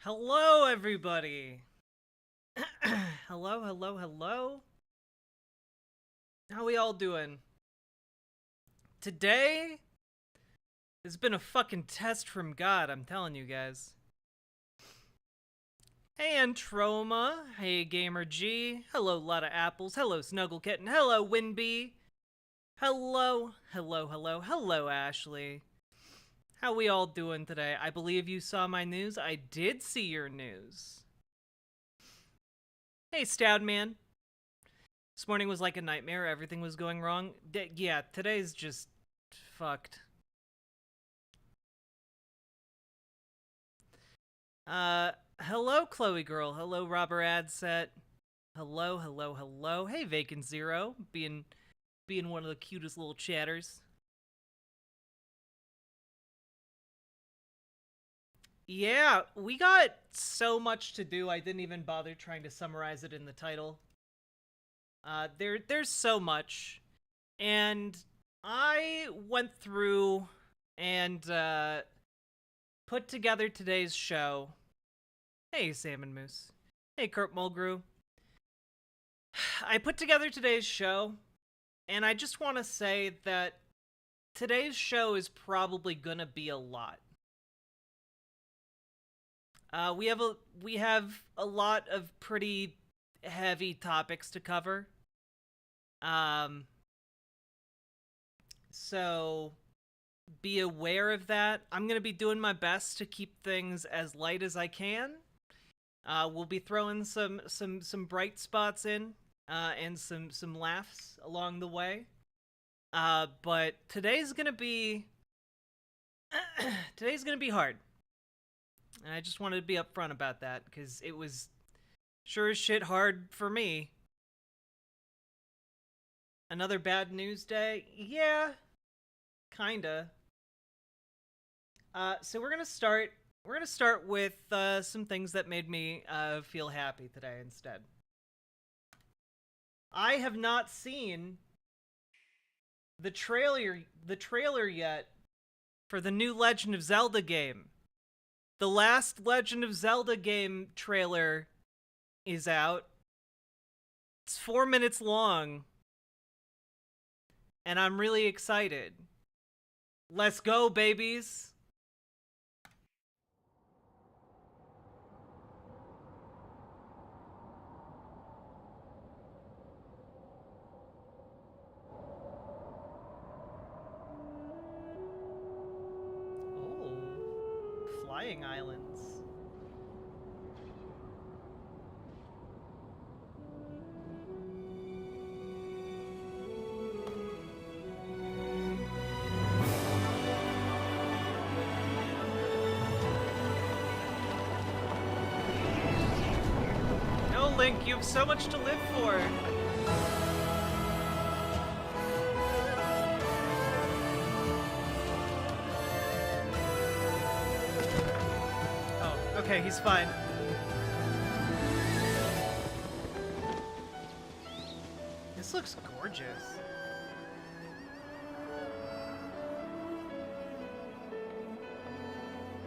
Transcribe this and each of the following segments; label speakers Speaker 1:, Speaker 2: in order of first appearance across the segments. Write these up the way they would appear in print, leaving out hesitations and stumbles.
Speaker 1: Hello, everybody. hello. How we all doing? Today has been a fucking test from God, I'm telling you guys. Hey, Antroma. Hey, Gamer G. Hello, Lotta Apples. Hello, Snuggle Kitten. Hello, Winbee. Hello, Ashley. How we all doing today? I believe you saw my news. I did see your news. Hey, Stoudman. This morning was like a nightmare. Everything was going wrong. Yeah, today's just fucked. Hello, Chloe Girl. Hello, Robber Adset. Hello. Hey, Vacant Zero. Being one of the cutest little chatters. Yeah, we got so much to do, I didn't even bother trying to summarize it in the title. There's so much. And I went through and put together today's show. Hey, Salmon Moose. Hey, Kurt Mulgrew. I put together today's show, and I just want to say that today's show is probably gonna be a lot. We have a lot of pretty heavy topics to cover. So be aware of that. I'm gonna be doing my best to keep things as light as I can. We'll be throwing some bright spots in, and some laughs along the way. But today's gonna be hard. And I just wanted to be upfront about that, because it was sure as shit hard for me. Another bad news day? Yeah, kinda. So we're gonna start with some things that made me feel happy today instead. I have not seen the trailer yet for the new Legend of Zelda game. The last Legend of Zelda game trailer is out. It's 4 minutes long. And I'm really excited. Let's go, babies! Oh, flying islands. No, Link, you have so much to live for. Oh, okay, he's fine. This looks gorgeous.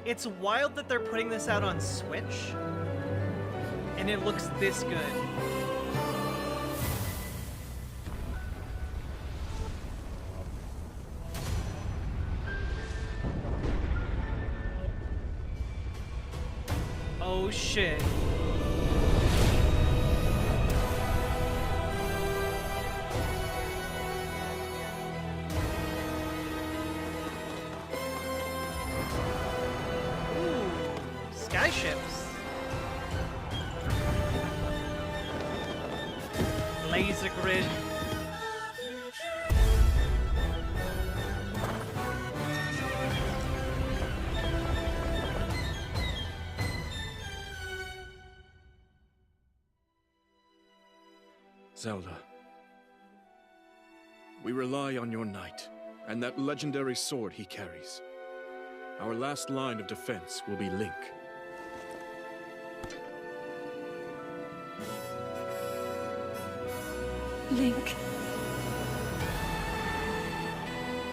Speaker 1: It's wild that they're putting this out on Switch, and it looks this good. Oh shit. Ooh, skyships. Laser grid.
Speaker 2: Zelda, we rely on your knight, and that legendary sword he carries. Our last line of defense will be Link.
Speaker 3: Link.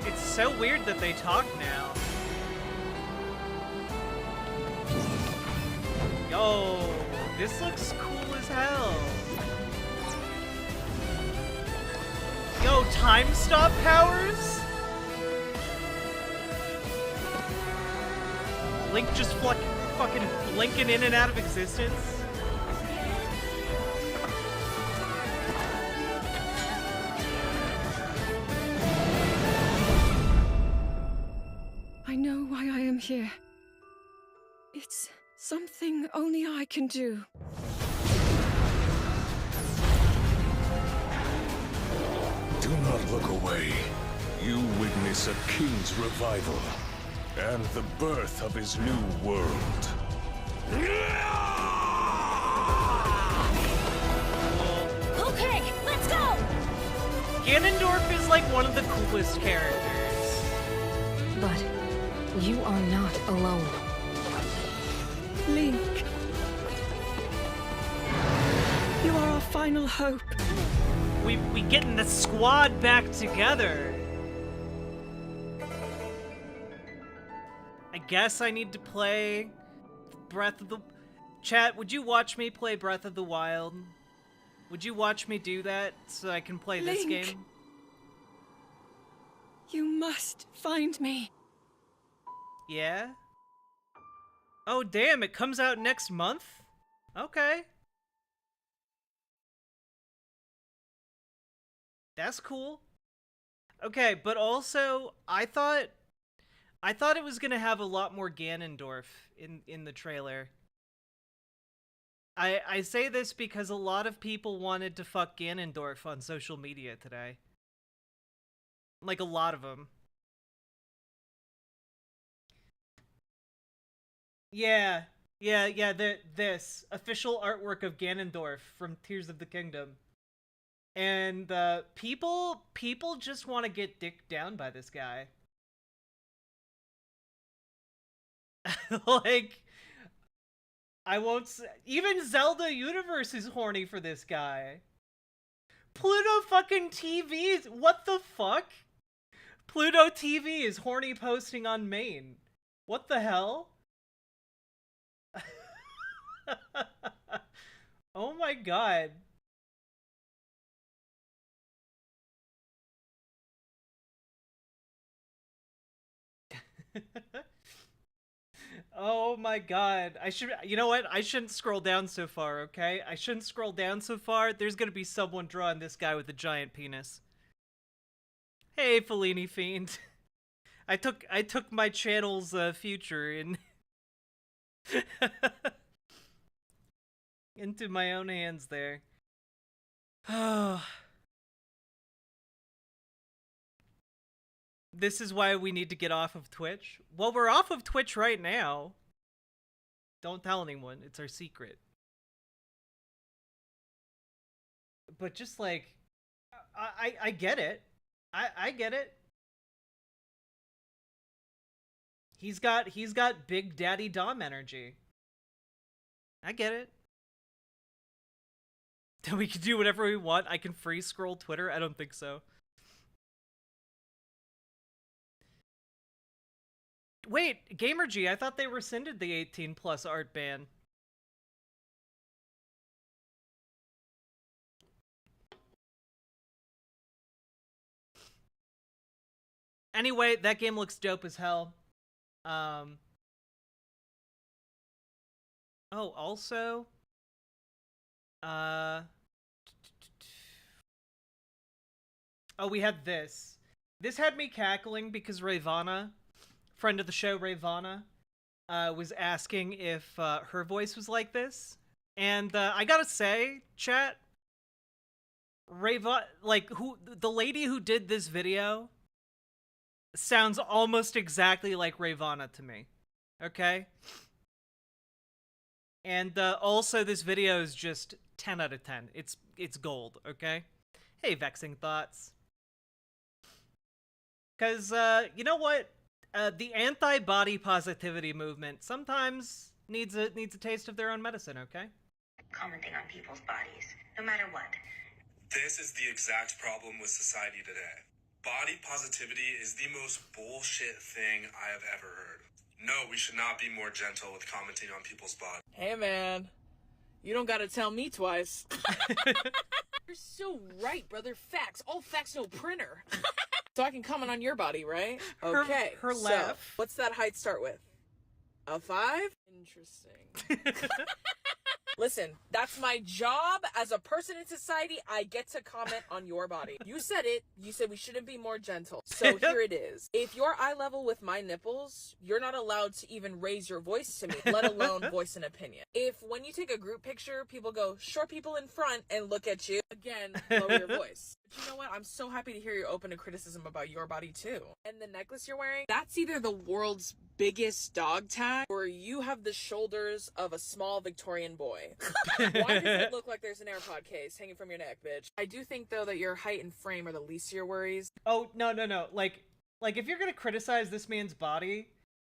Speaker 1: It's so weird that they talk now. Oh, this looks cool as hell. Yo, time stop powers? Link just fucking blinking in and out of existence?
Speaker 3: I know why I am here. It's something only I can do.
Speaker 4: Do not look away. You witness a king's revival and the birth of his new world.
Speaker 5: Okay, let's go!
Speaker 1: Ganondorf is like one of the coolest characters.
Speaker 5: But you are not alone.
Speaker 3: Link. You are our final hope.
Speaker 1: We getting the squad back together. I guess I need to play Breath of the... Chat, would you watch me play Breath of the Wild? Would you watch me do that so I can play this
Speaker 3: Link.
Speaker 1: game?
Speaker 3: You must find me.
Speaker 1: Yeah? Oh damn, it comes out next month? Okay. That's cool. Okay, but also, I thought it was gonna have a lot more Ganondorf in the trailer. I say this because a lot of people wanted to fuck Ganondorf on social media today. Like, a lot of them. Yeah, this official artwork of Ganondorf from Tears of the Kingdom. And people just want to get dicked down by this guy. Like, I won't say, even Zelda Universe is horny for this guy. Pluto fucking TV, what the fuck? Pluto TV is horny posting on main. What the hell? Oh my god. Oh my god. You know what? I shouldn't scroll down so far, okay? I shouldn't scroll down so far. There's gonna be someone drawing this guy with a giant penis. Hey, Fellini Fiend. I took my channel's future in into my own hands there. This is why we need to get off of Twitch. Well, we're off of Twitch right now. Don't tell anyone. It's our secret. But just like, I get it. I get it. He's got Big Daddy Dom energy. I get it. We can do whatever we want. I can free scroll Twitter. I don't think so. Wait, GamerG, I thought they rescinded the 18+ art ban. Anyway, that game looks dope as hell. Oh, also... Oh, we had this. This had me cackling because Ravana, friend of the show Ravana, was asking if her voice was like this. And I gotta say, chat, the lady who did this video sounds almost exactly like Ravana to me. Okay? And also, this video is just 10 out of 10. It's gold, okay? Hey, Vexing Thoughts. Because, you know what? The anti-body positivity movement sometimes needs a taste of their own medicine, okay?
Speaker 6: Commenting on people's bodies, no matter what.
Speaker 7: This is the exact problem with society today. Body positivity is the most bullshit thing I have ever heard. No, we should not be more gentle with commenting on people's bodies.
Speaker 8: Hey man, you don't gotta tell me twice. You're so right, brother. Facts. All facts, no printer. So I can comment on your body, right? Okay.
Speaker 1: Her
Speaker 8: so,
Speaker 1: laugh.
Speaker 8: what's that height start with? A 5? Interesting. Listen, that's my job as a person in society. I get to comment on your body. You said it. You said we shouldn't be more gentle. So here it is. If you're eye level with my nipples, you're not allowed to even raise your voice to me, let alone voice an opinion. If when you take a group picture, people go, short people in front and look at you, again, lower your voice. But you know what? I'm so happy to hear you're open to criticism about your body too. And the necklace you're wearing, that's either the world's biggest dog tag or you have the shoulders of a small Victorian boy. Why does it look like there's an AirPod case hanging from your neck, bitch? I do think though that your height and frame are the least of your worries.
Speaker 1: Oh, no. Like if you're gonna criticize this man's body,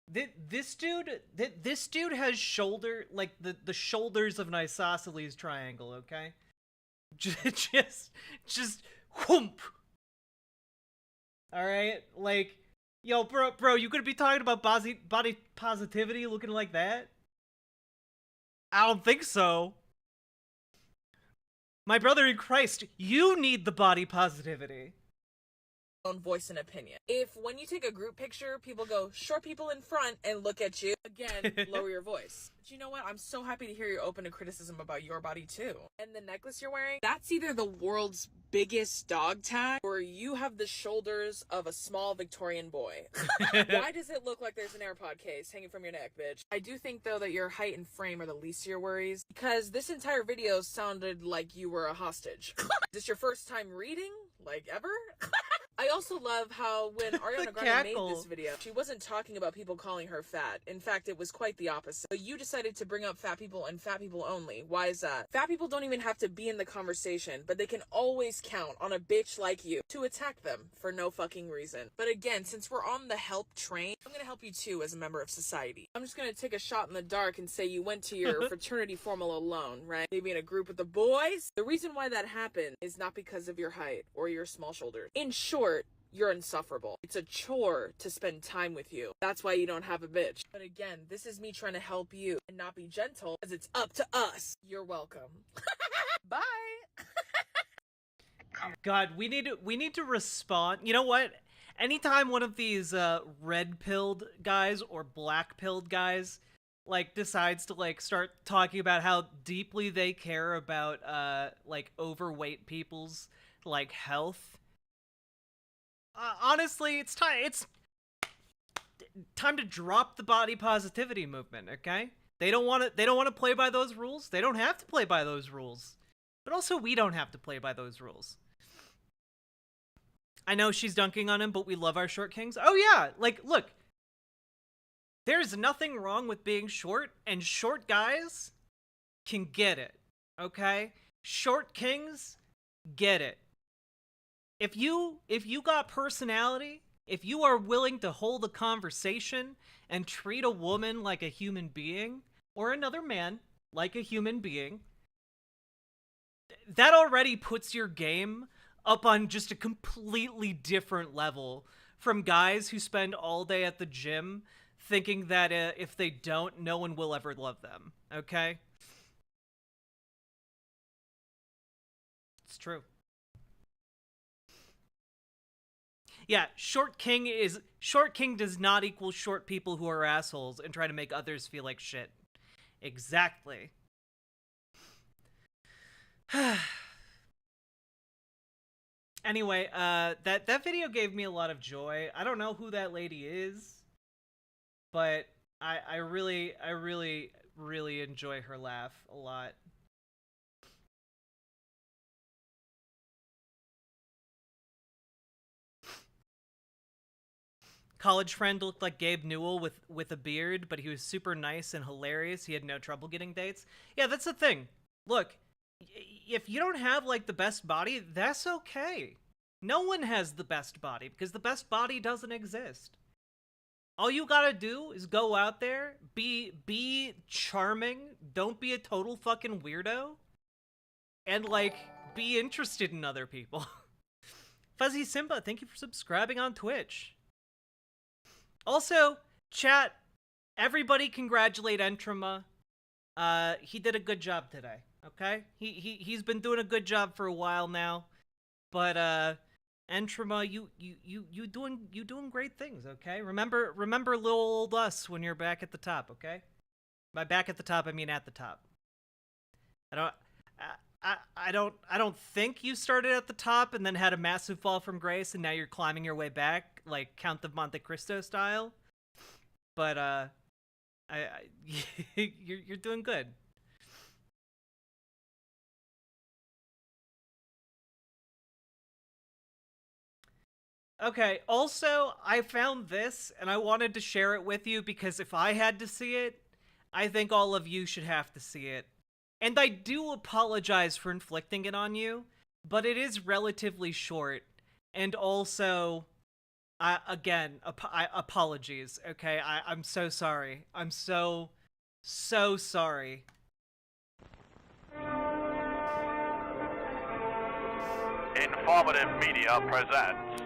Speaker 1: this dude has shoulder, like the shoulders of an isosceles triangle, okay? Just whoomp. Alright? Like, yo, bro, you gonna be talking about body positivity looking like that? I don't think so. My brother in Christ, you need the body positivity.
Speaker 8: Own voice and opinion. If when you take a group picture, people go, short people in front and look at you, again, lower your voice. But you know what? I'm so happy to hear you're open to criticism about your body too. And the necklace you're wearing, that's either the world's biggest dog tag or you have the shoulders of a small Victorian boy. Why does it look like there's an AirPod case hanging from your neck, bitch? I do think though that your height and frame are the least of your worries because this entire video sounded like you were a hostage. Is this your first time reading? Like ever? I also love how when Ariana Grande made this video, she wasn't talking about people calling her fat. In fact, it was quite the opposite. But you decided to bring up fat people and fat people only. Why is that? Fat people don't even have to be in the conversation, but they can always count on a bitch like you to attack them for no fucking reason. But again, since we're on the help train, I'm gonna help you too as a member of society. I'm just gonna take a shot in the dark and say you went to your fraternity formal alone, right? Maybe in a group with the boys. The reason why that happened is not because of your height or your small shoulders. In short, you're insufferable. It's a chore to spend time with you. That's why you don't have a bitch. But again, this is me trying to help you and not be gentle as it's up to us. You're welcome. Bye.
Speaker 1: God, we need to respond. You know what? Anytime one of these red-pilled guys or black-pilled guys like decides to like start talking about how deeply they care about like overweight people's like health, honestly, it's time to drop the body positivity movement, okay? They don't want to play by those rules. They don't have to play by those rules. But also we don't have to play by those rules. I know she's dunking on him, but we love our short kings. Oh yeah, like look. There's nothing wrong with being short, and short guys can get it. Okay? Short kings get it. If you got personality, if you are willing to hold a conversation and treat a woman like a human being, or another man like a human being, that already puts your game up on just a completely different level from guys who spend all day at the gym thinking that if they don't, no one will ever love them. Okay? It's true. Yeah, short king does not equal short people who are assholes and try to make others feel like shit. Exactly. Anyway, that video gave me a lot of joy. I don't know who that lady is, but I really enjoy her laugh a lot. College friend looked like Gabe Newell with a beard, but he was super nice and hilarious. He had no trouble getting dates. Yeah, that's the thing. Look, if you don't have, like, the best body, that's okay. No one has the best body, because the best body doesn't exist. All you gotta do is go out there, be charming, don't be a total fucking weirdo, and, like, be interested in other people. Fuzzy Simba, thank you for subscribing on Twitch. Also, chat, everybody congratulate Entrama. He did a good job today. Okay, he's been doing a good job for a while now, but Entrama, you doing great things. Okay, remember little old us when you're back at the top. Okay, by back at the top I mean at the top. I don't think you started at the top and then had a massive fall from grace and now you're climbing your way back like Count of Monte Cristo style. But you're doing good. Okay, also, I found this, and I wanted to share it with you because if I had to see it, I think all of you should have to see it. And I do apologize for inflicting it on you, but it is relatively short. And also, again, apologies, okay? I'm so sorry. I'm so sorry.
Speaker 9: Informative Media presents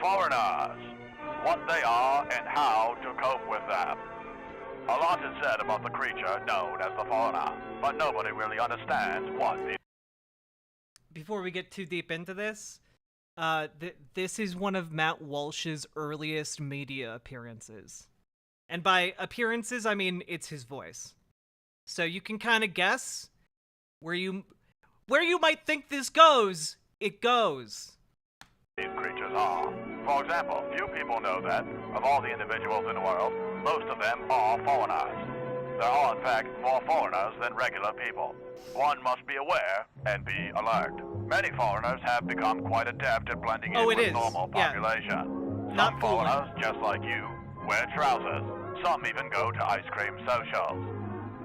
Speaker 9: Foreigners, what they are and how to cope with them. A lot is said about the creature known as the Foreigner, but nobody really understands what it is.
Speaker 1: Before we get too deep into this, this is one of Matt Walsh's earliest media appearances. And by appearances, I mean it's his voice. So you can kind of guess where you might think this goes. It goes.
Speaker 9: These creatures are. For example, few people know that, of all the individuals in the world, most of them are foreigners. There are, in fact, more foreigners than regular people. One must be aware and be alert. Many foreigners have become quite adept at blending in with normal population. Some foreigners, just like you, wear trousers. Some even go to ice cream socials.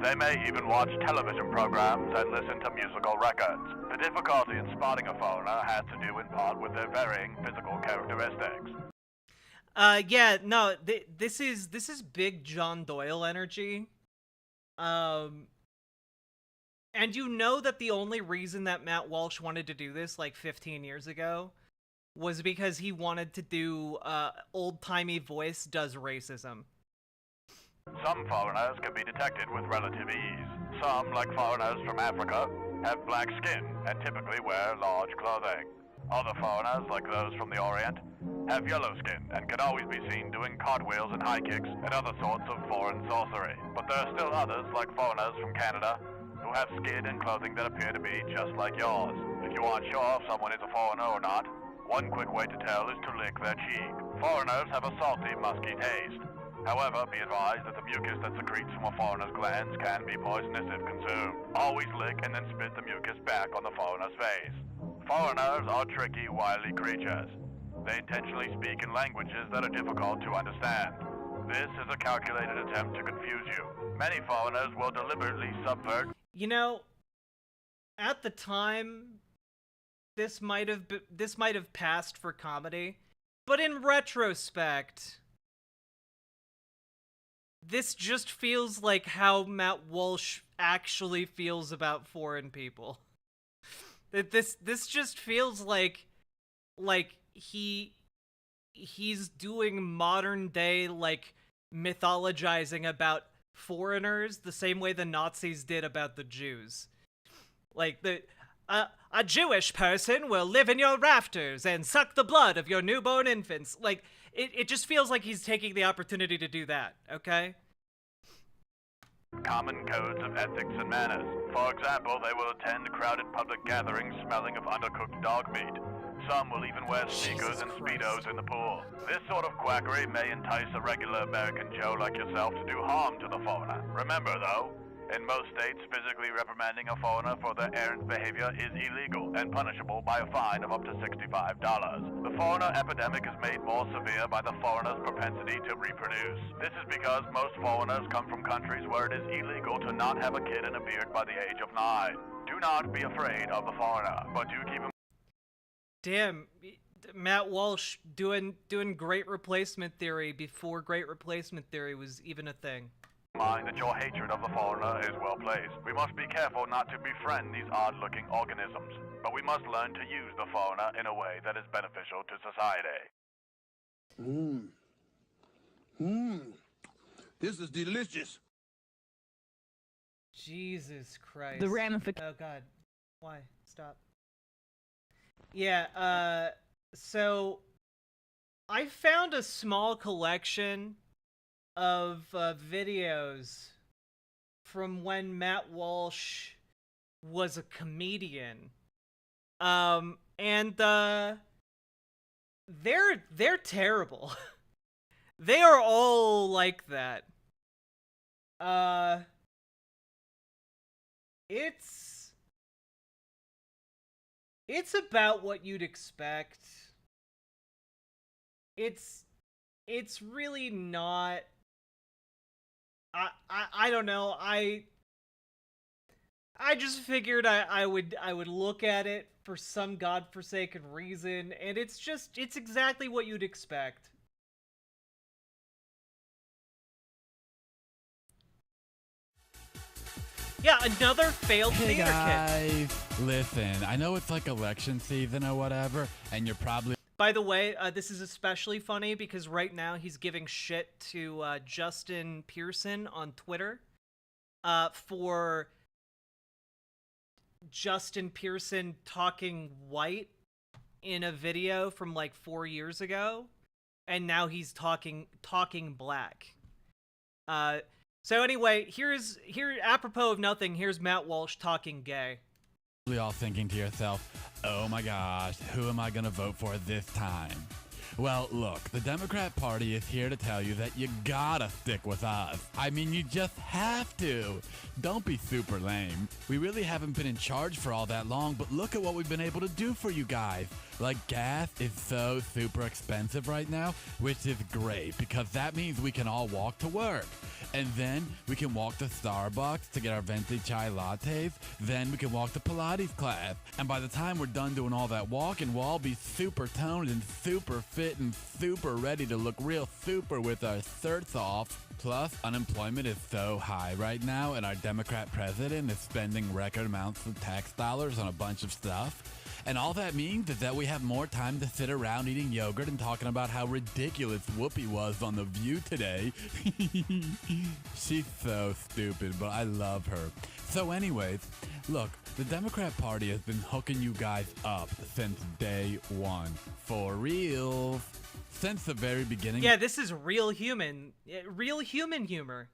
Speaker 9: They may even watch television programs and listen to musical records. The difficulty in spotting a foreigner has to do in part with their varying physical characteristics.
Speaker 1: Yeah, no, this is big John Doyle energy. And you know that the only reason that Matt Walsh wanted to do this like 15 years ago was because he wanted to do old-timey voice does racism.
Speaker 9: Some foreigners can be detected with relative ease. Some, like foreigners from Africa, have black skin and typically wear large clothing. Other foreigners, like those from the Orient, have yellow skin and can always be seen doing cartwheels and high kicks and other sorts of foreign sorcery. But there are still others, like foreigners from Canada, who have skin and clothing that appear to be just like yours. If you aren't sure if someone is a foreigner or not, one quick way to tell is to lick their cheek. Foreigners have a salty, musky taste. However, be advised that the mucus that secretes from a foreigner's glands can be poisonous if consumed. Always lick and then spit the mucus back on the foreigner's face. Foreigners are tricky, wily creatures. They intentionally speak in languages that are difficult to understand. This is a calculated attempt to confuse you. Many foreigners will deliberately subvert.
Speaker 1: You know, at the time, this might have passed for comedy, but in retrospect, this just feels like how Matt Walsh actually feels about foreign people. This just feels like he's doing modern day like mythologizing about foreigners the same way the Nazis did about the Jews. Like a Jewish person will live in your rafters and suck the blood of your newborn infants. Like it just feels like he's taking the opportunity to do that, okay?
Speaker 9: Common codes of ethics and manners. For example, they will attend crowded public gatherings smelling of undercooked dog meat. Some will even wear sneakers and Speedos in the pool. This sort of quackery may entice a regular American Joe like yourself to do harm to the foreigner. Remember, though, in most states, physically reprimanding a foreigner for their errant behavior is illegal and punishable by a fine of up to $65. The foreigner epidemic is made more severe by the foreigner's propensity to reproduce. This is because most foreigners come from countries where it is illegal to not have a kid and a beard by the age of 9. Do not be afraid of the foreigner, but do keep in
Speaker 1: Damn, Matt Walsh doing Great Replacement Theory before Great Replacement Theory was even a thing.
Speaker 9: Mind that your hatred of the foreigner is well placed. We must be careful not to befriend these odd-looking organisms, but we must learn to use the foreigner in a way that is beneficial to society.
Speaker 10: This is delicious.
Speaker 1: Jesus Christ.
Speaker 11: The ramifications.
Speaker 1: Oh god. Why? Stop. Yeah, so I found a small collection of videos from when Matt Walsh was a comedian. And they're terrible. They are all like that. It's about what you'd expect. It's really not. I don't know. I just figured I would look at it for some godforsaken reason, and it's exactly what you'd expect. Yeah, another failed
Speaker 12: Hey
Speaker 1: theater
Speaker 12: guys,
Speaker 1: kid.
Speaker 12: listen, I know it's like election season or whatever, and you're probably...
Speaker 1: By the way, this is especially funny because right now he's giving shit to Justin Pearson on Twitter for Justin Pearson talking white in a video from like 4 years ago, and now he's talking black. So anyway, here apropos of nothing, here's Matt Walsh talking gay.
Speaker 12: You're all thinking to yourself, oh my gosh, who am I gonna vote for this time? Well, look, the Democrat Party is here to tell you that you gotta stick with us. I mean, you just have to. Don't be super lame. We really haven't been in charge for all that long, but look at what we've been able to do for you guys. Like, gas is so super expensive right now, which is great because that means we can all walk to work. And then we can walk to Starbucks to get our venti chai lattes. Then we can walk to Pilates class. And by the time we're done doing all that walking, we'll all be super toned and super fit and super ready to look real super with our shirts off. Plus, unemployment is so high right now, and our Democrat president is spending record amounts of tax dollars on a bunch of stuff. And all that means is that we have more time to sit around eating yogurt and talking about how ridiculous Whoopi was on The View today. She's so stupid, but I love her. So anyways, look, the Democrat Party has been hooking you guys up since day one. For real. Since the very beginning.
Speaker 1: Yeah, this is real human humor.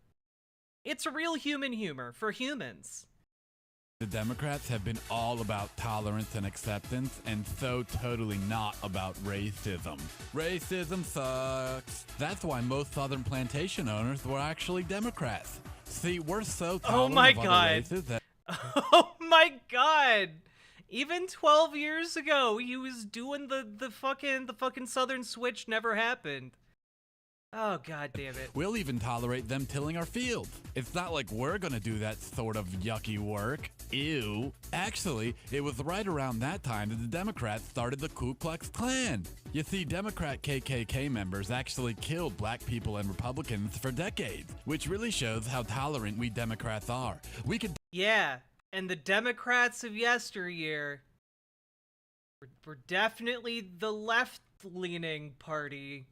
Speaker 1: It's real human humor for humans.
Speaker 12: The Democrats have been all about tolerance and acceptance, and so totally not about racism. Racism sucks. That's why most Southern plantation owners were actually Democrats. See, we're so tolerant of other races that...
Speaker 1: Oh my god! Even 12 years ago, he was doing the fucking Southern switch never happened. Oh, god damn it.
Speaker 12: We'll even tolerate them tilling our fields. It's not like we're gonna do that sort of yucky work. Ew. Actually, it was right around that time that the Democrats started the Ku Klux Klan. You see, Democrat KKK members actually killed black people and Republicans for decades, which really shows how tolerant we Democrats are. We could...
Speaker 1: Yeah, and the Democrats of yesteryear were definitely the left-leaning party.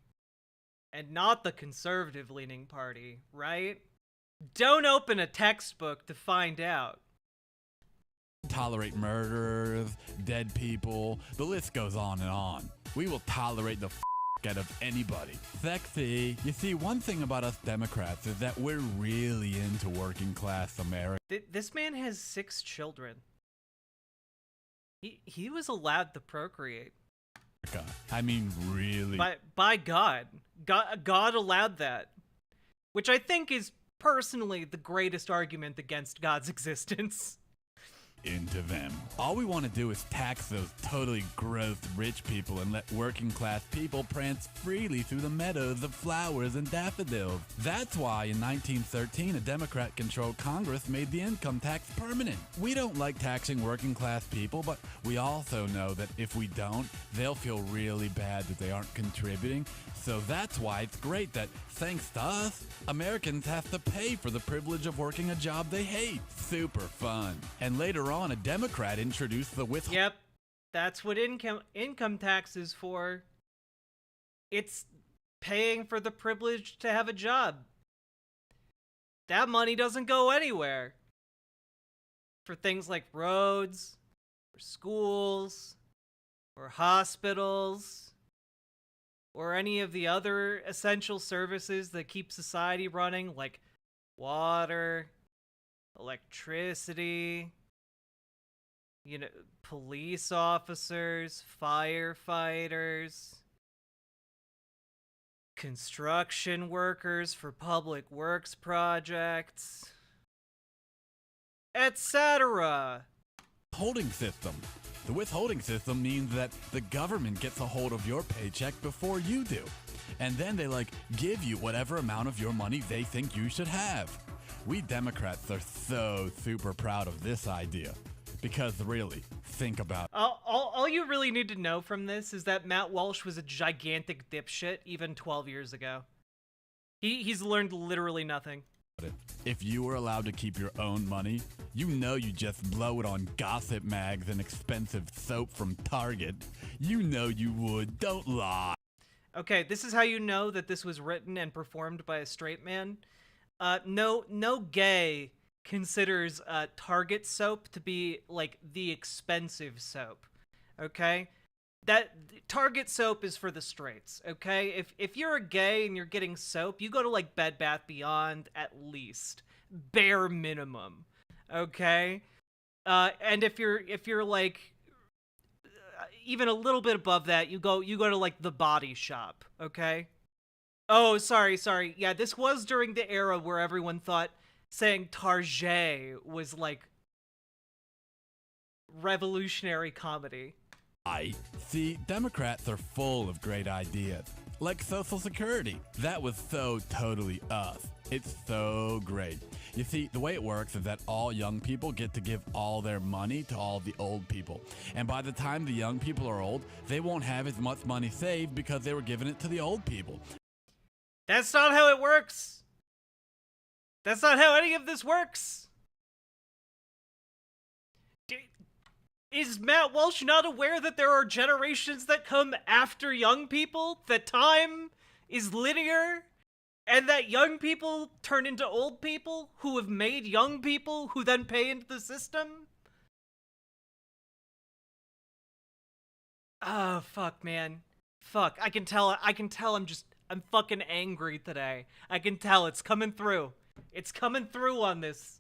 Speaker 1: And not the conservative-leaning party, right? Don't open a textbook to find out.
Speaker 12: Tolerate murderers, dead people, the list goes on and on. We will tolerate the out of anybody. Sexy. You see, one thing about us Democrats is that we're really into working class America.
Speaker 1: This man has 6 children. He was allowed to procreate.
Speaker 12: I mean, really.
Speaker 1: By God. God allowed that. Which I think is personally the greatest argument against God's existence.
Speaker 12: Into them. All we want to do is tax those totally gross rich people and let working class people prance freely through the meadows of flowers and daffodils. That's why in 1913 a Democrat-controlled Congress made the income tax permanent. We don't like taxing working class people, but we also know that if we don't, they'll feel really bad that they aren't contributing. So that's why it's great that, thanks to us, Americans have to pay for the privilege of working a job they hate. Super fun. And later on, a Democrat introduced the withhold.
Speaker 1: Yep, that's what income tax is for. It's paying for the privilege to have a job. that money doesn't go anywhere. For things like roads, or schools, or hospitals, or any of the other essential services that keep society running, like water, electricity, police officers, firefighters, construction workers for public works projects, etc.
Speaker 12: Holding system. The withholding system means that the government gets a hold of your paycheck before you do. And then they give you whatever amount of your money they think you should have. We Democrats are so super proud of this idea. Because really, think about it.
Speaker 1: All you really need to know from this is that Matt Walsh was a gigantic dipshit even 12 years ago. He's learned literally nothing.
Speaker 12: If you were allowed to keep your own money, you just blow it on gossip mags and expensive soap from Target. You would, don't lie.
Speaker 1: Okay, this is how you know that this was written and performed by a straight man. No gay considers Target soap to be the expensive soap. Okay? That Target soap is for the straights, okay? If you're a gay and you're getting soap, you go to Bed Bath Beyond at least, bare minimum, okay? And if you're even a little bit above that, you go to the Body Shop, okay? Oh, sorry. Yeah, this was during the era where everyone thought saying Target was revolutionary comedy.
Speaker 12: See, Democrats are full of great ideas, like Social Security. That was so totally us. It's so great. You see, the way it works is that all young people get to give all their money to all the old people. And by the time the young people are old, they won't have as much money saved because they were giving it to the old people.
Speaker 1: That's not how it works. That's not how any of this works. Is Matt Walsh not aware that there are generations that come after young people? That time is linear? And that young people turn into old people who have made young people who then pay into the system? Oh, fuck, man. Fuck, I can tell I'm fucking angry today. I can tell it's coming through. It's coming through on this.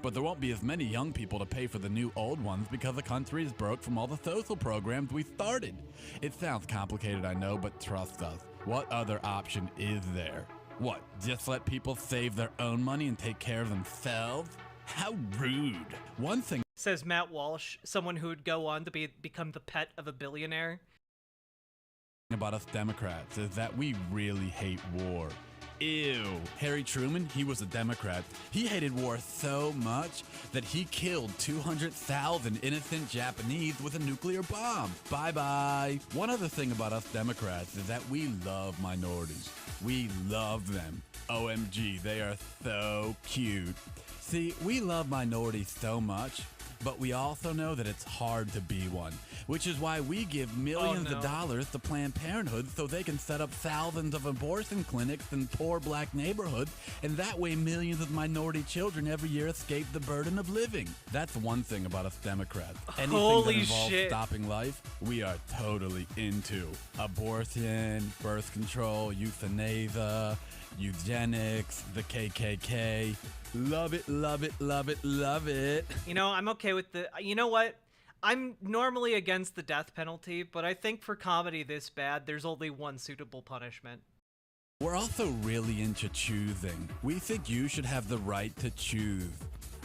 Speaker 12: But there won't be as many young people to pay for the new old ones because the country is broke from all the social programs we started. It sounds complicated, I know, but trust us. What other option is there? What, just let people save their own money and take care of themselves? How rude. One thing,
Speaker 1: says Matt Walsh, someone who would go on to become the pet of a billionaire,
Speaker 12: about us Democrats is that we really hate war. Ew. Harry Truman, he was a Democrat. He hated war so much that he killed 200,000 innocent Japanese with a nuclear bomb. Bye-bye. One other thing about us Democrats is that we love minorities. We love them. OMG, they are so cute. See, we love minorities so much, but we also know that it's hard to be one, which is why we give millions of dollars to Planned Parenthood so they can set up thousands of abortion clinics in poor black neighborhoods, and that way millions of minority children every year escape the burden of living. That's one thing about us Democrats. Anything
Speaker 1: Holy
Speaker 12: that involves
Speaker 1: shit.
Speaker 12: stopping life, we are totally into. Abortion, birth control, euthanasia, eugenics, the KKK. Love it, love it, love it, love it.
Speaker 1: I'm okay with you know what? I'm normally against the death penalty, but I think for comedy this bad, there's only one suitable punishment.
Speaker 12: We're also really into choosing. We think you should have the right to choose.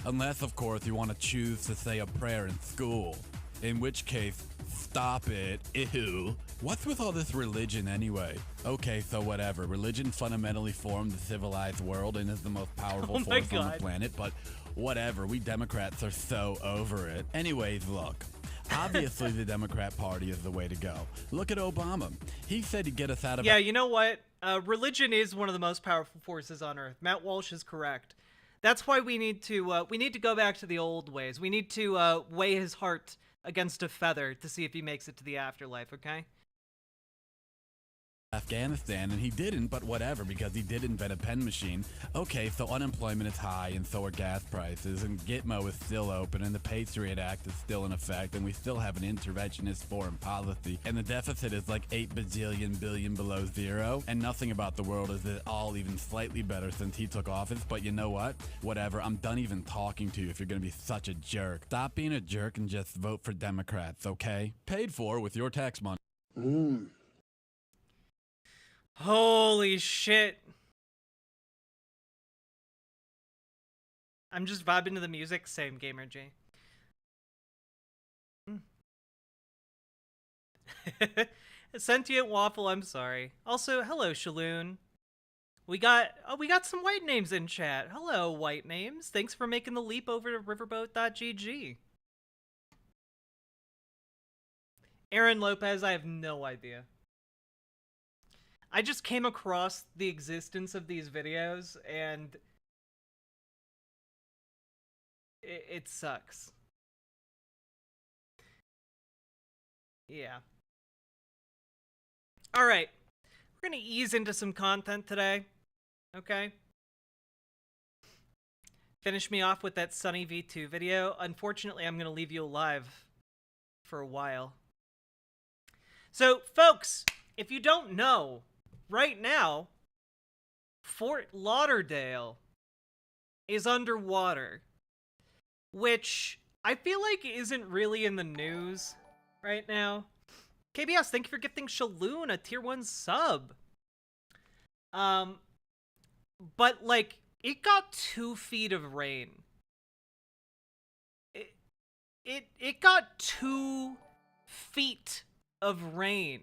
Speaker 12: Unless, of course, you want to choose to say a prayer in school. In which case, stop it. Ew. What's with all this religion anyway? Okay, so whatever. Religion fundamentally formed the civilized world and is the most powerful force on the planet, but whatever. We Democrats are so over it. Anyways, look. Obviously, the Democrat Party is the way to go. Look at Obama. He said he'd get us out of...
Speaker 1: Yeah, you know what? Religion is one of the most powerful forces on Earth. Matt Walsh is correct. That's why we need to go back to the old ways. We need to weigh his heart against a feather to see if he makes it to the afterlife, okay?
Speaker 12: Afghanistan, and he didn't, but whatever, because he did invent a pen machine. Okay, so unemployment is high, and so are gas prices, and Gitmo is still open, and the Patriot Act is still in effect, and we still have an interventionist foreign policy, and the deficit is like 8 bajillion billion below zero, and nothing about the world is at all even slightly better since he took office. But you know what? Whatever, I'm done even talking to you if you're gonna be such a jerk. Stop being a jerk and just vote for Democrats, okay? Paid for with your tax money.
Speaker 1: Holy shit. I'm just vibing to the music. Same, Gamer G. Sentient Waffle, I'm sorry. Also, hello, Shaloon. We got some white names in chat. Hello, white names. Thanks for making the leap over to riverboat.gg. Aaron Lopez, I have no idea. I just came across the existence of these videos, and it sucks. Yeah. Alright. We're gonna ease into some content today. Okay? Finish me off with that Sunny V2 video. Unfortunately, I'm gonna leave you alive for a while. So, folks, if you don't know, right now, Fort Lauderdale is underwater, which I feel like isn't really in the news right now. KBS, thank you for gifting Shaloon a tier 1 sub. But, like, it got 2 feet of rain. It got 2 feet of rain.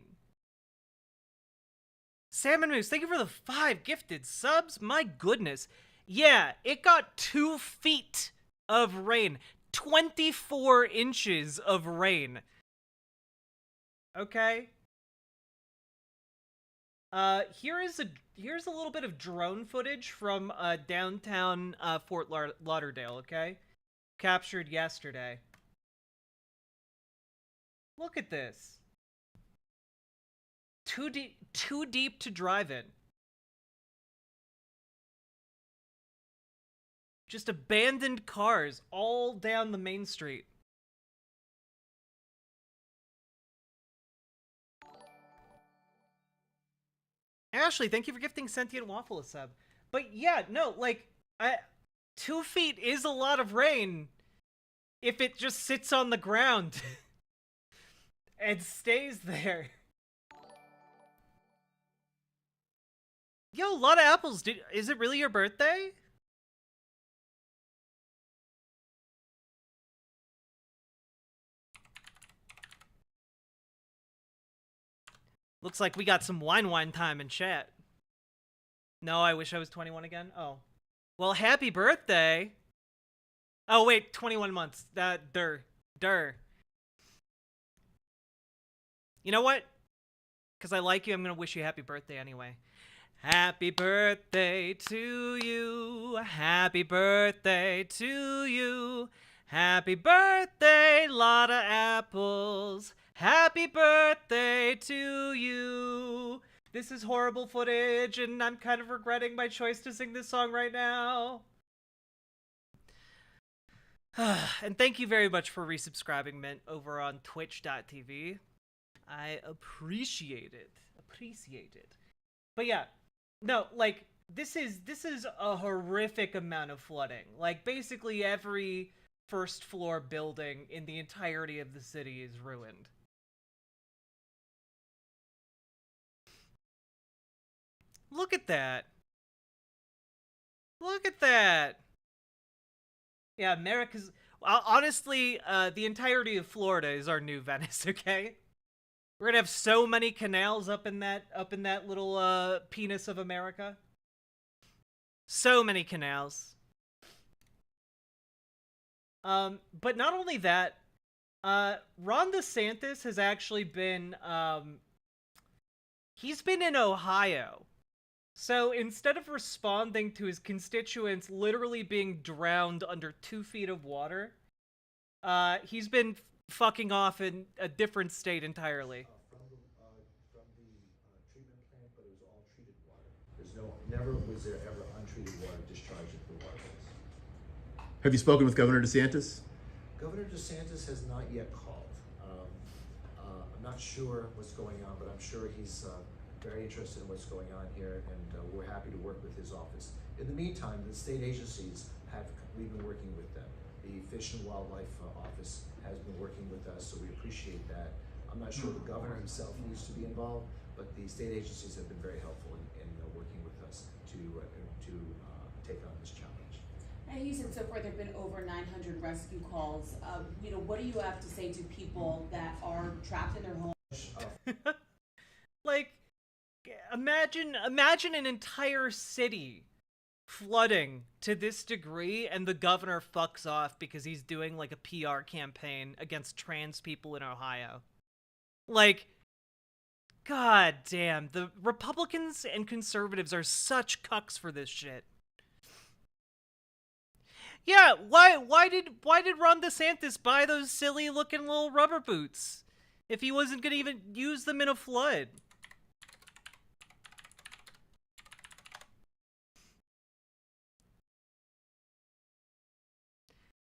Speaker 1: Salmon Moose, thank you for the 5 gifted subs. My goodness. Yeah, it got 2 feet of rain. 24 inches of rain. Okay. Here's a little bit of drone footage from downtown Fort Lauderdale, okay? Captured yesterday. Look at this. Too deep to drive in. Just abandoned cars all down the main street. Ashley, thank you for gifting Sentient Waffle a sub. But yeah, no, like, 2 feet is a lot of rain if it just sits on the ground and stays there. Yo, a lot of apples. Is it really your birthday? Looks like we got some wine time in chat. No, I wish I was 21 again. Oh. Well, happy birthday. Oh, wait, 21 months. Durr. You know what? Because I like you, I'm going to wish you happy birthday anyway. Happy birthday to you. Happy birthday to you. Happy birthday, lot of apples. Happy birthday to you. This is horrible footage, and I'm kind of regretting my choice to sing this song right now. And thank you very much for resubscribing, Mint, over on twitch.tv. I appreciate it. But yeah, no, like, this is a horrific amount of flooding. Like, basically every first floor building in the entirety of the city is ruined. Look at that. Look at that. Yeah, America's... Honestly, the entirety of Florida is our new Venice, okay? We're gonna have so many canals up in that little penis of America. So many canals. But not only that, Ron DeSantis has actually been he's been in Ohio. So instead of responding to his constituents literally being drowned under 2 feet of water, he's been fucking off in a different state entirely.
Speaker 10: From the treatment plant treated water. Never was there ever untreated water discharged into the waterways.
Speaker 11: Have you spoken with Governor DeSantis?
Speaker 10: Governor DeSantis has not yet called. I'm not sure what's going on, but I'm sure he's very interested in what's going on here, and we're happy to work with his office. In the meantime, the state agencies we've been working with them. The Fish and Wildlife Office has been working with us, so we appreciate that. I'm not sure the governor himself needs to be involved, but the state agencies have been very helpful in working with us to take on this challenge.
Speaker 13: And you said so far there have been over 900 rescue calls. What do you have to say to people that are trapped in their homes?
Speaker 1: Like, imagine an entire city flooding to this degree, and the governor fucks off because he's doing like a PR campaign against trans people in Ohio. Like, god damn, the Republicans and conservatives are such cucks for this shit. Yeah, why did Ron DeSantis buy those silly looking little rubber boots if he wasn't gonna even use them in a flood?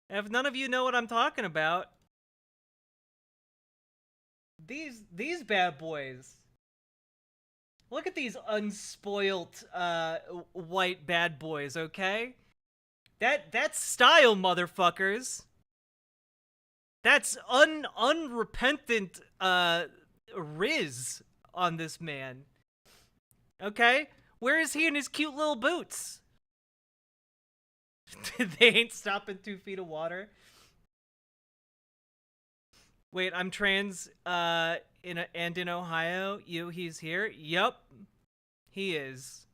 Speaker 1: If none of you know what I'm talking about, these bad boys. Look at these unspoilt white bad boys, okay? That's style, motherfuckers. That's unrepentant riz on this man. Okay? Where is he in his cute little boots? They ain't stopping 2 feet of water. Wait, I'm trans in Ohio. He's here? Yup. He is.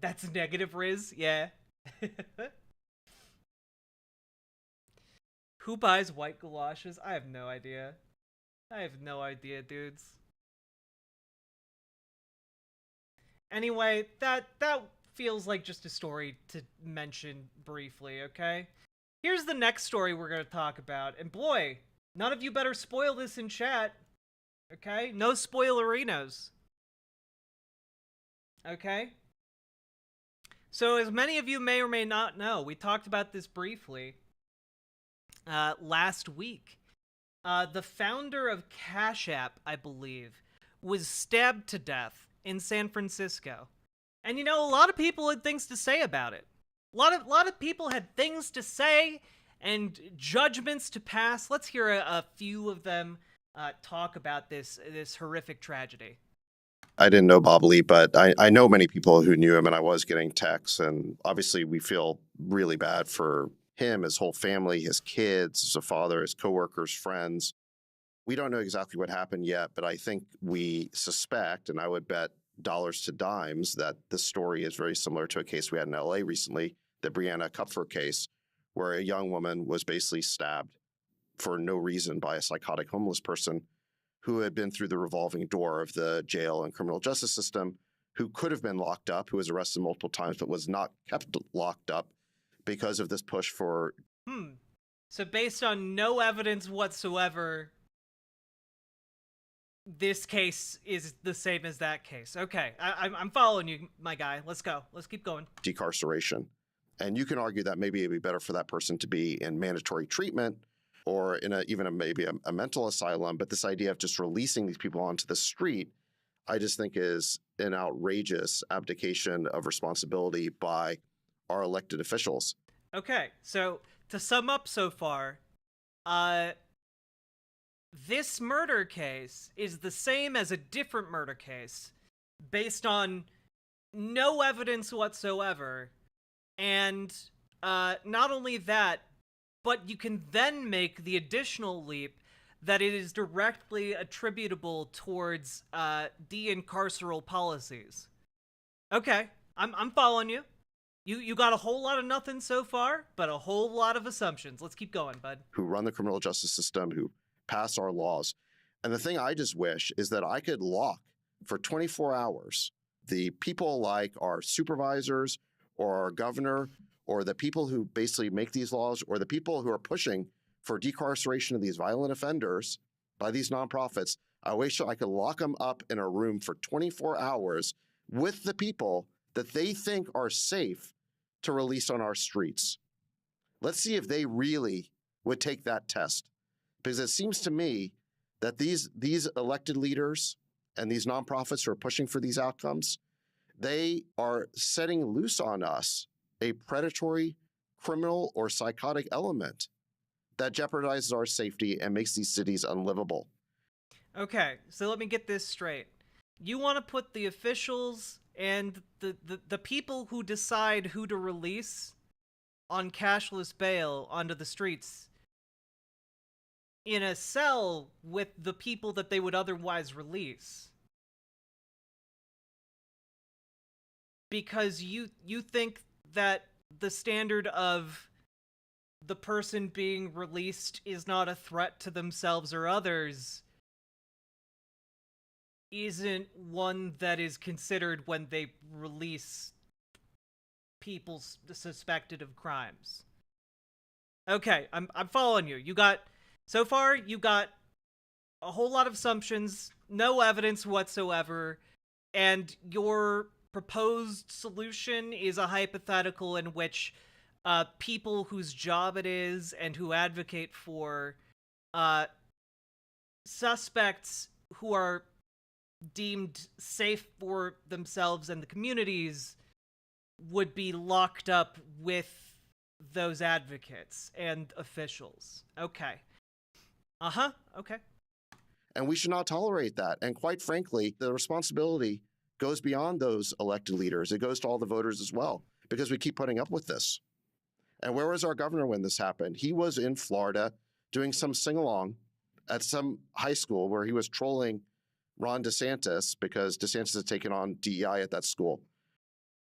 Speaker 1: That's negative riz, yeah. Who buys white galoshes? I have no idea. I have no idea, dudes. Anyway, that feels like just a story to mention briefly, okay? Here's the next story we're going to talk about. And boy, none of you better spoil this in chat. Okay? No spoilerinos. Okay? So as many of you may or may not know, we talked about this briefly last week. The founder of Cash App, I believe, was stabbed to death in San Francisco. And a lot of people had things to say about it. A lot of people had things to say and judgments to pass. Let's hear a few of them talk about this horrific tragedy.
Speaker 14: I didn't know Bob Lee, but I know many people who knew him, and I was getting texts. And obviously, we feel really bad for him, his whole family, his kids, as a father, his coworkers, friends. We don't know exactly what happened yet, but I think we suspect, and I would bet dollars to dimes, that this story is very similar to a case we had in LA recently, the Brianna Kupfer case, where a young woman was basically stabbed for no reason by a psychotic homeless person who had been through the revolving door of the jail and criminal justice system, who could have been locked up, who was arrested multiple times, but was not kept locked up because of this push for...
Speaker 1: So based on no evidence whatsoever, this case is the same as that case. Okay, I'm following you, my guy. Let's go. Let's keep going.
Speaker 14: Decarceration. And you can argue that maybe it'd be better for that person to be in mandatory treatment or in maybe a mental asylum. But this idea of just releasing these people onto the street, I just think is an outrageous abdication of responsibility by our elected officials.
Speaker 1: Okay, so to sum up so far, this murder case is the same as a different murder case based on no evidence whatsoever. And not only that, but you can then make the additional leap that it is directly attributable towards de-incarceral policies. Okay, I'm following you. You got a whole lot of nothing so far, but a whole lot of assumptions. Let's keep going, bud.
Speaker 14: Who run the criminal justice system, who pass our laws. And the thing I just wish is that I could lock for 24 hours the people like our supervisors or our governor or the people who basically make these laws or the people who are pushing for decarceration of these violent offenders by these nonprofits. I wish I could lock them up in a room for 24 hours, with the people that they think are safe to release on our streets. Let's see if they really would take that test. Because it seems to me that these elected leaders and these nonprofits who are pushing for these outcomes, they are setting loose on us a predatory, criminal, or psychotic element that jeopardizes our safety and makes these cities unlivable.
Speaker 1: Okay, so let me get this straight. You want to put the officials and the people who decide who to release on cashless bail onto the streets in a cell with the people that they would otherwise release. Because you think that the standard of the person being released is not a threat to themselves or others isn't one that is considered when they release people suspected of crimes. Okay, I'm following you. So far, you got a whole lot of assumptions, no evidence whatsoever, and your proposed solution is a hypothetical in which people whose job it is and who advocate for suspects who are deemed safe for themselves and the communities would be locked up with those advocates and officials. Okay. Okay.
Speaker 14: And we should not tolerate that. And quite frankly, the responsibility goes beyond those elected leaders. It goes to all the voters as well, because we keep putting up with this. And where was our governor when this happened? He was in Florida doing some sing-along at some high school where he was trolling Ron DeSantis because DeSantis had taken on DEI at that school.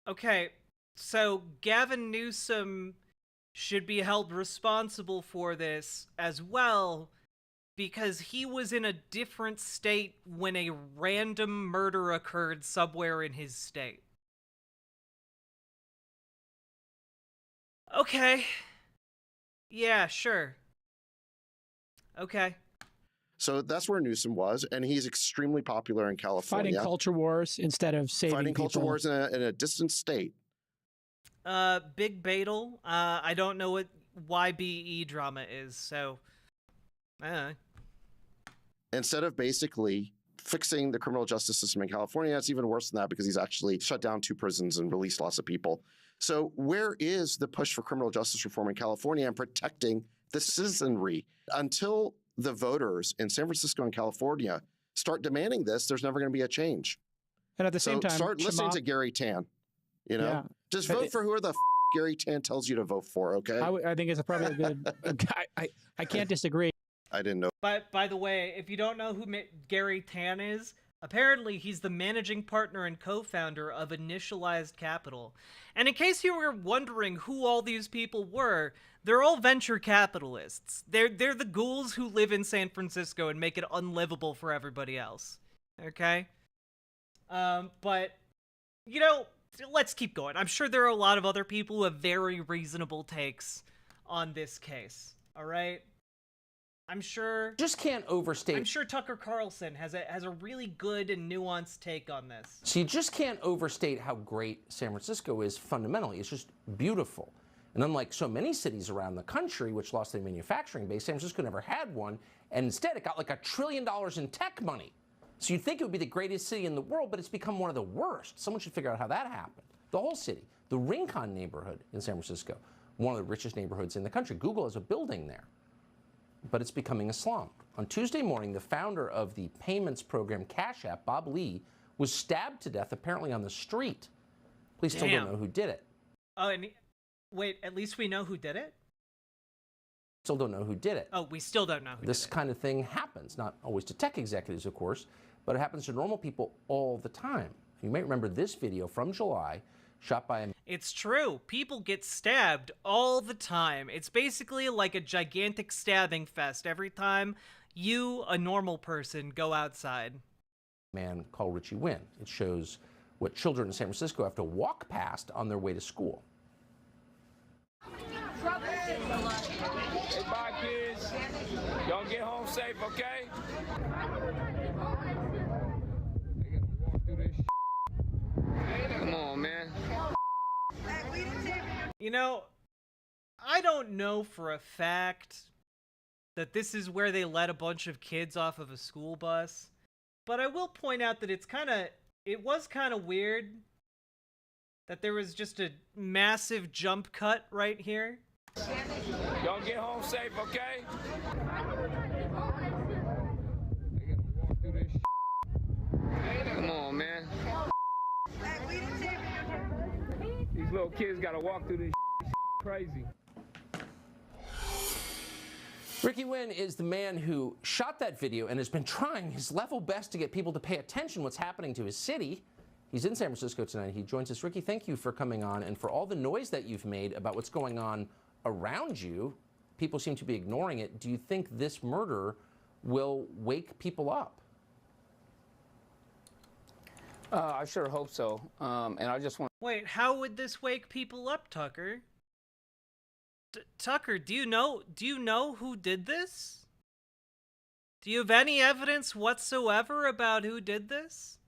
Speaker 1: Okay, so Gavin Newsom should be held responsible for this as well, because he was in a different state when a random murder occurred somewhere in his state. Okay. Yeah, sure. Okay.
Speaker 14: So that's where Newsom was, and he's extremely popular in California.
Speaker 15: Fighting culture wars instead of saving
Speaker 14: Fighting
Speaker 15: people.
Speaker 14: culture wars in a distant state.
Speaker 1: Big Badal. I don't know what YBE drama is, so...
Speaker 14: Instead of basically fixing the criminal justice system in California, it's even worse than that because he's actually shut down 2 prisons and released lots of people. So where is the push for criminal justice reform in California and protecting the citizenry? Until the voters in San Francisco and California start demanding this, there's never going to be a change.
Speaker 15: And at the same time,
Speaker 14: start listening to Gary Tan. You know,
Speaker 15: Yeah.
Speaker 14: just vote for whoever the Gary Tan tells you to vote for. Okay.
Speaker 15: I think it's probably a good. I can't disagree.
Speaker 14: I didn't know.
Speaker 1: But by the way, if you don't know who Gary Tan is, apparently he's the managing partner and co-founder of Initialized Capital. And in case you were wondering who all these people were, they're all venture capitalists. They're the ghouls who live in San Francisco and make it unlivable for everybody else. Okay? But, you know, let's keep going. I'm sure there are a lot of other people who have very reasonable takes on this case. All right? I'm sure...
Speaker 16: Just can't overstate...
Speaker 1: I'm sure Tucker Carlson has a really good and nuanced take on this.
Speaker 16: So you just can't overstate how great San Francisco is fundamentally. It's just beautiful. And unlike so many cities around the country, which lost their manufacturing base, San Francisco never had one. And instead, it got like $1 trillion in tech money. So you'd think it would be the greatest city in the world, but it's become one of the worst. Someone should figure out how that happened. The whole city. The Rincon neighborhood in San Francisco, one of the richest neighborhoods in the country. Google has a building there. But it's becoming a slum. On Tuesday morning, the founder of the payments program Cash App, Bob Lee, was stabbed to death apparently on the street. Police still don't know who did it.
Speaker 1: Oh, and wait, at least we know who did it?
Speaker 16: Still don't know who did it.
Speaker 1: Oh, we still don't know who did it.
Speaker 16: This kind of thing happens, not always to tech executives, of course, but it happens to normal people all the time. You may remember this video from July, shot by a...
Speaker 1: It's true. People get stabbed all the time. It's basically like a gigantic stabbing fest every time you, a normal person, go outside.
Speaker 16: Man called Richie Wynn. It shows what children in San Francisco have to walk past on their way to school.
Speaker 17: Hey, bye, kids. Y'all get home safe, okay? They gotta walk through this shit.
Speaker 1: You know, I don't know for a fact that this is where they let a bunch of kids off of a school bus, but I will point out that it was kind of weird that there was just a massive jump cut right here.
Speaker 17: Y'all get home safe, okay? Come on, man. These little kids gotta walk through this crazy.
Speaker 16: Ricky Wynn is the man who shot that video and has been trying his level best to get people to pay attention what's happening to his city. He's in San Francisco tonight. He joins us. Ricky, thank you for coming on and for all the noise that you've made about what's going on around you. People seem to be ignoring it. Do you think this murder will wake people up?
Speaker 17: I sure hope so. And I just want.
Speaker 1: Wait, how would this wake people up, Tucker? Tucker, do you know who did this? Do you have any evidence whatsoever about who did this?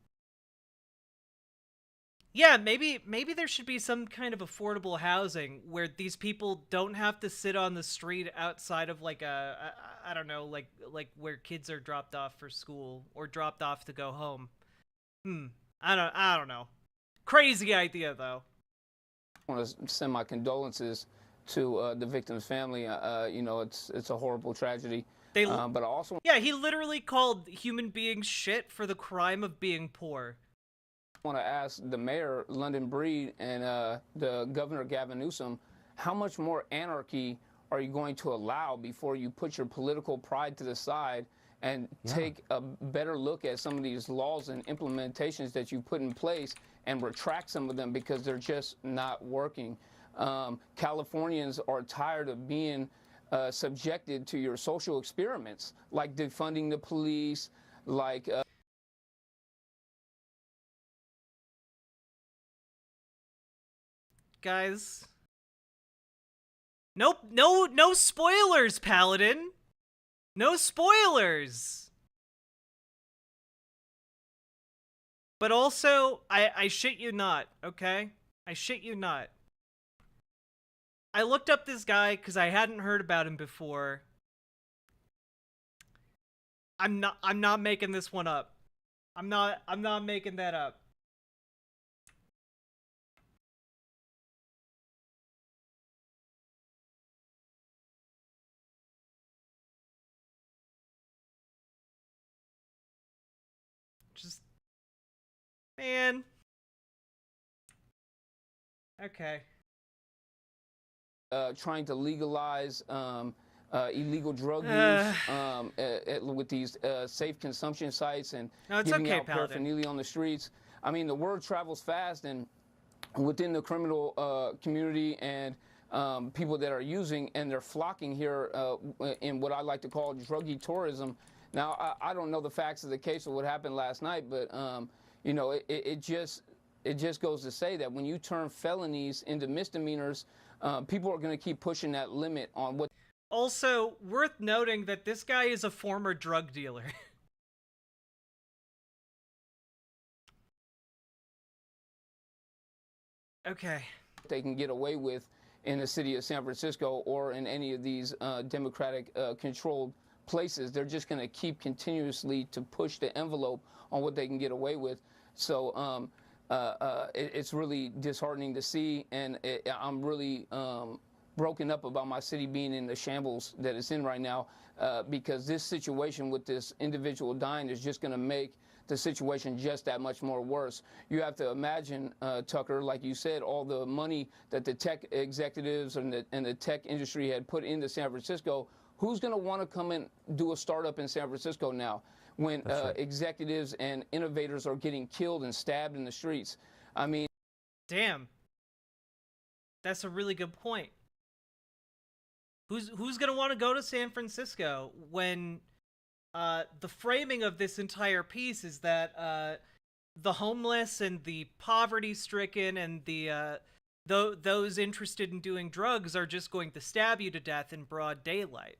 Speaker 1: Yeah, maybe there should be some kind of affordable housing where these people don't have to sit on the street outside of like I don't know, like where kids are dropped off for school or dropped off to go home. I don't know. Crazy idea though.
Speaker 17: I want to send my condolences to the victim's family. You know, it's a horrible tragedy. But I also
Speaker 1: he literally called human beings shit for the crime of being poor.
Speaker 17: want to ask the mayor, London Breed, and the governor, Gavin Newsom, how much more anarchy are you going to allow before you put your political pride to the side and take a better look at some of these laws and implementations that you put in place and retract some of them because they're just not working? Californians are tired of being subjected to your social experiments, like defunding the police, like...
Speaker 1: Guys. Nope, no spoilers, Paladin. No spoilers. But also, I shit you not, okay? I shit you not. I looked up this guy because I hadn't heard about him before. I'm not making this one up. I'm not making that up. Just, man. Okay.
Speaker 17: Trying to legalize illegal drug use with these safe consumption sites and giving out paraphernalia on the streets. I mean, the word travels fast, and within the criminal community and people that are using, and they're flocking here in what I like to call druggy tourism. Now, I don't know the facts of the case of what happened last night, but you know, it just goes to say that when you turn felonies into misdemeanors, people are going to keep pushing that limit on what.
Speaker 1: Also, worth noting that this guy is a former drug dealer. Okay.
Speaker 17: They can get away with in the city of San Francisco or in any of these Democratic controlled places. They're just going to keep continuously to push the envelope on what they can get away with. So it's really disheartening to see, and I'm really broken up about my city being in the shambles that it's in right now, because this situation with this individual dying is just going to make the situation just that much more worse. You have to imagine, Tucker, like you said, all the money that the tech executives and the tech industry had put into San Francisco. Who's going to want to come and do a startup in San Francisco now when executives and innovators are getting killed and stabbed in the streets? I mean...
Speaker 1: Damn. That's a really good point. Who's going to want to go to San Francisco when the framing of this entire piece is that the homeless and the poverty-stricken and the those interested in doing drugs are just going to stab you to death in broad daylight?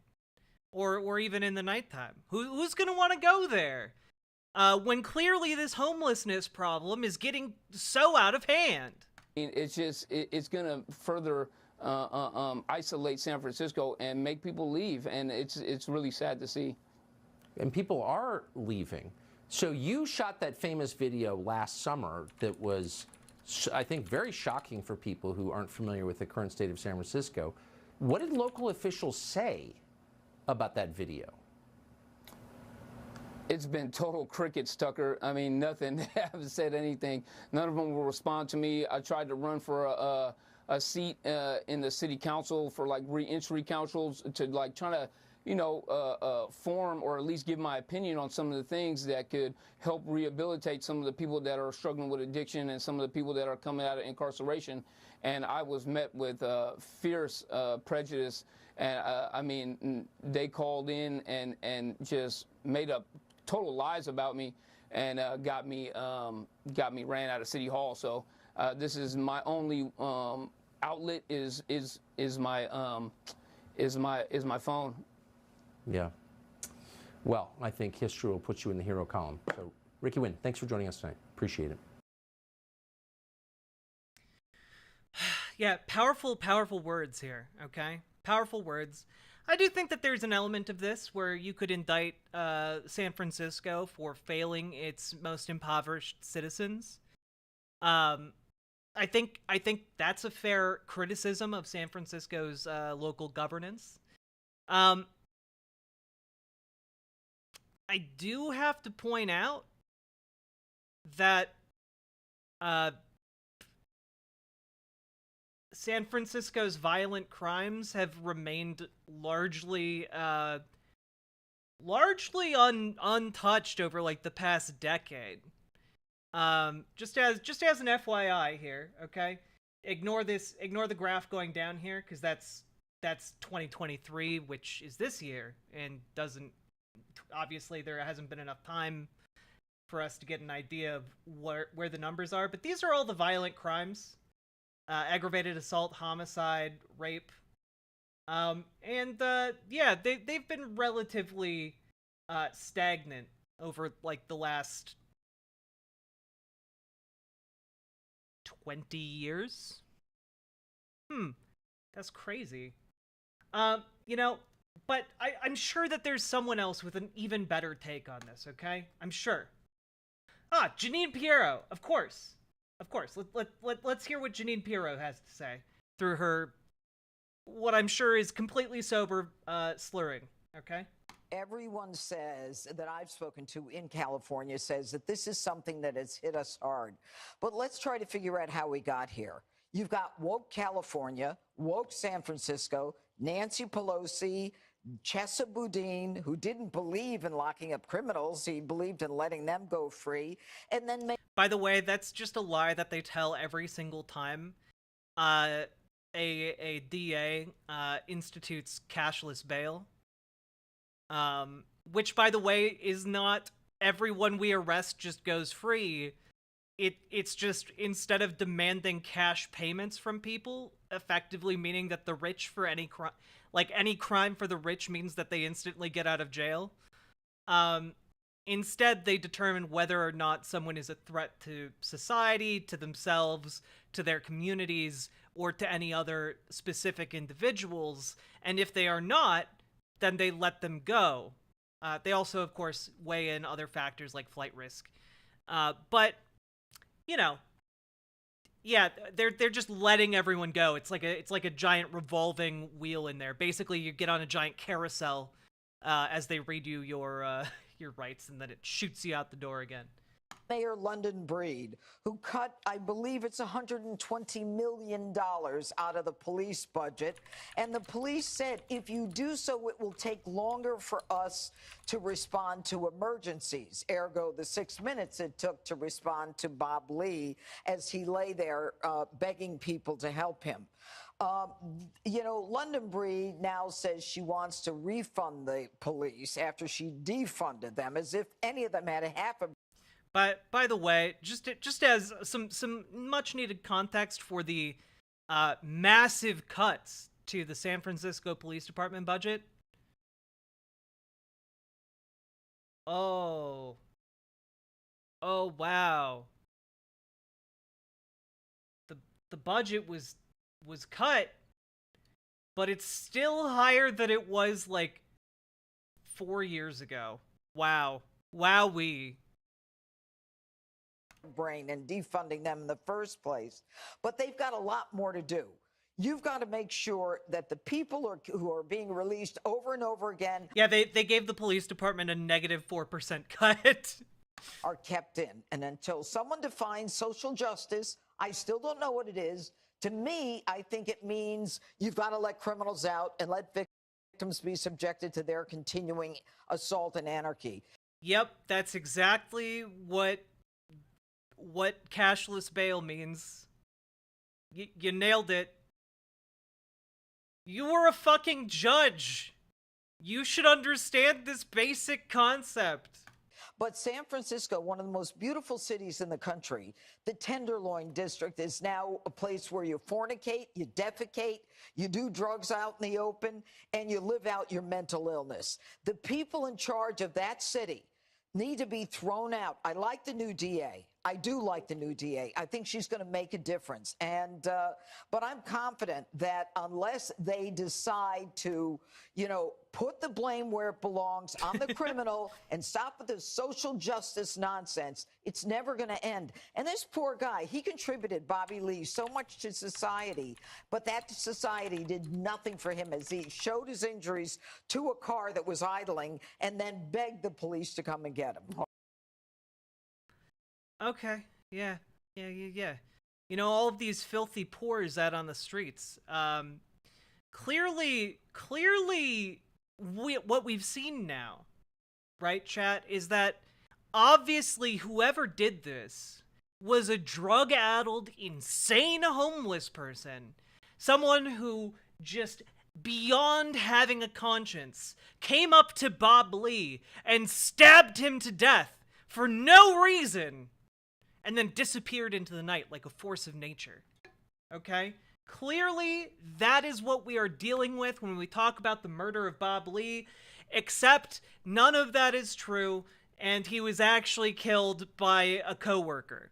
Speaker 1: Or even in the nighttime. Who's going to want to go there? When clearly this homelessness problem is getting so out of hand.
Speaker 17: It's just, it's going to further isolate San Francisco and make people leave, and it's really sad to see.
Speaker 16: And people are leaving. So you shot that famous video last summer that was, I think, very shocking for people who aren't familiar with the current state of San Francisco. What did local officials say about that video?
Speaker 17: It's been total crickets, Tucker. I mean, nothing. They haven't said anything. None of them will respond to me. I tried to run for a seat in the city council for like re-entry councils to like try to, you know, form or at least give my opinion on some of the things that could help rehabilitate some of the people that are struggling with addiction and some of the people that are coming out of incarceration. And I was met with fierce prejudice. And I mean, they called in and just made up total lies about me and got me ran out of City Hall. So this is my only outlet is my phone.
Speaker 16: Yeah. Well, I think history will put you in the hero column. So, Ricky Wynn, thanks for joining us tonight. Appreciate it.
Speaker 1: Yeah, powerful words here, okay? Powerful words. I do think that there's an element of this where you could indict San Francisco for failing its most impoverished citizens. I think that's a fair criticism of San Francisco's local governance. I do have to point out that San Francisco's violent crimes have remained largely untouched over like the past decade. Just as an FYI here, okay? Ignore the graph going down here because that's 2023, which is this year, and doesn't obviously there hasn't been enough time for us to get an idea of where the numbers are, but these are all the violent crimes. Aggravated assault, homicide, rape. Yeah, they've been relatively stagnant over like the last 20 years. That's crazy. You know, but I'm sure that there's someone else with an even better take on this, okay? I'm sure. Janine Pirro, of course. Of course. Let's hear what Janine Pirro has to say through her, what I'm sure is completely sober slurring, okay?
Speaker 18: Everyone says that I've spoken to in California says that this is something that has hit us hard. But let's try to figure out how we got here. You've got woke California, woke San Francisco, Nancy Pelosi, Chesa Boudin, who didn't believe in locking up criminals. He believed in letting them go free. And then...
Speaker 1: By the way, that's just a lie that they tell every single time a DA institutes cashless bail. Which, by the way, is not everyone we arrest just goes free. It's just, instead of demanding cash payments from people, effectively meaning that the rich for any crime, like any crime for the rich means that they instantly get out of jail. Instead, they determine whether or not someone is a threat to society, to themselves, to their communities, or to any other specific individuals. And if they are not, then they let them go. They also, of course, weigh in other factors like flight risk. But, you know, yeah, they're just letting everyone go. It's like a giant revolving wheel in there. Basically, you get on a giant carousel as they read you your rights, and then it shoots you out the door again.
Speaker 18: Mayor London Breed, who cut, I believe it's $120 million out of the police budget. And the police said, if you do so, it will take longer for us to respond to emergencies. Ergo, the 6 minutes it took to respond to Bob Lee as he lay there begging people to help him. You know, London Breed now says she wants to refund the police after she defunded them, as if any of them had a half a...
Speaker 1: But by the way, just as some much needed context for the massive cuts to the San Francisco Police Department budget. Oh wow. The budget was cut but it's still higher than it was like 4 years ago. Wow. Wowee.
Speaker 18: Brain and defunding them in the first place. But they've got a lot more to do. You've got to make sure that the people who are being released over and over again.
Speaker 1: Yeah, they gave the police department a negative 4% cut.
Speaker 18: Are kept in. And until someone defines social justice, I still don't know what it is. To me, I think it means you've got to let criminals out and let victims be subjected to their continuing assault and anarchy.
Speaker 1: Yep, that's exactly what cashless bail means. You nailed it. You were a fucking judge. You should understand this basic concept.
Speaker 18: But San Francisco, one of the most beautiful cities in the country, the Tenderloin District is now a place where you fornicate, you defecate, you do drugs out in the open, and you live out your mental illness. The people in charge of that city need to be thrown out. I like the new DA. I do like the new DA. I think she's going to make a difference. And but I'm confident that unless they decide to, put the blame where it belongs on the criminal and stop with the social justice nonsense, it's never going to end. And this poor guy, he contributed, Bobby Lee, so much to society, but that society did nothing for him as he showed his injuries to a car that was idling and then begged the police to come and get him.
Speaker 1: Okay, yeah. All of these filthy pores out on the streets. Clearly, what we've seen now, right, chat, is that obviously whoever did this was a drug-addled, insane homeless person. Someone who just, beyond having a conscience, came up to Bob Lee and stabbed him to death for no reason, and then disappeared into the night like a force of nature. Okay? Clearly, that is what we are dealing with when we talk about the murder of Bob Lee, except none of that is true, and he was actually killed by a coworker.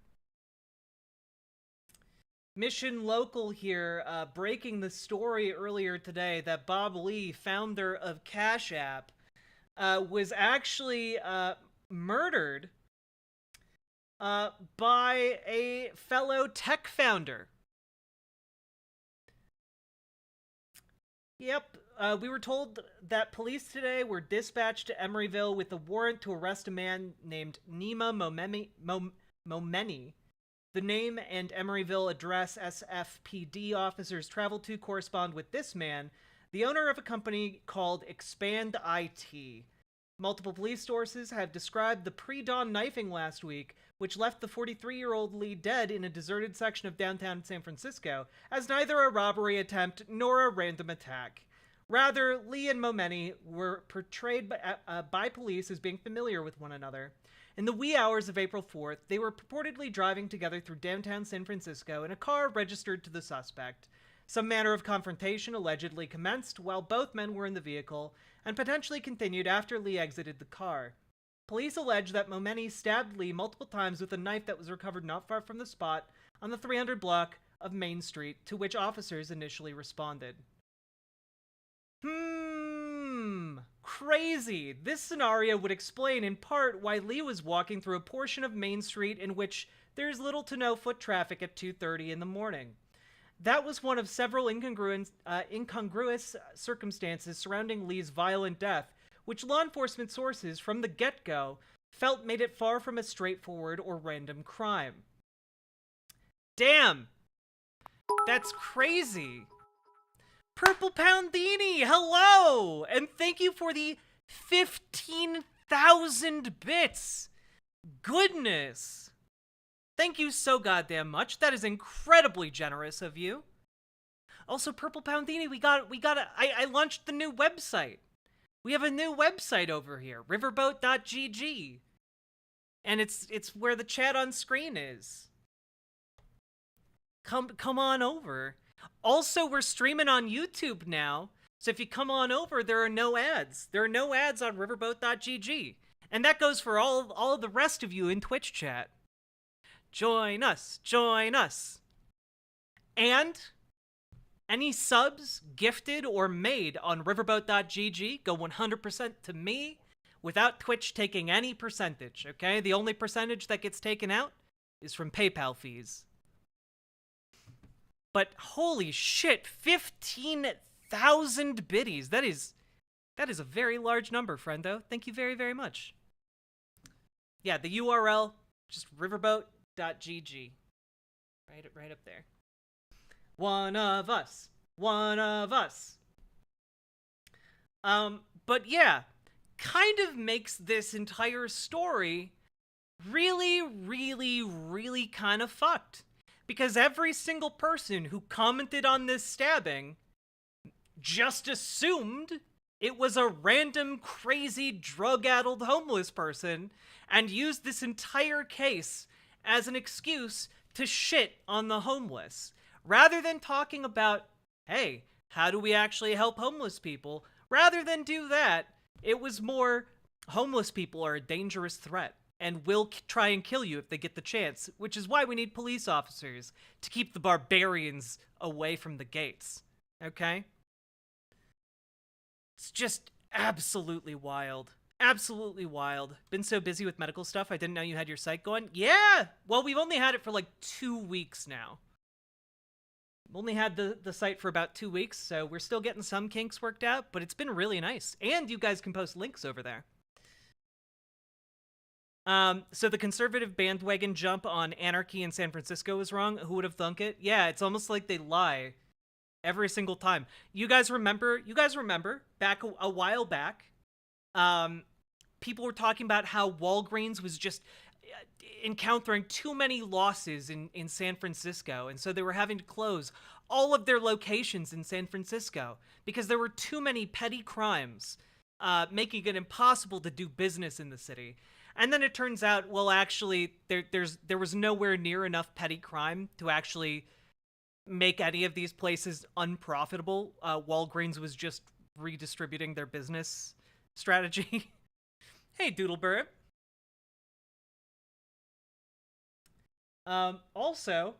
Speaker 1: Mission Local here, breaking the story earlier today that Bob Lee, founder of Cash App, was actually murdered by a fellow tech founder. Yep, we were told that police today were dispatched to Emeryville with a warrant to arrest a man named Nima Momeni. The name and Emeryville address SFPD officers traveled to correspond with this man, the owner of a company called Expand IT. Multiple police sources have described the pre-dawn knifing last week, which left the 43-year-old Lee dead in a deserted section of downtown San Francisco, as neither a robbery attempt nor a random attack. Rather, Lee and Momeni were portrayed by police as being familiar with one another. In the wee hours of April 4th, they were purportedly driving together through downtown San Francisco in a car registered to the suspect. Some manner of confrontation allegedly commenced while both men were in the vehicle, and potentially continued after Lee exited the car. Police allege that Momeni stabbed Lee multiple times with a knife that was recovered not far from the spot on the 300 block of Main Street, to which officers initially responded. Crazy. This scenario would explain in part why Lee was walking through a portion of Main Street in which there's little to no foot traffic at 2:30 in the morning. That was one of several incongruous circumstances surrounding Lee's violent death, which law enforcement sources from the get-go felt made it far from a straightforward or random crime. Damn! That's crazy! Purple Poundini, hello! And thank you for the 15,000 bits! Goodness! Thank you so goddamn much. That is incredibly generous of you. Also, Purple Poundini, I launched the new website. We have a new website over here, riverboat.gg. And it's where the chat on screen is. Come on over. Also, we're streaming on YouTube now, so if you come on over, there are no ads. There are no ads on riverboat.gg. And that goes for all the rest of you in Twitch chat. Join us, join us. And Any subs gifted or made on riverboat.gg go 100% to me without Twitch taking any percentage, okay? The only percentage that gets taken out is from PayPal fees. But holy shit, 15,000 biddies. That is a very large number, friendo. Thank you very, very much. Yeah, the URL, just riverboat.gg. Right up there. One of us. One of us. But yeah, kind of makes this entire story really, really, really kind of fucked. Because every single person who commented on this stabbing just assumed it was a random, crazy, drug-addled homeless person and used this entire case as an excuse to shit on the homeless. Rather than talking about, hey, how do we actually help homeless people? Rather than do that, it was more, homeless people are a dangerous threat and will try and kill you if they get the chance, which is why we need police officers to keep the barbarians away from the gates. Okay? It's just absolutely wild. Absolutely wild. Been so busy with medical stuff, I didn't know you had your site going. Yeah! Well, we've only had it for like 2 weeks now. Only had the site for about 2 weeks, so we're still getting some kinks worked out, but it's been really nice. And you guys can post links over there. So the conservative bandwagon jump on anarchy in San Francisco is wrong. Who would have thunk it? Yeah, it's almost like they lie every single time. You guys remember back a while back, people were talking about how Walgreens was just encountering too many losses in San Francisco, and so they were having to close all of their locations in San Francisco because there were too many petty crimes, making it impossible to do business in the city. And then it turns out, well, actually, there was nowhere near enough petty crime to actually make any of these places unprofitable. Walgreens was just redistributing their business strategy. Hey, Doodlebur. Also,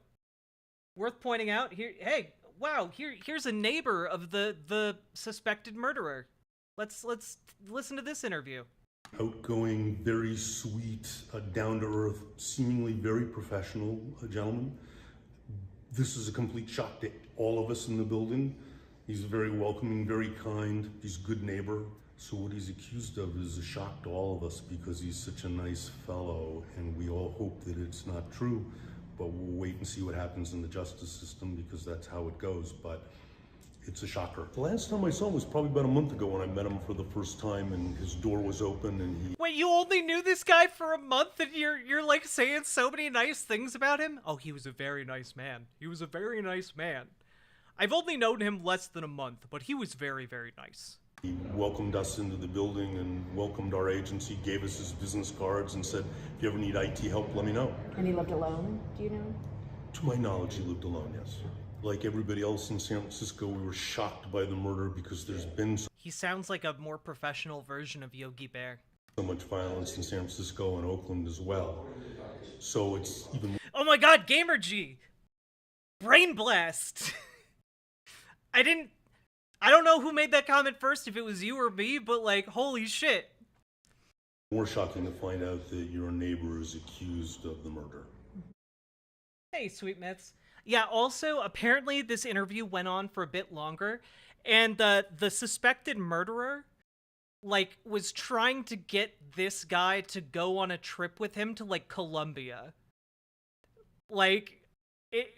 Speaker 1: worth pointing out here. Hey, wow! Here's a neighbor of the suspected murderer. Let's listen to this interview.
Speaker 19: Outgoing, very sweet, down-to-earth, seemingly very professional gentleman. This is a complete shock to all of us in the building. He's very welcoming, very kind. He's a good neighbor. So what he's accused of is a shock to all of us because he's such a nice fellow, and we all hope that it's not true, but we'll wait and see what happens in the justice system because that's how it goes. But it's a shocker. The last time I saw him was probably about a month ago when I met him for the first time, and his door was open, and he...
Speaker 1: Wait, you only knew this guy for a month, and you're like saying so many nice things about him? Oh, he was a very nice man. He was a very nice man. I've only known him less than a month, but he was very, very nice.
Speaker 19: He welcomed us into the building and welcomed our agency, gave us his business cards, and said, if you ever need IT help, let me know.
Speaker 20: And he lived alone, do you know?
Speaker 19: To my knowledge, he lived alone, yes. Like everybody else in San Francisco, we were shocked by the murder because there's been
Speaker 1: He sounds like a more professional version of Yogi Bear.
Speaker 19: so much violence in San Francisco and Oakland as well. So it's even...
Speaker 1: Oh my god, Gamer G! Brain Blast! I don't know who made that comment first, if it was you or me, but like, holy shit.
Speaker 19: more shocking to find out that your neighbor is accused of the murder.
Speaker 1: Hey, Sweet Mitts. Yeah, also, apparently this interview went on for a bit longer, and the suspected murderer, like, was trying to get this guy to go on a trip with him to, like, Colombia. Like, it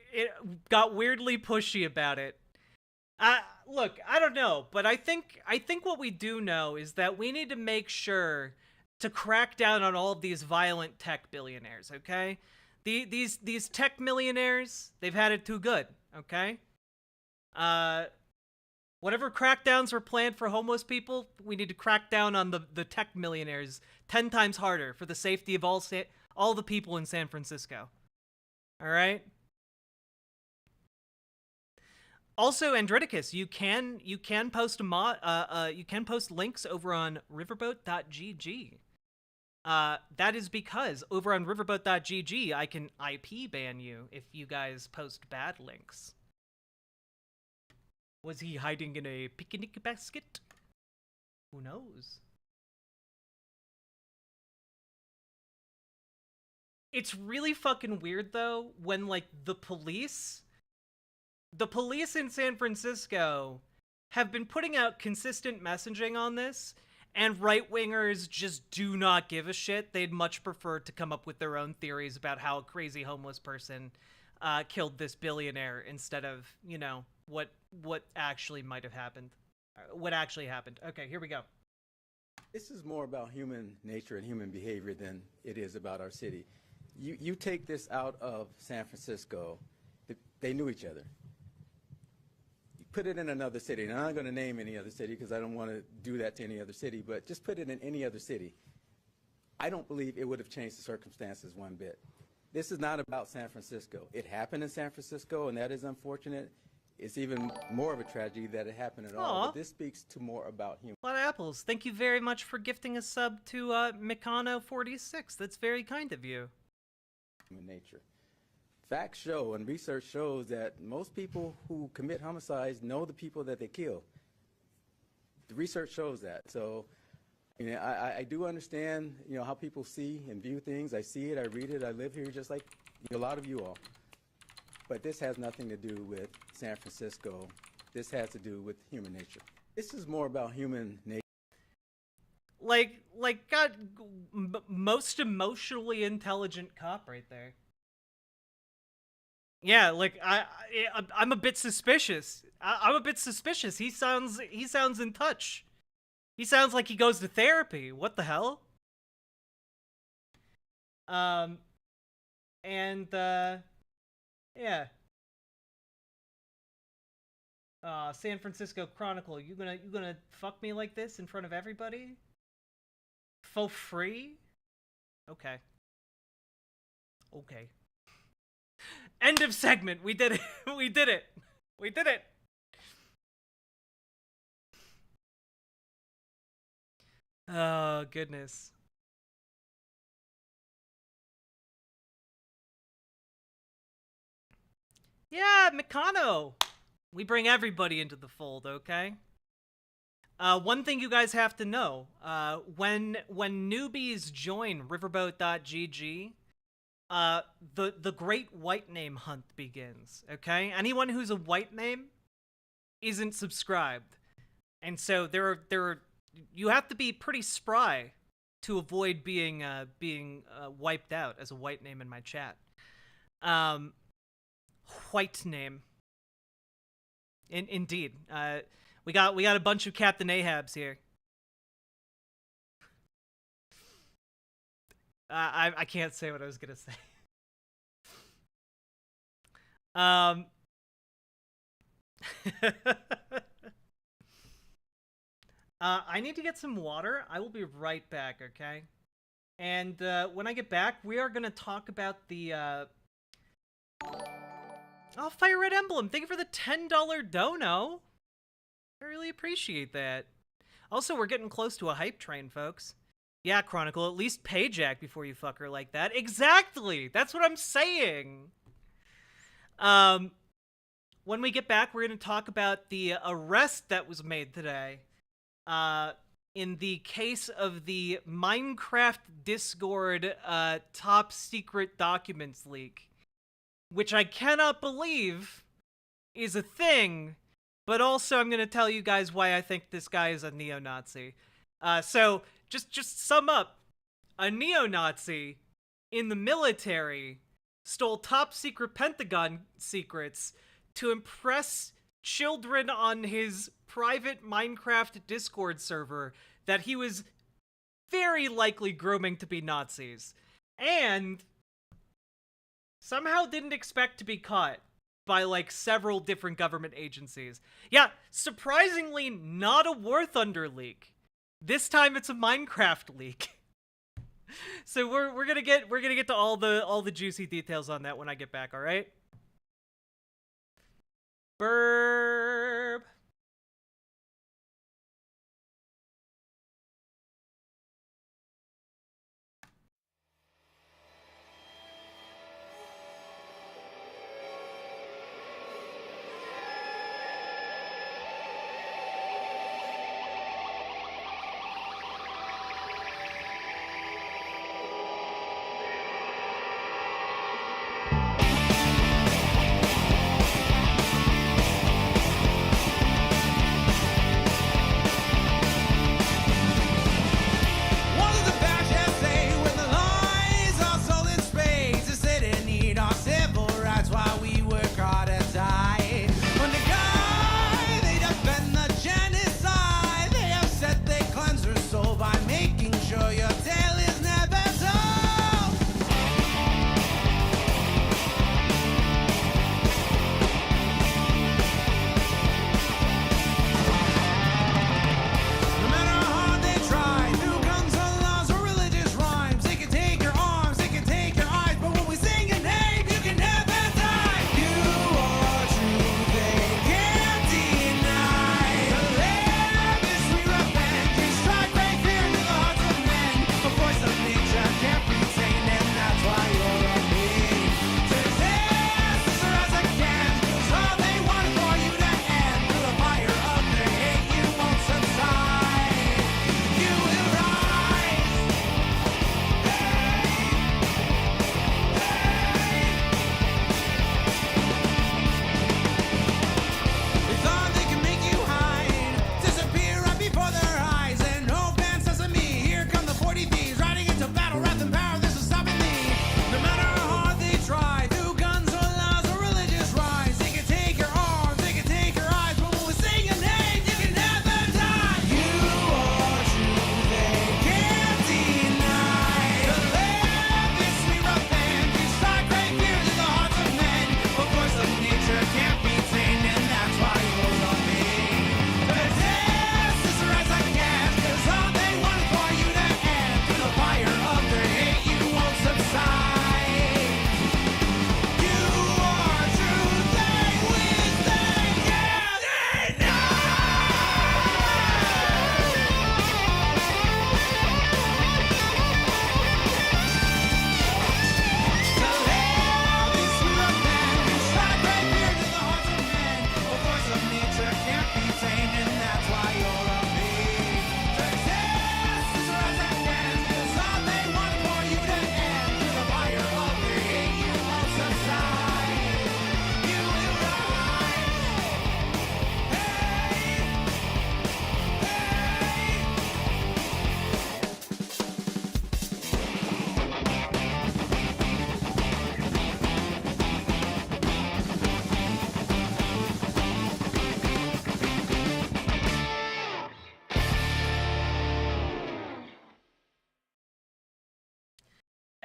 Speaker 1: got weirdly pushy about it. Look, I don't know, but I think what we do know is that we need to make sure to crack down on all of these violent tech billionaires, okay? These tech millionaires, they've had it too good, okay? Whatever crackdowns were planned for homeless people, we need to crack down on the tech millionaires 10 times harder for the safety of all the people in San Francisco. All right? Also, Andriticus, you can post you can post links over on riverboat.gg. That is because over on riverboat.gg, I can IP ban you if you guys post bad links. Was he hiding in a picnic basket? Who knows? It's really fucking weird though when like the police in San Francisco have been putting out consistent messaging on this, and right-wingers just do not give a shit. They'd much prefer to come up with their own theories about how a crazy homeless person killed this billionaire instead of, you know, what actually might have happened. What actually happened. Okay, here we go.
Speaker 21: This is more about human nature and human behavior than it is about our city. You take this out of San Francisco, they knew each other. You put it in another city, and I'm not going to name any other city because I don't want to do that to any other city, but just put it in any other city. I don't believe it would have changed the circumstances one bit. This is not about San Francisco. It happened in San Francisco, and that is unfortunate. It's even more of a tragedy that it happened at all, but this speaks to more about human.
Speaker 1: A lot of apples. Thank you very much for gifting a sub to Mikano46. That's very kind of you.
Speaker 21: Human nature. Facts show and research shows that most people who commit homicides know the people that they kill. The research shows that. So, you know, I do understand, you know, how people see and view things. I see it, I read it, I live here just like a lot of you all. But this has nothing to do with San Francisco. This has to do with human nature. This is more about human nature.
Speaker 1: Like, God, most emotionally intelligent cop right there. Yeah, like I'm a bit suspicious. I'm a bit suspicious. He sounds in touch. He sounds like he goes to therapy. What the hell? Yeah. San Francisco Chronicle, you gonna fuck me like this in front of everybody? For free? Okay. Okay. End of segment. We did it. We did it. We did it. Oh, goodness. Yeah, Mikano. We bring everybody into the fold, okay? One thing you guys have to know, when newbies join riverboat.gg, the great white name hunt begins, okay? Anyone who's a white name isn't subscribed. And so you have to be pretty spry to avoid being wiped out as a white name in my chat. White name. Indeed. We got a bunch of Captain Ahabs here. I can't say what I was gonna say. I need to get some water. I will be right back, okay? And when I get back, we are gonna talk about the Oh, Fire Red Emblem, thank you for the $10 dono. I really appreciate that. Also, we're getting close to a hype train, folks. Yeah, Chronicle, at least pay Jack before you fuck her like that. Exactly! That's what I'm saying! When we get back, we're going to talk about the arrest that was made today. In the case of the Minecraft Discord top secret documents leak. Which I cannot believe is a thing, but also I'm going to tell you guys why I think this guy is a neo-Nazi. So, just sum up. A neo-Nazi in the military stole top-secret Pentagon secrets to impress children on his private Minecraft Discord server that he was very likely grooming to be Nazis. And somehow didn't expect to be caught by, like, several different government agencies. Yeah, surprisingly not a War Thunder leak. This time it's a Minecraft leak. So we're gonna get to all the juicy details on that when I get back, alright? Burp.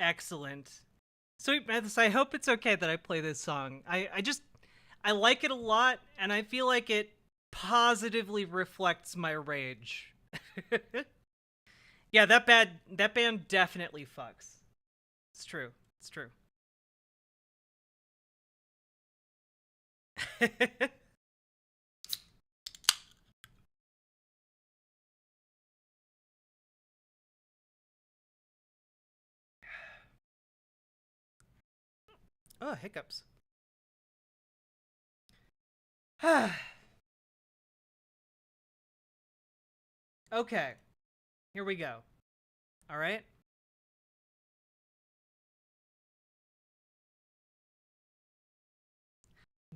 Speaker 1: Excellent. Sweet Mathis, I hope it's okay that I play this song. I like it a lot, and I feel like it positively reflects my rage. Yeah, that band definitely fucks. It's true. It's true. Oh, hiccups. Okay. Here we go. All right.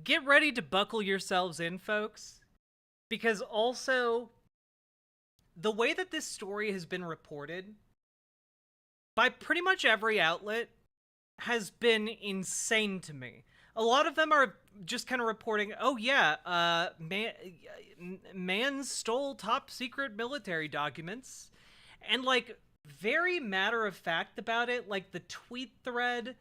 Speaker 1: Get ready to buckle yourselves in, folks, because also the way that this story has been reported by pretty much every outlet has been insane to me. A lot of them are just kind of reporting, oh yeah, man stole top secret military documents, and like very matter of fact about it. Like the tweet thread,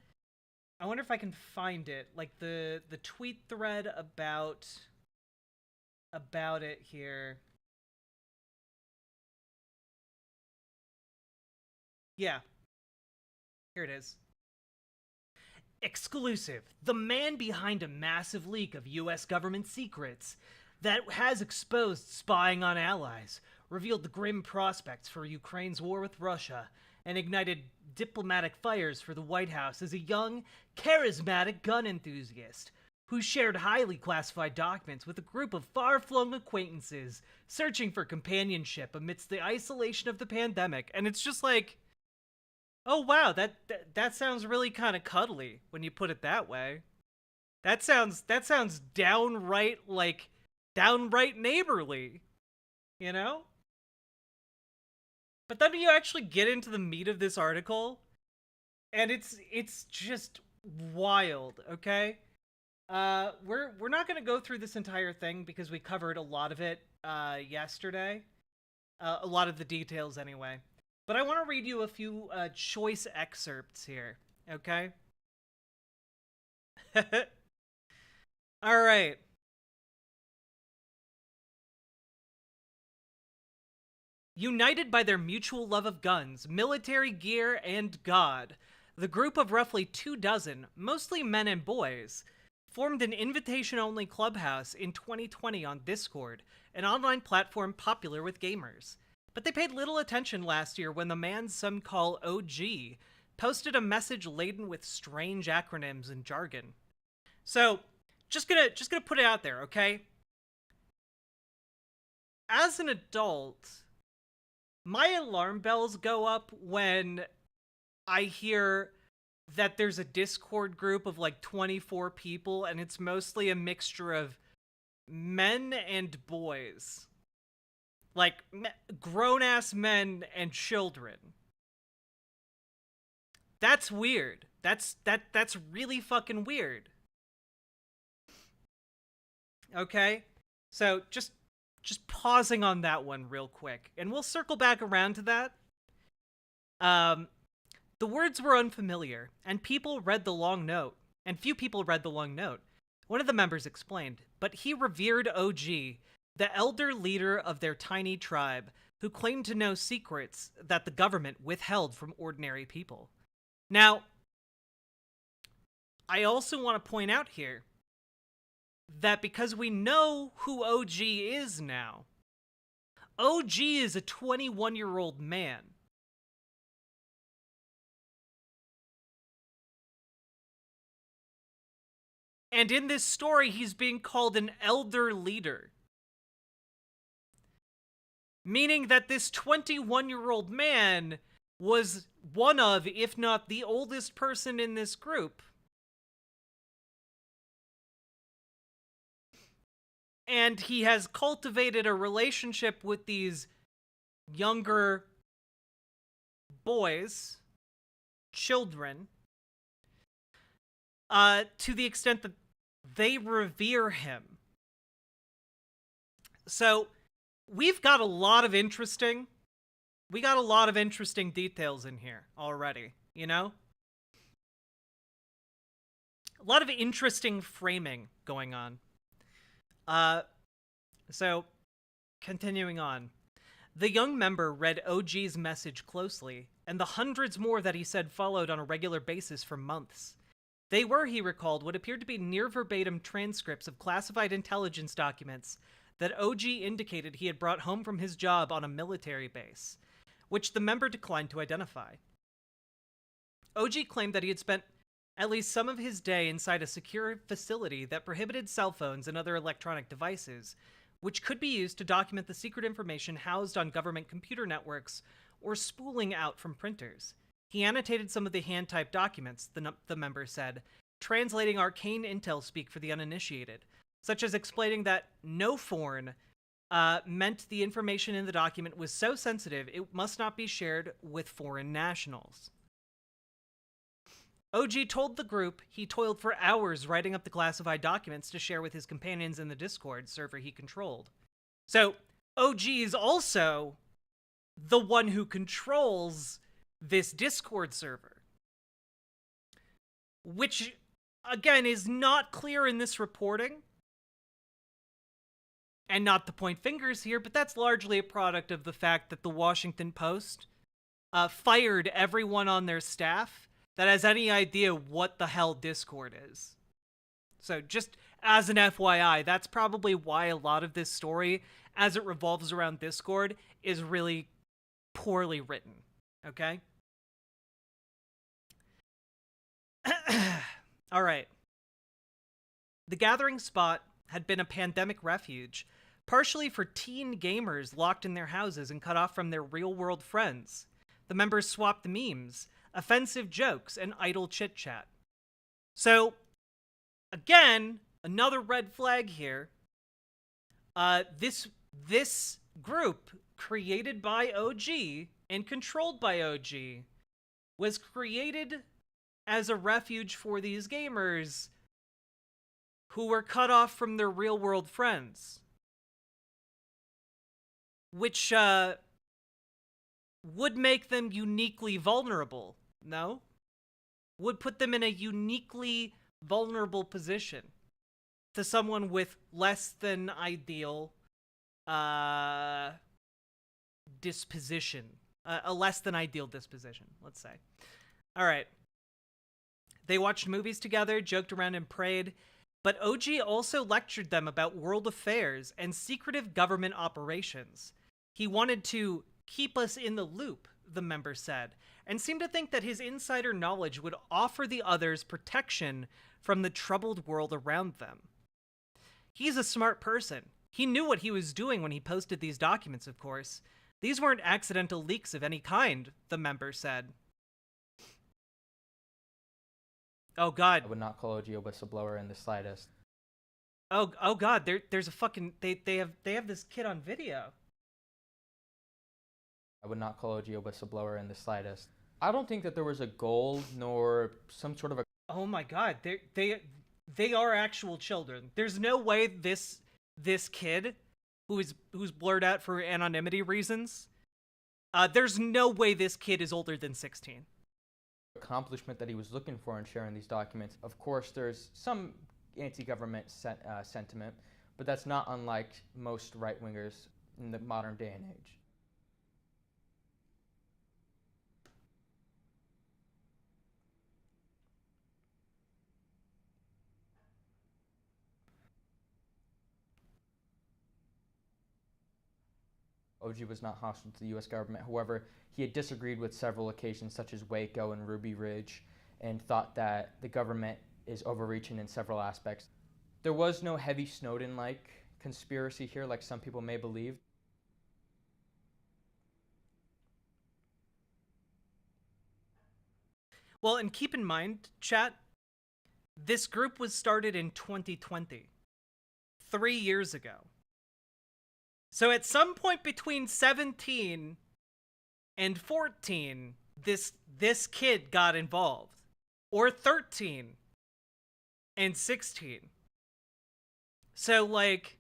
Speaker 1: I wonder if I can find it. Like the tweet thread about it here. Yeah, here it is. Exclusive. The man behind a massive leak of US government secrets that has exposed spying on allies, revealed the grim prospects for Ukraine's war with Russia, and ignited diplomatic fires for the White House as a young, charismatic gun enthusiast who shared highly classified documents with a group of far-flung acquaintances searching for companionship amidst the isolation of the pandemic. And it's just like, oh wow, that sounds really kind of cuddly when you put it that way. That sounds downright neighborly, you know? But then you actually get into the meat of this article, and it's just wild, okay? We're not going to go through this entire thing because we covered a lot of it yesterday. A lot of the details anyway. But I want to read you a few choice excerpts here, okay? All right. United by their mutual love of guns, military gear, and God, the group of roughly 24, mostly men and boys, formed an invitation-only clubhouse in 2020 on Discord, an online platform popular with gamers. But they paid little attention last year when the man some call OG posted a message laden with strange acronyms and jargon. So, just gonna put it out there, okay? As an adult, my alarm bells go up when I hear that there's a Discord group of like 24 people and it's mostly a mixture of men and boys. Like, grown-ass men and children. That's weird. That's really fucking weird. Okay? So, just pausing on that one real quick. And we'll circle back around to that. The words were unfamiliar, and people read the long note. And few people read the long note. One of the members explained, but he revered OG, the elder leader of their tiny tribe, who claimed to know secrets that the government withheld from ordinary people. Now, I also want to point out here that because we know who OG is now, OG is a 21-year-old man. And in this story, he's being called an elder leader. Meaning that this 21-year-old man was one of, if not the oldest person in this group. And he has cultivated a relationship with these younger boys, children, to the extent that they revere him. So, we got a lot of interesting details in here already, you know? a lot of interesting framing going on. So, continuing on. The young member read OG's message closely, and the hundreds more that he said followed on a regular basis for months. They were, he recalled, what appeared to be near verbatim transcripts of classified intelligence documents that OG indicated he had brought home from his job on a military base, which the member declined to identify. OG claimed that he had spent at least some of his day inside a secure facility that prohibited cell phones and other electronic devices, which could be used to document the secret information housed on government computer networks or spooling out from printers. He annotated some of the hand-typed documents, the member said, translating arcane intel speak for the uninitiated, such as explaining that no foreign meant the information in the document was so sensitive it must not be shared with foreign nationals. OG told the group he toiled for hours writing up the classified documents to share with his companions in the Discord server he controlled. So, OG is also the one who controls this Discord server. Which, again, is not clear in this reporting. And not to point fingers here, but that's largely a product of the fact that the Washington Post fired everyone on their staff that has any idea what the hell Discord is. So just as an FYI, that's probably why a lot of this story, as it revolves around Discord, is really poorly written, okay? All right. The gathering spot had been a pandemic refuge, partially for teen gamers locked in their houses and cut off from their real-world friends. The members swapped memes, offensive jokes, and idle chit-chat. So, again, another red flag here. This group, created by OG and controlled by OG, was created as a refuge for these gamers who were cut off from their real-world friends. Which, would make them uniquely vulnerable, no? Would put them in a uniquely vulnerable position to someone with less than ideal disposition. A less than ideal disposition, let's say. All right. They watched movies together, joked around and prayed, but OG also lectured them about world affairs and secretive government operations. He wanted to keep us in the loop, the member said, and seemed to think that his insider knowledge would offer the others protection from the troubled world around them. He's a smart person. He knew what he was doing when he posted these documents, of course. These weren't accidental leaks of any kind, the member said. Oh God.
Speaker 2: I would not call OG a whistleblower in the slightest.
Speaker 1: Oh God, there's a fucking they have this kid on video.
Speaker 2: I would not call OG a whistleblower in the slightest. I don't think that there was a goal nor some sort of a...
Speaker 1: Oh my God, they are actual children. There's no way this kid, who's blurred out for anonymity reasons, there's no way this kid is older than 16.
Speaker 2: accomplishment that he was looking for in sharing these documents. Of course, there's some anti-government sentiment, but that's not unlike most right-wingers in the modern day and age. OG was not hostile to the U.S. government. However, he had disagreed with several occasions, such as Waco and Ruby Ridge, and thought that the government is overreaching in several aspects. There was no heavy Snowden-like conspiracy here, like some people may believe.
Speaker 1: Well, and keep in mind, chat, this group was started in 2020, 3 years ago. So at some point between 17 and 14, this kid got involved. Or 13 and 16. So, like,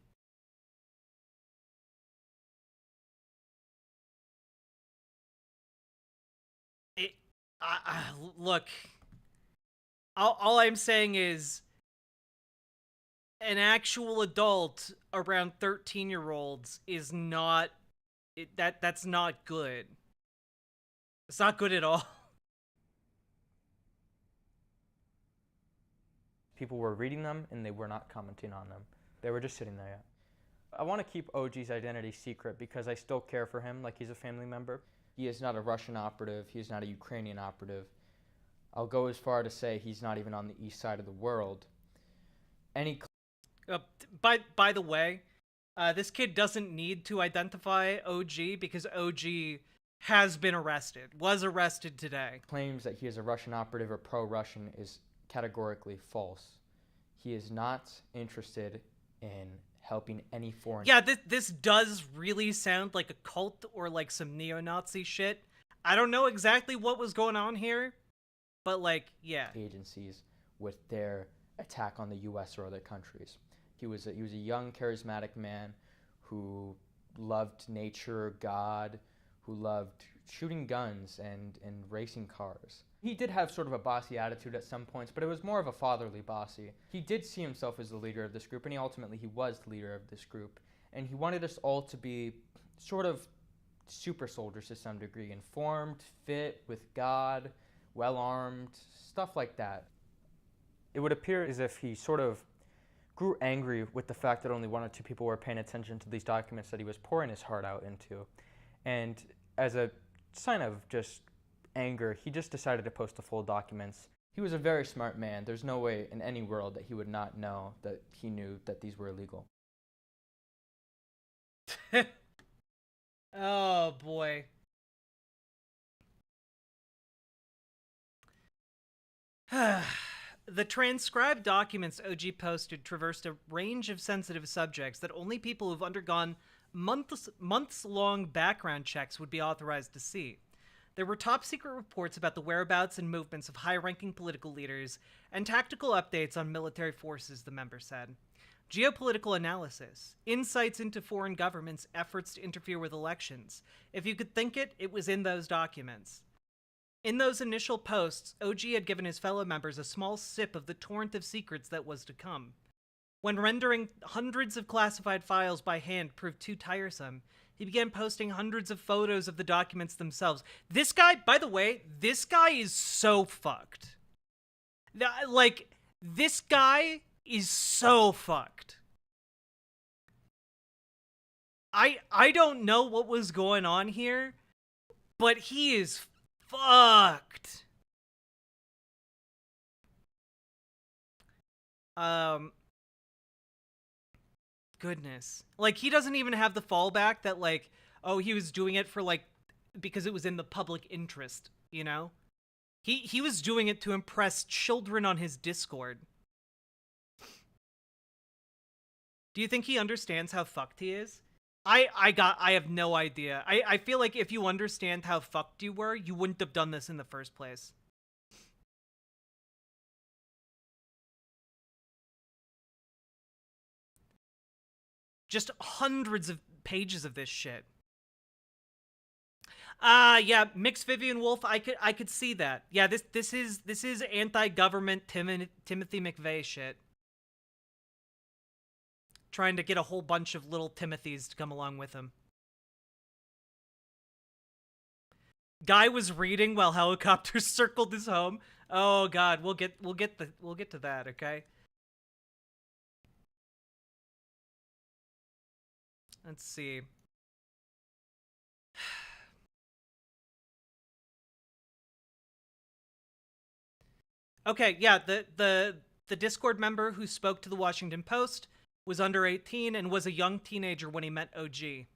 Speaker 1: look, all I'm saying is an actual adult around 13-year-olds is not that's not good. It's not good at all.
Speaker 2: People were reading them and they were not commenting on them. They were just sitting there. I want to keep OG's identity secret because I still care for him like he's a family member. He is not a Russian operative. He is not a Ukrainian operative. I'll go as far to say he's not even on the east side of the world.
Speaker 1: By the way, this kid doesn't need to identify OG because OG has been arrested, was arrested today.
Speaker 2: Claims that he is a Russian operative or pro-Russian is categorically false. He is not interested in helping any foreign...
Speaker 1: Yeah, this does really sound like a cult or like some neo-Nazi shit. I don't know exactly what was going on here, but like, yeah.
Speaker 2: Agencies with their attack on the U.S. or other countries. He was a young, charismatic man who loved nature, God, who loved shooting guns and racing cars. He did have sort of a bossy attitude at some points, but it was more of a fatherly bossy. He did see himself as the leader of this group, and he was the leader of this group. And he wanted us all to be sort of super soldiers to some degree, informed, fit, with God, well-armed, stuff like that. It would appear as if he sort of grew angry with the fact that only one or two people were paying attention to these documents that he was pouring his heart out into. And as a sign of just anger, he just decided to post the full documents. He was a very smart man. There's no way in any world that he would not know that he knew that these were illegal.
Speaker 1: Oh, boy. The transcribed documents OG posted traversed a range of sensitive subjects that only people who've undergone months-long background checks would be authorized to see. There were top-secret reports about the whereabouts and movements of high-ranking political leaders and tactical updates on military forces, the member said. Geopolitical analysis, insights into foreign governments' efforts to interfere with elections. If you could think it, it was in those documents. In those initial posts, OG had given his fellow members a small sip of the torrent of secrets that was to come. When rendering hundreds of classified files by hand proved too tiresome, he began posting hundreds of photos of the documents themselves. This guy, by the way, this guy is so fucked. Like, this guy is so fucked. I don't know what was going on here, but he is fucked. Goodness. Like, he doesn't even have the fallback that, like, oh, he was doing it for, like, because it was in the public interest, you know? He was doing it to impress children on his Discord. Do you think he understands how fucked he is? I have no idea. I feel like if you understand how fucked you were, you wouldn't have done this in the first place. Just hundreds of pages of this shit. Yeah, mixed Vivian Wolf, I could see that. Yeah, this is anti-government Timothy McVeigh shit. Trying to get a whole bunch of little Timothys to come along with him. Guy was reading while helicopters circled his home. Oh god, we'll get to that, okay? Let's see. Okay, yeah, the Discord member who spoke to the Washington Post was under 18 and was a young teenager when he met OG.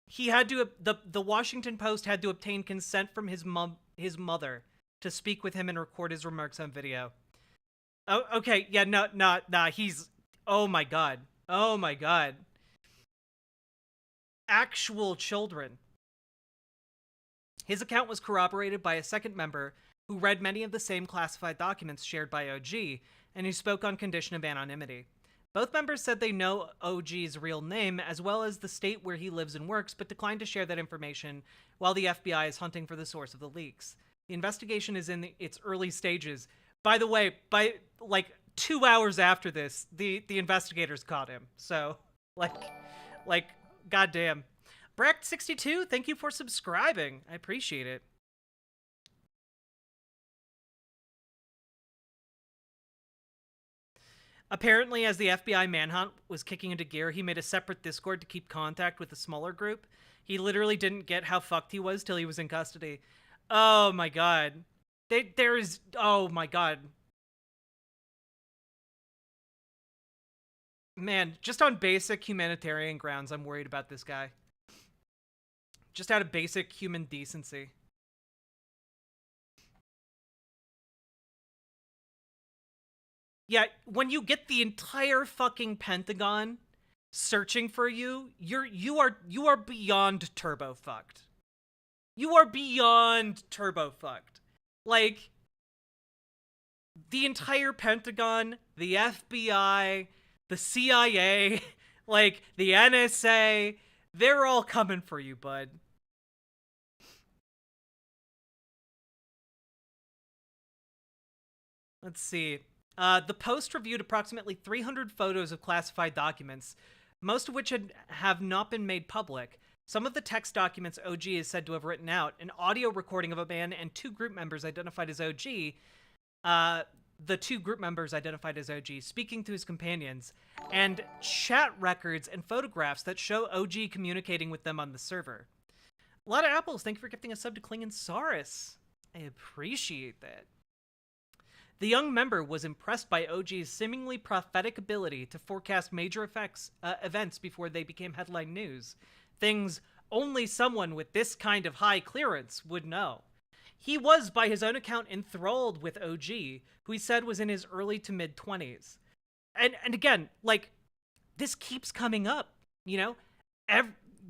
Speaker 1: He had to the Washington Post had to obtain consent from his mother to speak with him and record his remarks on video. Oh, okay, yeah, nah, he's oh my god. Oh my god. Actual children. His account was corroborated by a second member who read many of the same classified documents shared by OG, and who spoke on condition of anonymity. Both members said they know OG's real name, as well as the state where he lives and works, but declined to share that information while the FBI is hunting for the source of the leaks. The investigation is in its early stages. By the way, by like 2 hours after this, the investigators caught him. So, like, goddamn. Brack62, thank you for subscribing. I appreciate it. Apparently, as the FBI manhunt was kicking into gear, he made a separate Discord to keep contact with the smaller group. He literally didn't get how fucked he was till he was in custody. Oh my god. Oh my god. Man, just on basic humanitarian grounds, I'm worried about this guy. Just out of basic human decency. Yeah, when you get the entire fucking Pentagon searching for you, you are beyond turbo fucked. You are beyond turbo fucked. Like, the entire Pentagon, the FBI, the CIA, like, the NSA, they're all coming for you, bud. Let's see. The Post reviewed approximately 300 photos of classified documents, most of which have not been made public. Some of the text documents OG is said to have written out, an audio recording of a man and 2 group members identified as OG, the 2 group members identified as OG speaking to his companions, and chat records and photographs that show OG communicating with them on the server. A lot of apples. Thank you for gifting a sub to Kling and Saurus. I appreciate that. The young member was impressed by OG's seemingly prophetic ability to forecast major events before they became headline news. Things only someone with this kind of high clearance would know. He was, by his own account, enthralled with OG, who he said was in his early to mid-20s. And again, like, this keeps coming up, you know?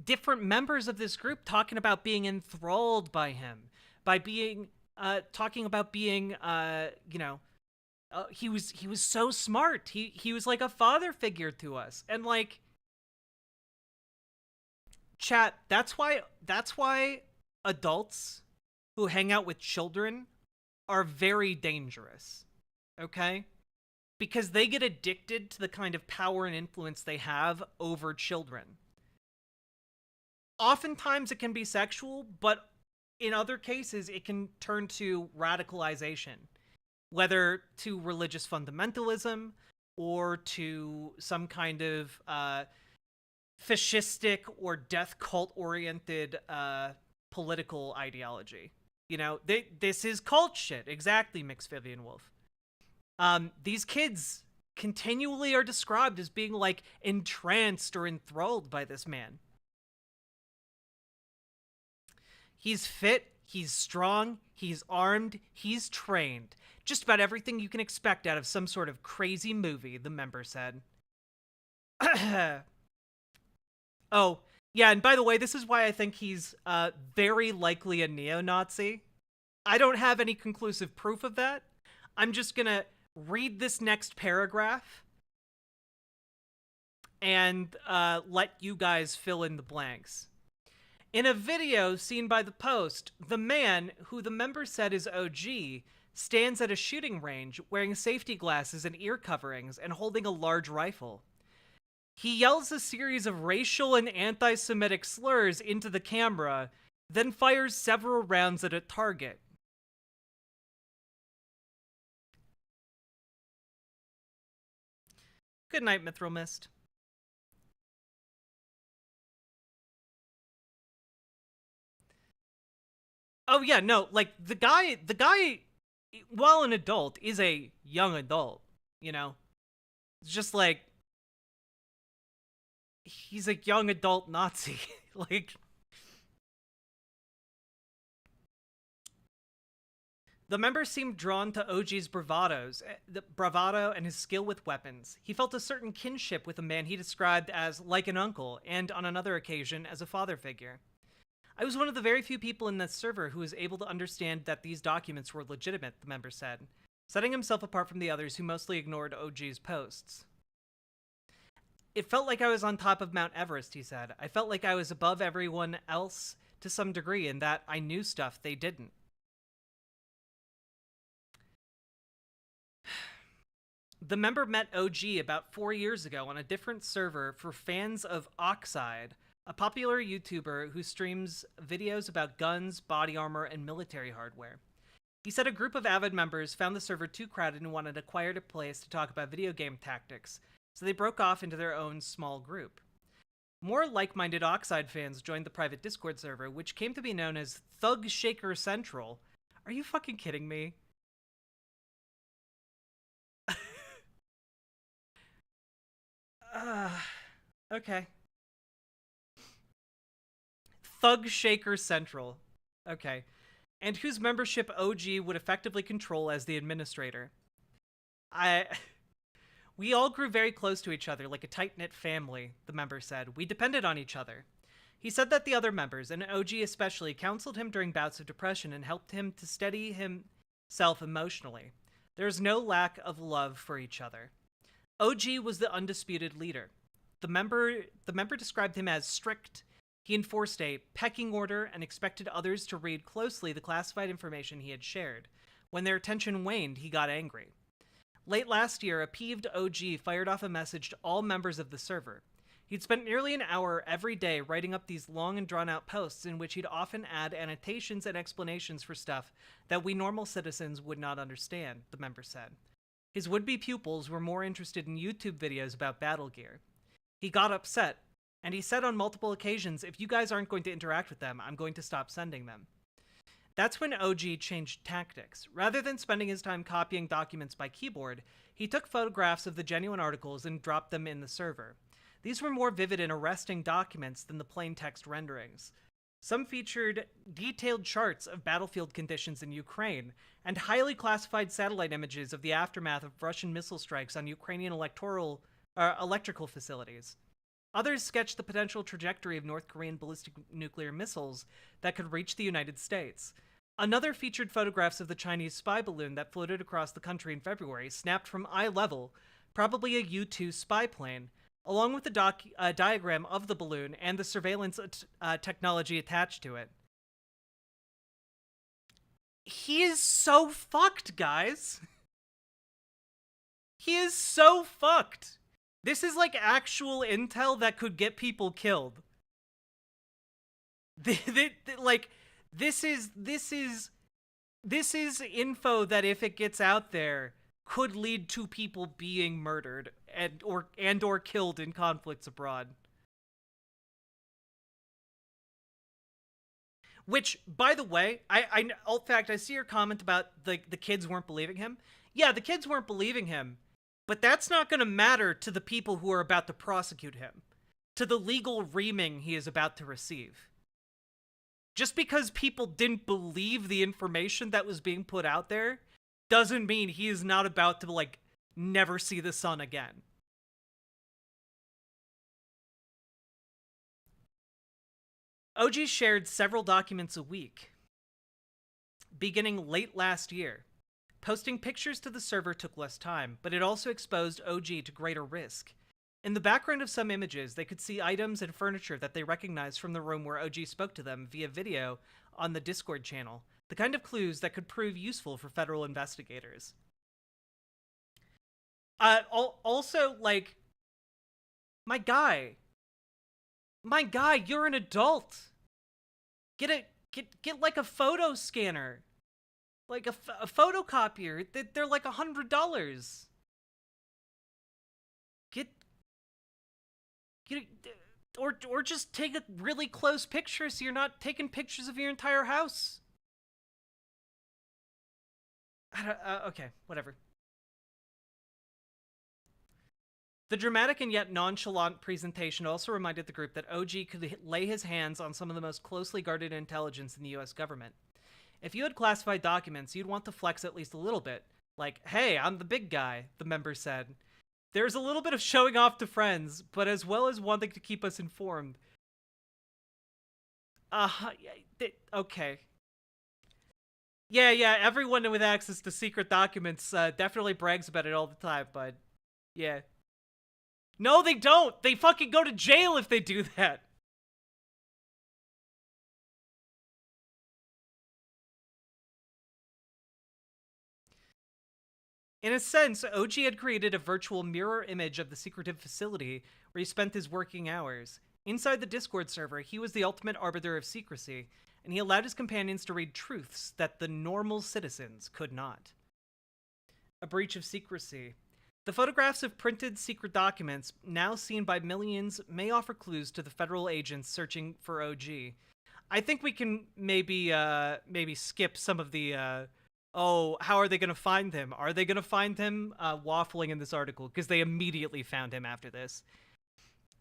Speaker 1: Different members of this group talking about being enthralled by him, by being... talking about being, you know, he was so smart. He was like a father figure to us. And like, chat, that's why adults who hang out with children are very dangerous. Okay? Because they get addicted to the kind of power and influence they have over children. Oftentimes it can be sexual, but in other cases, it can turn to radicalization, whether to religious fundamentalism or to some kind of fascistic or death cult-oriented political ideology. You know, this is cult shit. Exactly, Mixed Vivian Wolf. These kids continually are described as being, like, entranced or enthralled by this man. He's fit, he's strong, he's armed, he's trained. Just about everything you can expect out of some sort of crazy movie, the member said. Oh, yeah, and by the way, this is why I think he's very likely a neo-Nazi. I don't have any conclusive proof of that. I'm just gonna read this next paragraph and let you guys fill in the blanks. In a video seen by the Post, the man, who the member said is OG, stands at a shooting range wearing safety glasses and ear coverings and holding a large rifle. He yells a series of racial and anti-Semitic slurs into the camera, then fires several rounds at a target. Good night, Mithril Mist. Oh yeah, no, like, the guy, while an adult, is a young adult, you know? It's just like, he's a young adult Nazi. Like, the member seemed drawn to OG's bravado and his skill with weapons. He felt a certain kinship with a man he described as like an uncle, and on another occasion as a father figure. I was one of the very few people in that server who was able to understand that these documents were legitimate, the member said, setting himself apart from the others who mostly ignored OG's posts. It felt like I was on top of Mount Everest, he said. I felt like I was above everyone else to some degree, and that I knew stuff they didn't. The member met OG about 4 years ago on a different server for fans of Oxide, a popular YouTuber who streams videos about guns, body armor, and military hardware. He said a group of avid members found the server too crowded and wanted a quieter place to talk about video game tactics, so they broke off into their own small group. More like-minded Oxide fans joined the private Discord server, which came to be known as Thug Shaker Central. Are you fucking kidding me? Okay. Thug Shaker Central. Okay. And whose membership OG would effectively control as the administrator. We all grew very close to each other, like a tight-knit family, the member said. We depended on each other. He said that the other members, and OG especially, counseled him during bouts of depression and helped him to steady himself emotionally. There is no lack of love for each other. OG was the undisputed leader. The member described him as strict. He enforced a pecking order and expected others to read closely the classified information he had shared. When their attention waned, he got angry. Late last year, a peeved OG fired off a message to all members of the server. He'd spent nearly an hour every day writing up these long and drawn-out posts in which he'd often add annotations and explanations for stuff that we normal citizens would not understand, the member said. His would-be pupils were more interested in YouTube videos about battle gear. He got upset, and he said on multiple occasions, if you guys aren't going to interact with them, I'm going to stop sending them. That's when OG changed tactics. Rather than spending his time copying documents by keyboard, he took photographs of the genuine articles and dropped them in the server. These were more vivid and arresting documents than the plain text renderings. Some featured detailed charts of battlefield conditions in Ukraine and highly classified satellite images of the aftermath of Russian missile strikes on Ukrainian electrical facilities. Others sketched the potential trajectory of North Korean ballistic nuclear missiles that could reach the United States. Another featured photographs of the Chinese spy balloon that floated across the country in February, snapped from eye level, probably a U-2 spy plane, along with the diagram of the balloon and the surveillance technology attached to it. He is so fucked, guys. He is so fucked. This is like actual intel that could get people killed. Like, this is info that if it gets out there could lead to people being murdered and or killed in conflicts abroad. Which, by the way, in fact, I see your comment about the kids weren't believing him. Yeah, the kids weren't believing him, but that's not going to matter to the people who are about to prosecute him, to the legal reaming he is about to receive. Just because people didn't believe the information that was being put out there doesn't mean he is not about to, like, never see the sun again. OG shared several documents a week, beginning late last year. Posting pictures to the server took less time, but it also exposed OG to greater risk. In the background of some images, they could see items and furniture that they recognized from the room where OG spoke to them via video on the Discord channel, the kind of clues that could prove useful for federal investigators. Also, like, my guy, you're an adult. Get like a photo scanner, like a photocopier. They're like $100. Or just take a really close picture so you're not taking pictures of your entire house. Okay, whatever. The dramatic and yet nonchalant presentation also reminded the group that OG could lay his hands on some of the most closely guarded intelligence in the US government. If you had classified documents, you'd want to flex at least a little bit. Like, hey, I'm the big guy, the member said. There's a little bit of showing off to friends, but as well as wanting to keep us informed. Okay. Yeah, everyone with access to secret documents definitely brags about it all the time, but yeah. No, they don't! They fucking go to jail if they do that! In a sense, OG had created a virtual mirror image of the secretive facility where he spent his working hours. Inside the Discord server, he was the ultimate arbiter of secrecy, and he allowed his companions to read truths that the normal citizens could not. A breach of secrecy. The photographs of printed secret documents, now seen by millions, may offer clues to the federal agents searching for OG. I think we can maybe skip some of the, oh, how are they going to find him? Are they going to find him? Waffling in this article, because they immediately found him after this.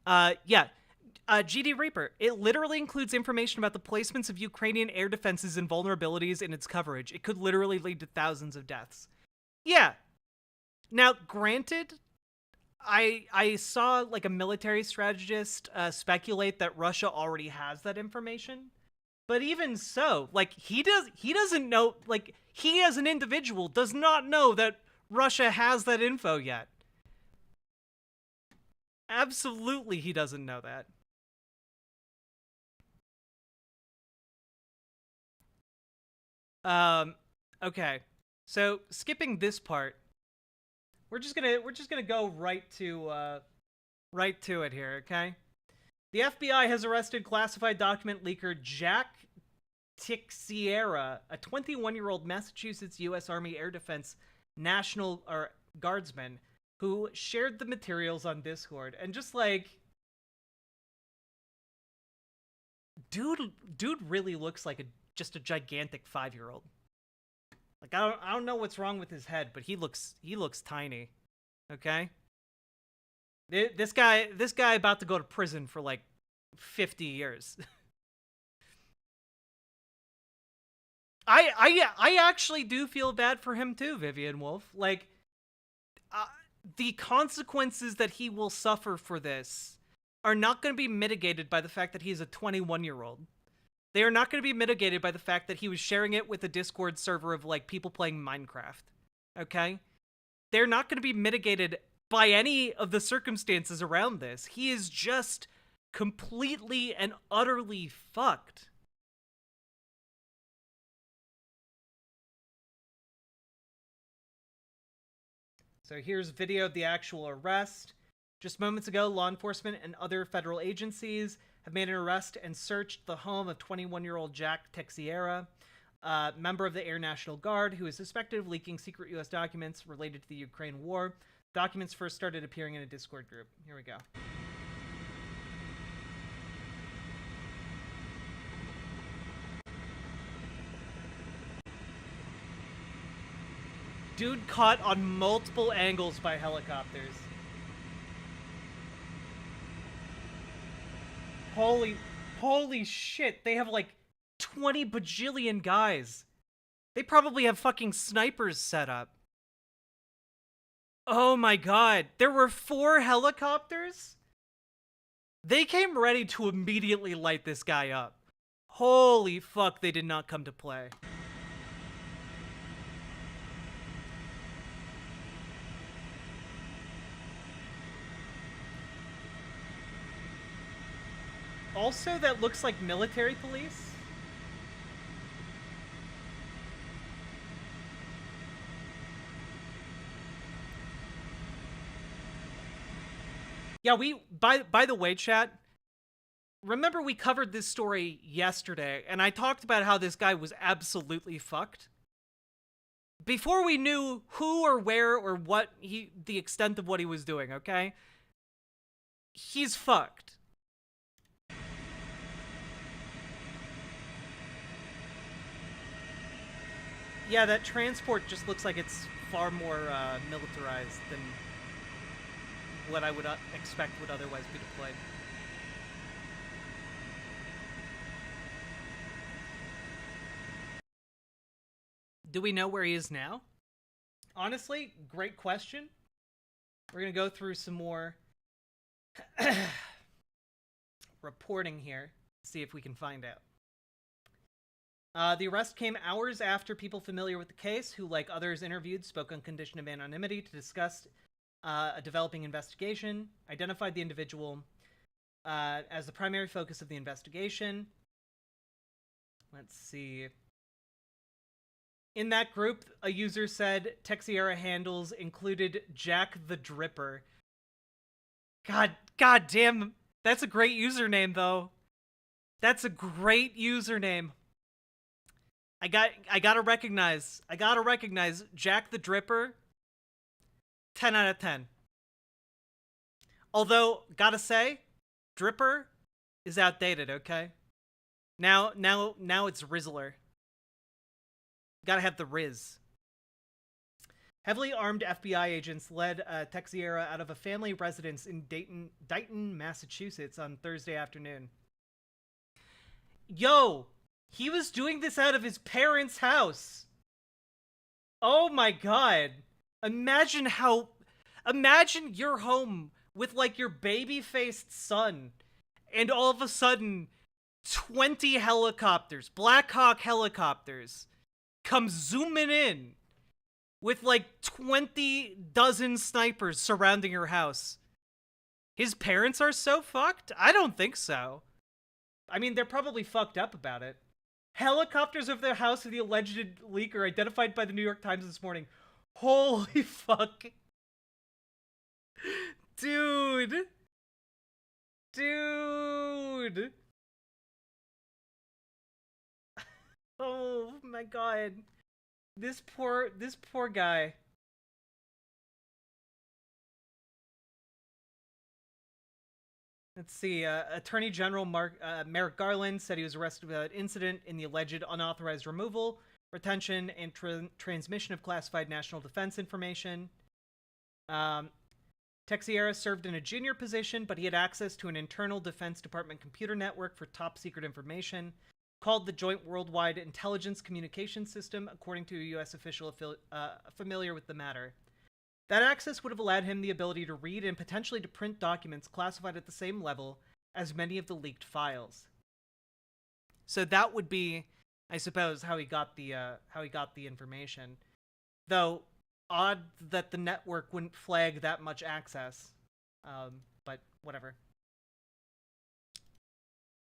Speaker 1: GD Reaper. It literally includes information about the placements of Ukrainian air defenses and vulnerabilities in its coverage. It could literally lead to thousands of deaths. Yeah. Now, granted, I saw like a military strategist speculate that Russia already has that information. But even so, like he doesn't know, like he as an individual does not know that Russia has that info yet. Absolutely, he doesn't know that. Okay. So, skipping this part, we're just gonna go right to it here, okay? The FBI has arrested classified document leaker Jack Teixeira, a 21-year-old Massachusetts U.S. Army Air Defense National Guardsman who shared the materials on Discord. And just like, dude really looks like just a gigantic 5-year-old. Like I don't know what's wrong with his head, but he looks tiny. Okay? This guy about to go to prison for like 50 years. I actually do feel bad for him too, Vivian Wolf. Like the consequences that he will suffer for this are not going to be mitigated by the fact that he's a 21-year-old. They are not going to be mitigated by the fact that he was sharing it with a Discord server of like people playing Minecraft. Okay? They're not going to be mitigated by any of the circumstances around this. He is just completely and utterly fucked. So here's video of the actual arrest. Just moments ago, law enforcement and other federal agencies have made an arrest and searched the home of 21-year-old Jack Teixeira, a member of the Air National Guard, who is suspected of leaking secret U.S. documents related to the Ukraine war. Documents first started appearing in a Discord group. Here we go. Dude caught on multiple angles by helicopters. Holy shit, they have like 20 bajillion guys. They probably have fucking snipers set up. Oh my god, there were 4 helicopters? They came ready to immediately light this guy up. Holy fuck, they did not come to play. Also, that looks like military police. Yeah, by the way, chat, remember we covered this story yesterday, and I talked about how this guy was absolutely fucked? Before we knew who or where or what the extent of what he was doing, okay? He's fucked. Yeah, that transport just looks like it's far more militarized than what I would expect would otherwise be deployed. Do we know where he is now? Honestly, great question. We're going to go through some more reporting here, see if we can find out. The arrest came hours after people familiar with the case, who, like others interviewed, spoke on condition of anonymity to discuss a developing investigation, identified the individual as the primary focus of the investigation. Let's see. In that group, a user said Texiera handles included Jack the Dripper. God damn, that's a great username though. That's a great username. I gotta recognize Jack the Dripper. 10 out of 10. Although, gotta say, Dripper is outdated, okay? Now it's Rizzler. Gotta have the Riz. Heavily armed FBI agents led Texiera out of a family residence in Dighton, Massachusetts on Thursday afternoon. Yo, he was doing this out of his parents' house. Oh my god. Imagine you're home with like your baby-faced son, and all of a sudden 20 helicopters, Black Hawk helicopters, come zooming in with like 20 dozen snipers surrounding your house. His parents are so fucked? I don't think so. I mean, they're probably fucked up about it. Helicopters over the house of the alleged leaker identified by the New York Times this morning. Holy fuck. Dude. Oh my god. This poor guy. Let's see. Attorney General Merrick Garland said he was arrested without incident in the alleged unauthorized removal, retention, and transmission of classified national defense information. Texiera served in a junior position, but he had access to an internal Defense Department computer network for top-secret information called the Joint Worldwide Intelligence Communication System, according to a U.S. official familiar with the matter. That access would have allowed him the ability to read and potentially to print documents classified at the same level as many of the leaked files. So that would be, I suppose, how he got the information. Though, odd that the network wouldn't flag that much access. But whatever.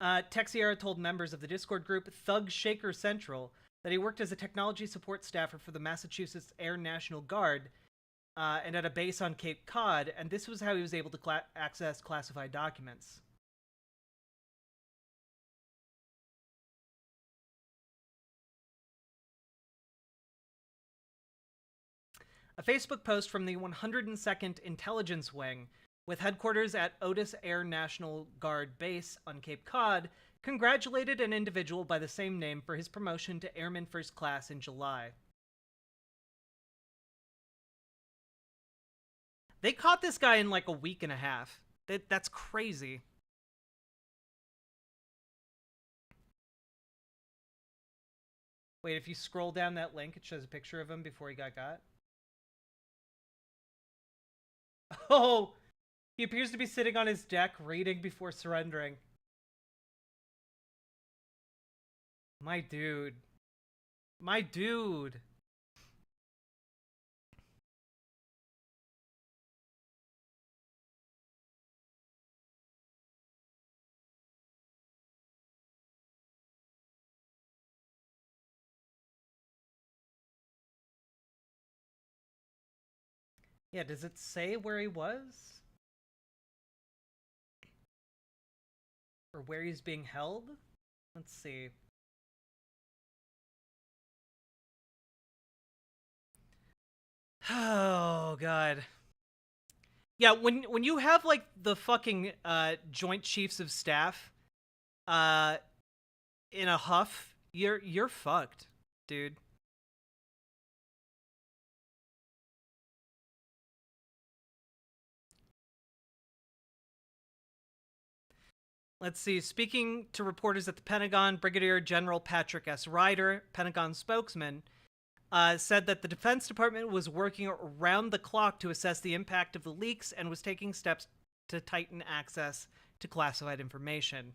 Speaker 1: Texiera told members of the Discord group Thug Shaker Central that he worked as a technology support staffer for the Massachusetts Air National Guard and at a base on Cape Cod, and this was how he was able to access classified documents. A Facebook post from the 102nd Intelligence Wing, with headquarters at Otis Air National Guard Base on Cape Cod, congratulated an individual by the same name for his promotion to Airman First Class in July. They caught this guy in like a week and a half. That's crazy. Wait, if you scroll down that link, it shows a picture of him before he got. Oh, he appears to be sitting on his deck reading before surrendering. My dude. My dude. Yeah, does it say where he was? Or where he's being held? Let's see. Oh, God. Yeah, when you have, like, the fucking Joint Chiefs of Staff in a huff, you're fucked, dude. Let's see. Speaking to reporters at the Pentagon, Brigadier General Patrick S. Ryder, Pentagon spokesman, said that the Defense Department was working around the clock to assess the impact of the leaks and was taking steps to tighten access to classified information.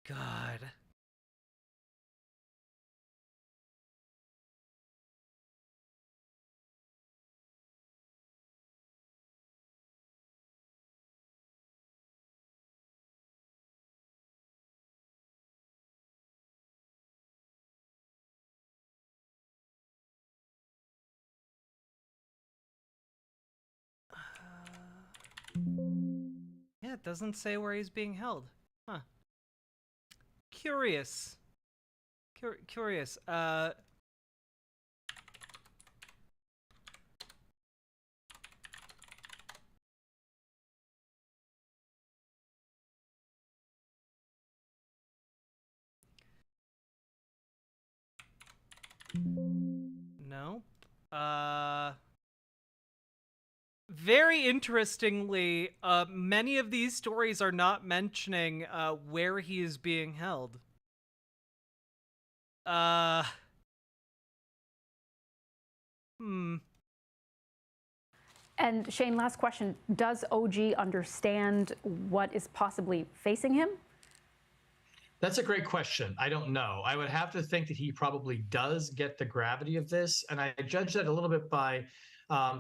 Speaker 1: God. Yeah, it doesn't say where he's being held. Huh. Curious. Curious. No. Very interestingly, many of these stories are not mentioning where he is being held. Hmm.
Speaker 20: And Shane, last question. Does OG understand what is possibly facing him?
Speaker 4: That's a great question. I don't know. I would have to think that he probably does get the gravity of this. And I judge that a little bit by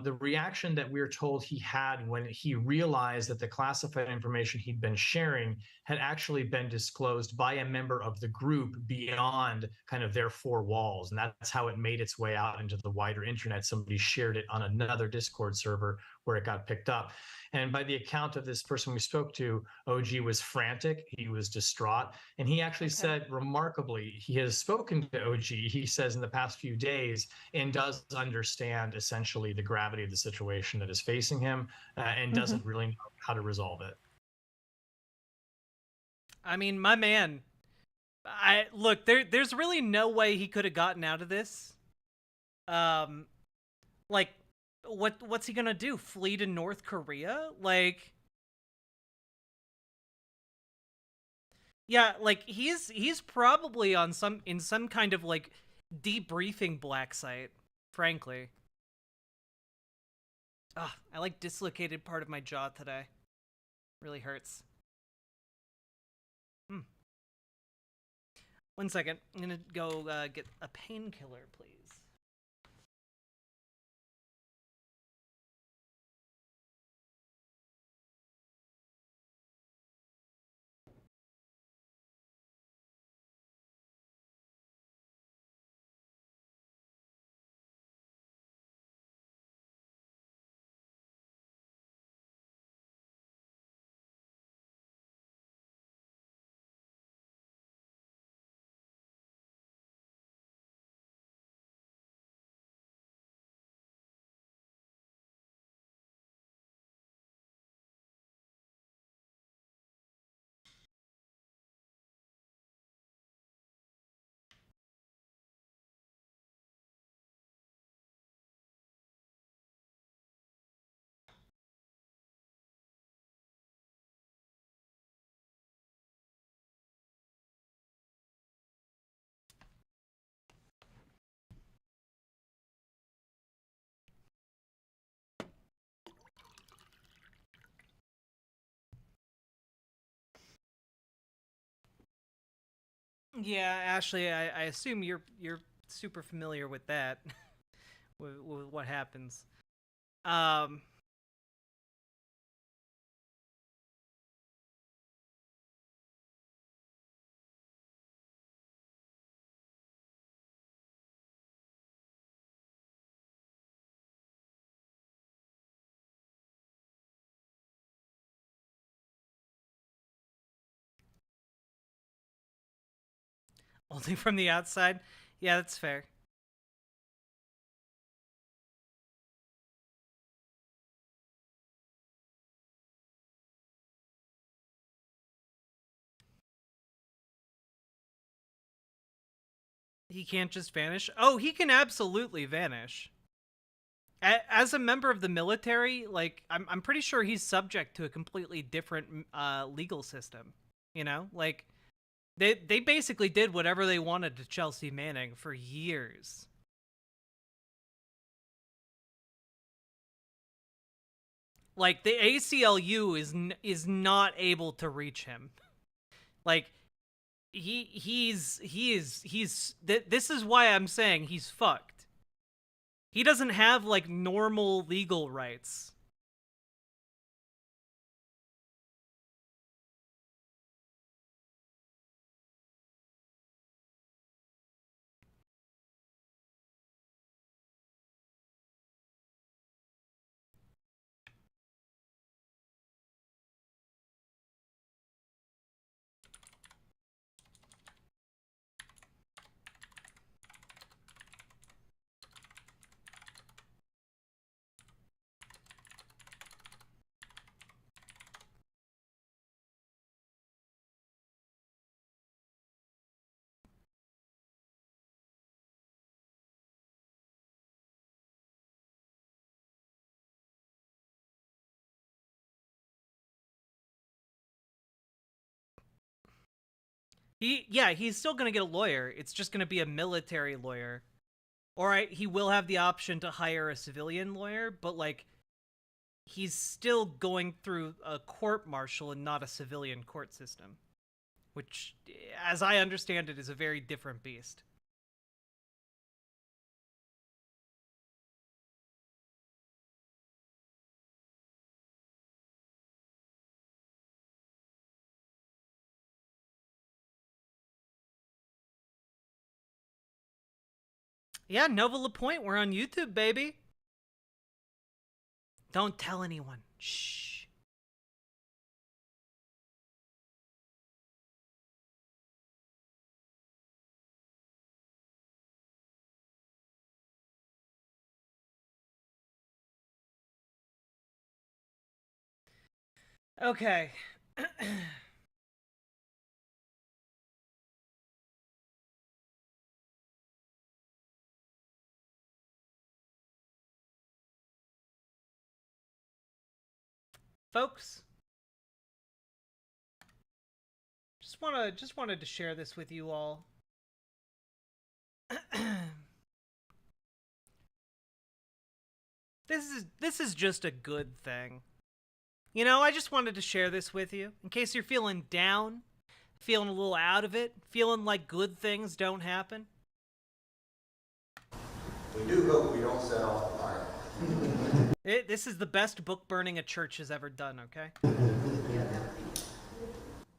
Speaker 4: the reaction that we're told he had when he realized that the classified information he'd been sharing had actually been disclosed by a member of the group beyond kind of their four walls. And that's how it made its way out into the wider internet. Somebody shared it on another Discord server where it got picked up. And by the account of this person we spoke to, OG was frantic. He was distraught. And he actually said, remarkably, he has spoken to OG, he says, in the past few days, and does understand essentially the gravity of the situation that is facing him and doesn't really know how to resolve it.
Speaker 1: I mean, my man, look, there's really no way he could have gotten out of this. Like, what's he gonna do? Flee to North Korea? Like, yeah, like he's probably on in some kind of like debriefing black site, frankly. Ah, I like dislocated part of my jaw today. Really hurts. 1 second. I'm gonna go get a painkiller, please. Yeah, Ashley, I assume you're super familiar with that, with what happens. Only from the outside? Yeah, that's fair. He can't just vanish? Oh, he can absolutely vanish. As a member of the military, like, I'm pretty sure he's subject to a completely different legal system. You know? Like, they basically did whatever they wanted to Chelsea Manning for years. Like, the ACLU is not able to reach him. Like, this is why I'm saying he's fucked. He doesn't have like normal legal rights. He's still going to get a lawyer. It's just going to be a military lawyer. All right, he will have the option to hire a civilian lawyer, but like he's still going through a court-martial and not a civilian court system, which, as I understand it, is a very different beast. Yeah, Nova LaPointe, we're on YouTube, baby. Don't tell anyone. Shh. Okay. Folks, just wanted to share this with you all. This is just a good thing. You know, I just wanted to share this with you in case you're feeling down, feeling a little out of it, feeling like good things don't happen.
Speaker 5: We do hope we don't set off the fire.
Speaker 1: This is the best book burning a church has ever done, okay?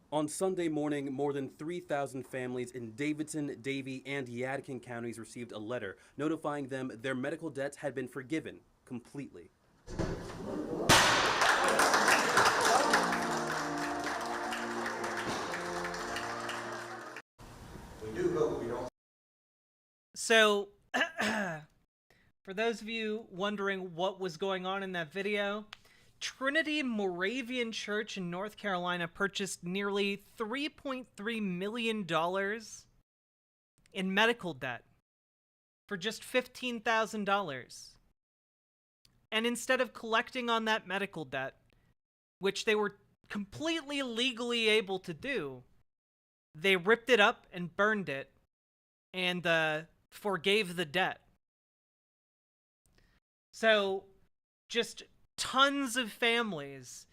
Speaker 22: On Sunday morning, more than 3,000 families in Davidson, Davie, and Yadkin counties received a letter notifying them their medical debts had been forgiven completely.
Speaker 5: We do hope we don't.
Speaker 1: So, for those of you wondering what was going on in that video, Trinity Moravian Church in North Carolina purchased nearly $3.3 million in medical debt for just $15,000. And instead of collecting on that medical debt, which they were completely legally able to do, they ripped it up and burned it and forgave the debt. So, just tons of families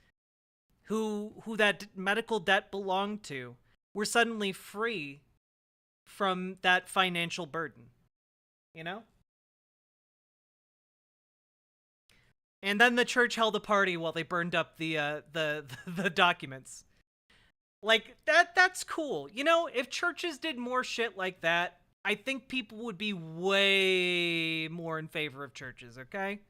Speaker 1: who that medical debt belonged to were suddenly free from that financial burden, you know? And then the church held a party while they burned up the documents. Like, that's cool. You know, if churches did more shit like that, I think people would be way more in favor of churches, okay?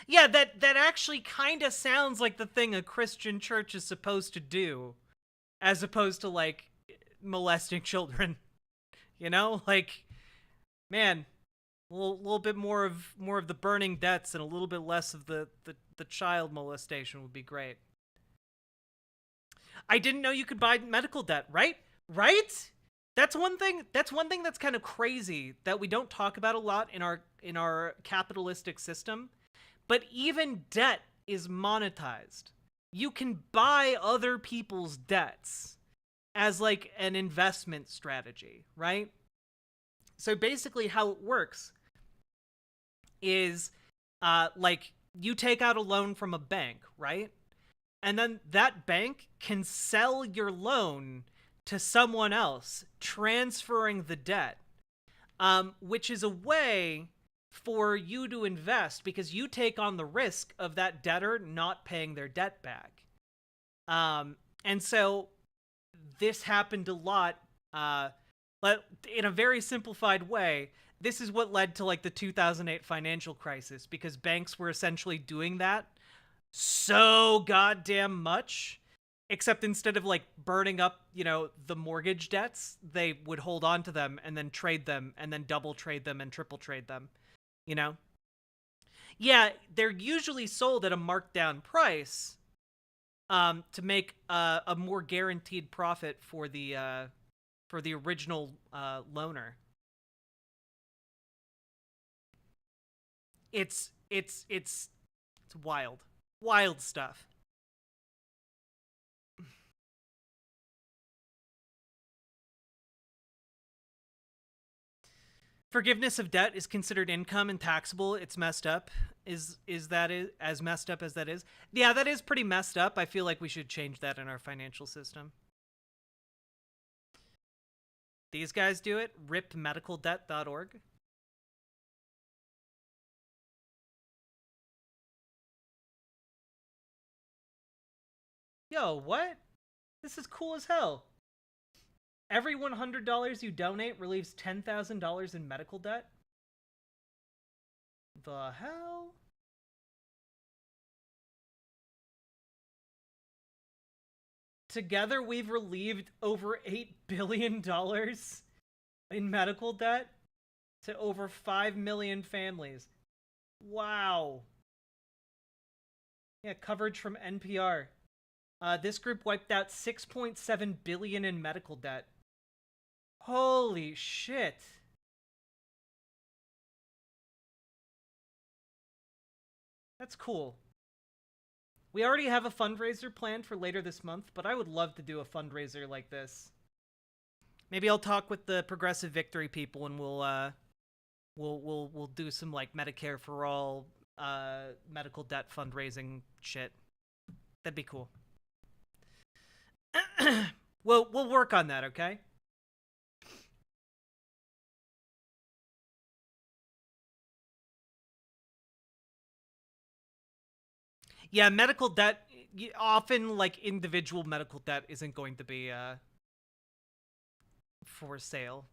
Speaker 1: Yeah, that actually kind of sounds like the thing a Christian church is supposed to do, as opposed to, like, molesting children. You know? Like, man, a little bit more of the burning debts and a little bit less of the child molestation would be great. I didn't know you could buy medical debt, right? Right? That's one thing that's kind of crazy that we don't talk about a lot in our capitalistic system. But even debt is monetized. You can buy other people's debts as like an investment strategy, right? So basically how it works is like you take out a loan from a bank, right? And then that bank can sell your loan to someone else, transferring the debt, which is a way for you to invest because you take on the risk of that debtor not paying their debt back. And so this happened a lot, but in a very simplified way, this is what led to like the 2008 financial crisis because banks were essentially doing that so goddamn much, except instead of like burning up, you know, the mortgage debts, they would hold on to them and then trade them and then double trade them and triple trade them. You know? Yeah, they're usually sold at a markdown price to make a more guaranteed profit for the original loaner. It's wild. Wild stuff. Forgiveness of debt is considered income and taxable. It's messed up. Is that as messed up as that is? Yeah, that is pretty messed up. I feel like we should change that in our financial system. These guys do it. ripmedicaldebt.org. Yo, what? This is cool as hell. Every $100 you donate relieves $10,000 in medical debt? The hell? Together, we've relieved over $8 billion in medical debt to over 5 million families. Wow. Yeah, coverage from NPR. This group wiped out $6.7 billion in medical debt. Holy shit. That's cool. We already have a fundraiser planned for later this month, but I would love to do a fundraiser like this. Maybe I'll talk with the Progressive Victory people and we'll do some like Medicare for all medical debt fundraising shit. That'd be cool. We'll work on that, okay? Yeah, medical debt, often like individual medical debt isn't going to be for sale.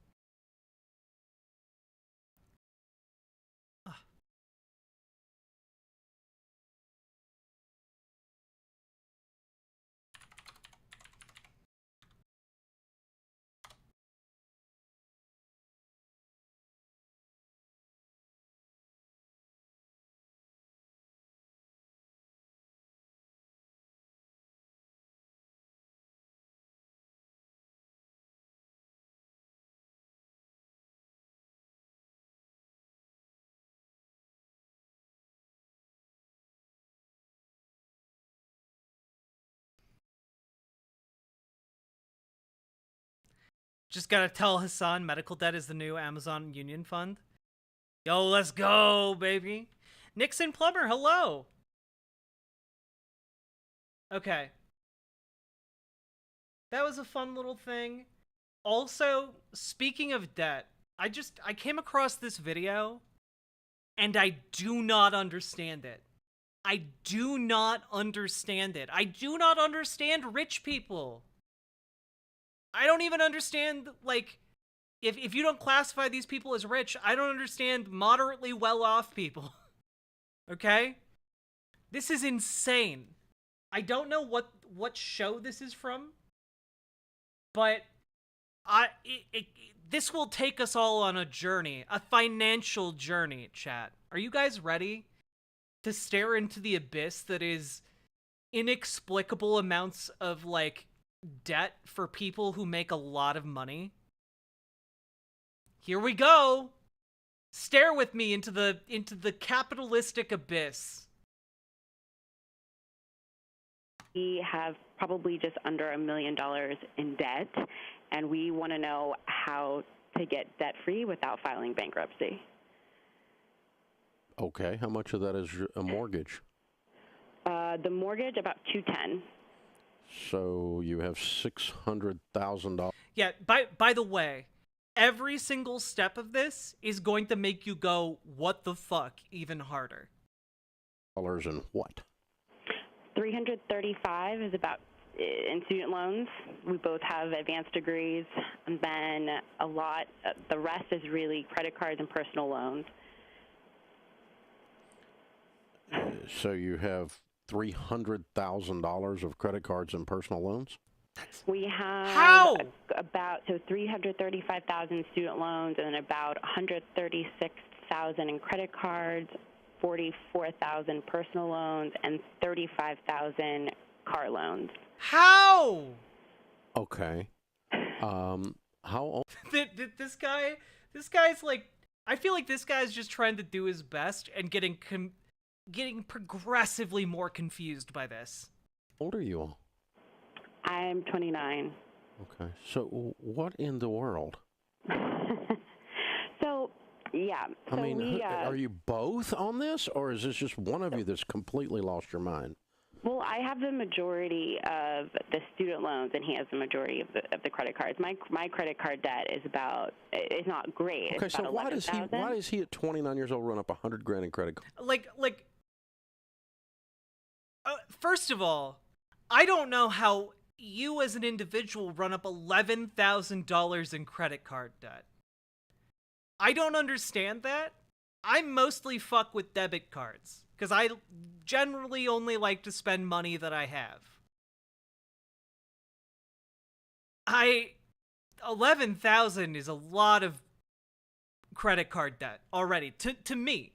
Speaker 1: Just gotta tell Hassan medical debt is the new Amazon Union Fund. Yo, let's go, baby. Nixon Plumber, hello. Okay. That was a fun little thing. Also, speaking of debt, I came across this video and I do not understand it. I do not understand it. I do not understand rich people. I don't even understand, like, if you don't classify these people as rich, I don't understand moderately well-off people. Okay? This is insane. I don't know what show this is from, but this will take us all on a journey, a financial journey, chat. Are you guys ready to stare into the abyss that is inexplicable amounts of, like, debt for people who make a lot of money? Here we go. Stare with me into the capitalistic abyss.
Speaker 3: We have probably just under $1 million in debt, and we want to know how to get debt-free without filing bankruptcy.
Speaker 6: Okay, how much of that is a mortgage?
Speaker 3: The mortgage, about $210,000.
Speaker 6: So you have $600,000.
Speaker 1: Yeah, by the way, every single step of this is going to make you go, what the fuck, even harder.
Speaker 6: Dollars and what?
Speaker 3: $335,000 is about in student loans. We both have advanced degrees, and then a lot, the rest is really credit cards and personal loans.
Speaker 6: So you have $300,000 of credit cards and personal loans?
Speaker 3: We have about $335,000 student loans and then about $136,000 in credit cards, $44,000 personal loans, and $35,000 car loans.
Speaker 1: How?
Speaker 6: Okay. How old?
Speaker 1: This guy's like, I feel like this guy's just trying to do his best and getting progressively more confused by this.
Speaker 6: How old are you?
Speaker 3: I'm 29.
Speaker 6: Okay. So what in the world?
Speaker 3: So Yeah.
Speaker 6: I
Speaker 3: So
Speaker 6: mean,
Speaker 3: we,
Speaker 6: are you both on this, or is this just one of you that's completely lost your mind?
Speaker 3: well, I have the majority of the student loans, and he has the majority of the credit cards. My credit card debt is not great.
Speaker 6: Okay,
Speaker 3: It's
Speaker 6: so
Speaker 3: about
Speaker 6: why does he at 29 years old run up $100,000 in credit cards?
Speaker 1: First of all, I don't know how you as an individual run up $11,000 in credit card debt. I don't understand that. I mostly fuck with debit cards, because I generally only like to spend money that I have. 11,000 is a lot of credit card debt already, to me.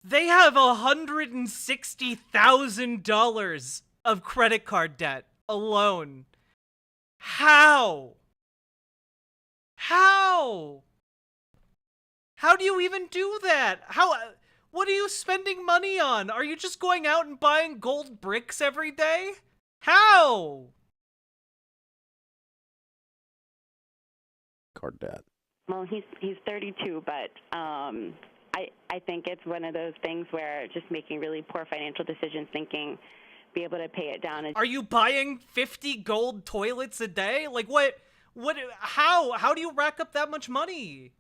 Speaker 1: They have $160,000 of credit card debt alone. How? How do you even do that? What are you spending money on? Are you just going out and buying gold bricks every day? How?
Speaker 6: Card debt.
Speaker 3: Well, he's 32, but I think it's one of those things where just making really poor financial decisions, thinking be able to pay it down.
Speaker 1: Are you buying 50 gold toilets a day? Like what, how do you rack up that much money?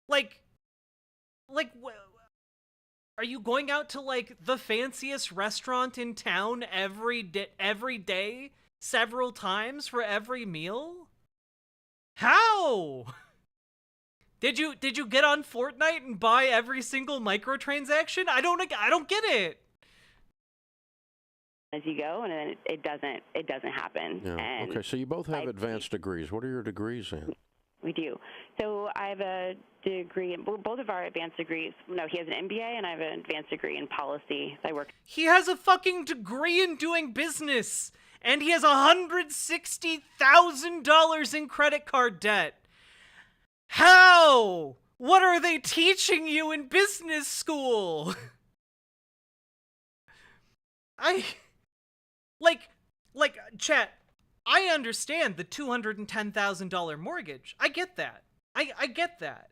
Speaker 1: Like, are you going out to like the fanciest restaurant in town every day, several times for every meal? How? Did you get on Fortnite and buy every single microtransaction? I don't get it.
Speaker 3: As you go, and then it doesn't happen.
Speaker 6: Yeah.
Speaker 3: And
Speaker 6: Okay, so you both have advanced degrees. What are your degrees in?
Speaker 3: we do. So I have a degree, both of our advanced degrees. No, he has an MBA, and I have an advanced degree in policy. I work.
Speaker 1: He has a fucking degree in doing business, and he has $160,000 in credit card debt. How? What are they teaching you in business school? Chat, I understand the $210,000 mortgage. I get that. I get that.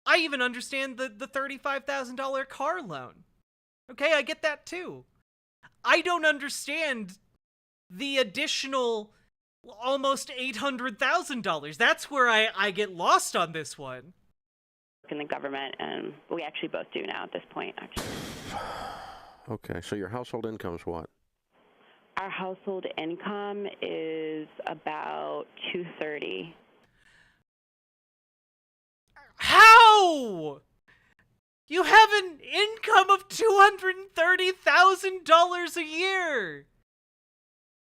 Speaker 1: I even understand the $35,000 car loan. Okay, I get that too. I don't understand the additional almost $800,000. That's where I get lost on this one.
Speaker 3: In the government, and we actually both do now at this point, actually.
Speaker 6: Okay, so your household income's what?
Speaker 3: Our household income is about $230,000.
Speaker 1: How? You have an income of $230,000 a year.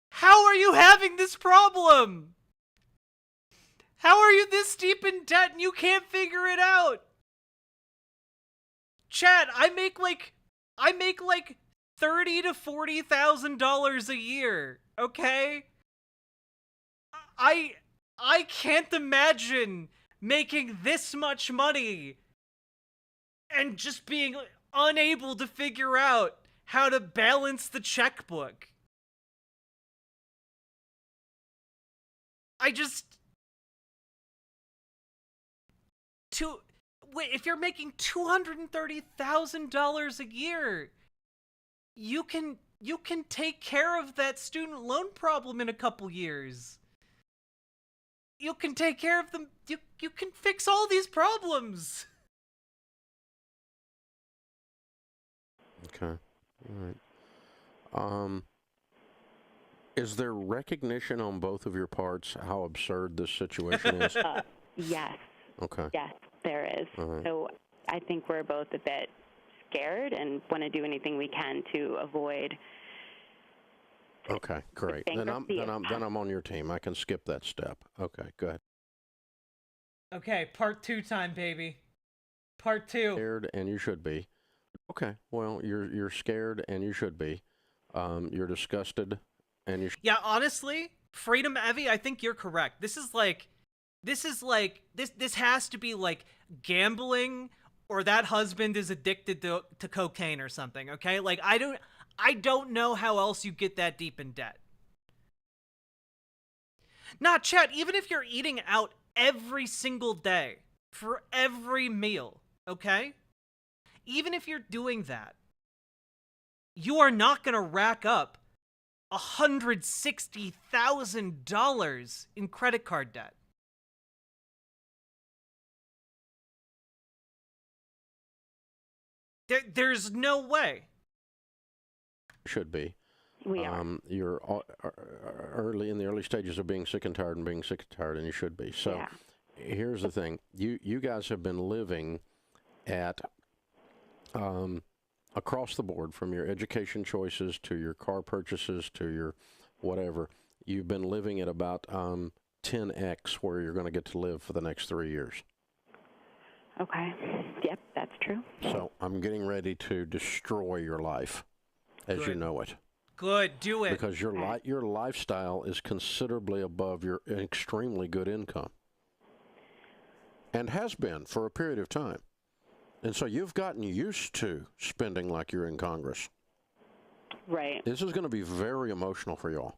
Speaker 1: How are you having this problem? How are you this deep in debt and you can't figure it out? Chad, I make like $30,000 to $40,000 a year, okay? I can't imagine making this much money and just being unable to figure out how to balance the checkbook. If you're making $230,000 a year, you can take care of that student loan problem in a couple years. You can take care of them. You can fix all these problems.
Speaker 6: Okay. All right. Is there recognition on both of your parts how absurd this situation is?
Speaker 3: Yes.
Speaker 6: Okay.
Speaker 3: Yes, there is.
Speaker 6: Right.
Speaker 3: So I think we're both a bit scared and want to do anything we can to avoid.
Speaker 6: Okay, great. Then I'm on your team. I can skip that step. Okay, go ahead.
Speaker 1: Okay, part 2 time, baby. Part 2.
Speaker 6: Scared, and you should be. Okay, well, you're scared, and you should be. You're disgusted, and you.
Speaker 1: Yeah, honestly, Freedom Evie, I think you're correct. This has to be like gambling, or that husband is addicted to cocaine or something. Okay, like I don't know how else you get that deep in debt. Not Chad, even if you're eating out every single day for every meal, okay? Even if you're doing that, you are not going to rack up $160,000 in credit card debt. There's no way.
Speaker 6: Should be.
Speaker 3: We are.
Speaker 6: You're in the early stages of being sick and tired, and you should be. So
Speaker 3: Yeah.
Speaker 6: here's the thing. You guys have been living at across the board, from your education choices to your car purchases to your whatever. You've been living at about 10x where you're going to get to live for the next 3 years.
Speaker 3: Okay. Yep, that's true.
Speaker 6: So I'm getting ready to destroy your life as you
Speaker 1: Good.
Speaker 6: know it.
Speaker 1: Good, do it.
Speaker 6: Because your lifestyle is considerably above your extremely good income. And has been for a period of time. And so you've gotten used to spending like you're in Congress.
Speaker 3: Right.
Speaker 6: This is going to be very emotional for y'all.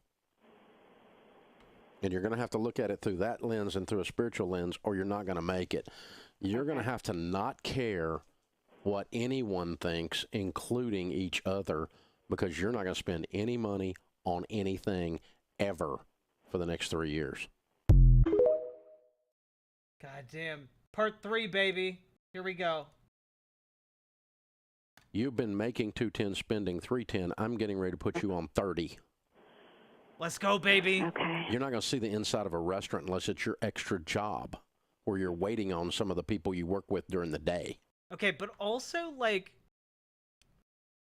Speaker 6: And you're going to have to look at it through that lens and through a spiritual lens, or you're not going to make it. You're going to have to not care what anyone thinks, including each other, because you're not going to spend any money on anything ever for the next 3 years.
Speaker 1: God damn. Part 3, baby. Here we go.
Speaker 6: You've been making 210, spending 310. I'm getting ready to put you on 30.
Speaker 1: Let's go, baby.
Speaker 3: Okay.
Speaker 6: You're not going to see the inside of a restaurant unless it's your extra job where you're waiting on some of the people you work with during the day.
Speaker 1: Okay, but also, like,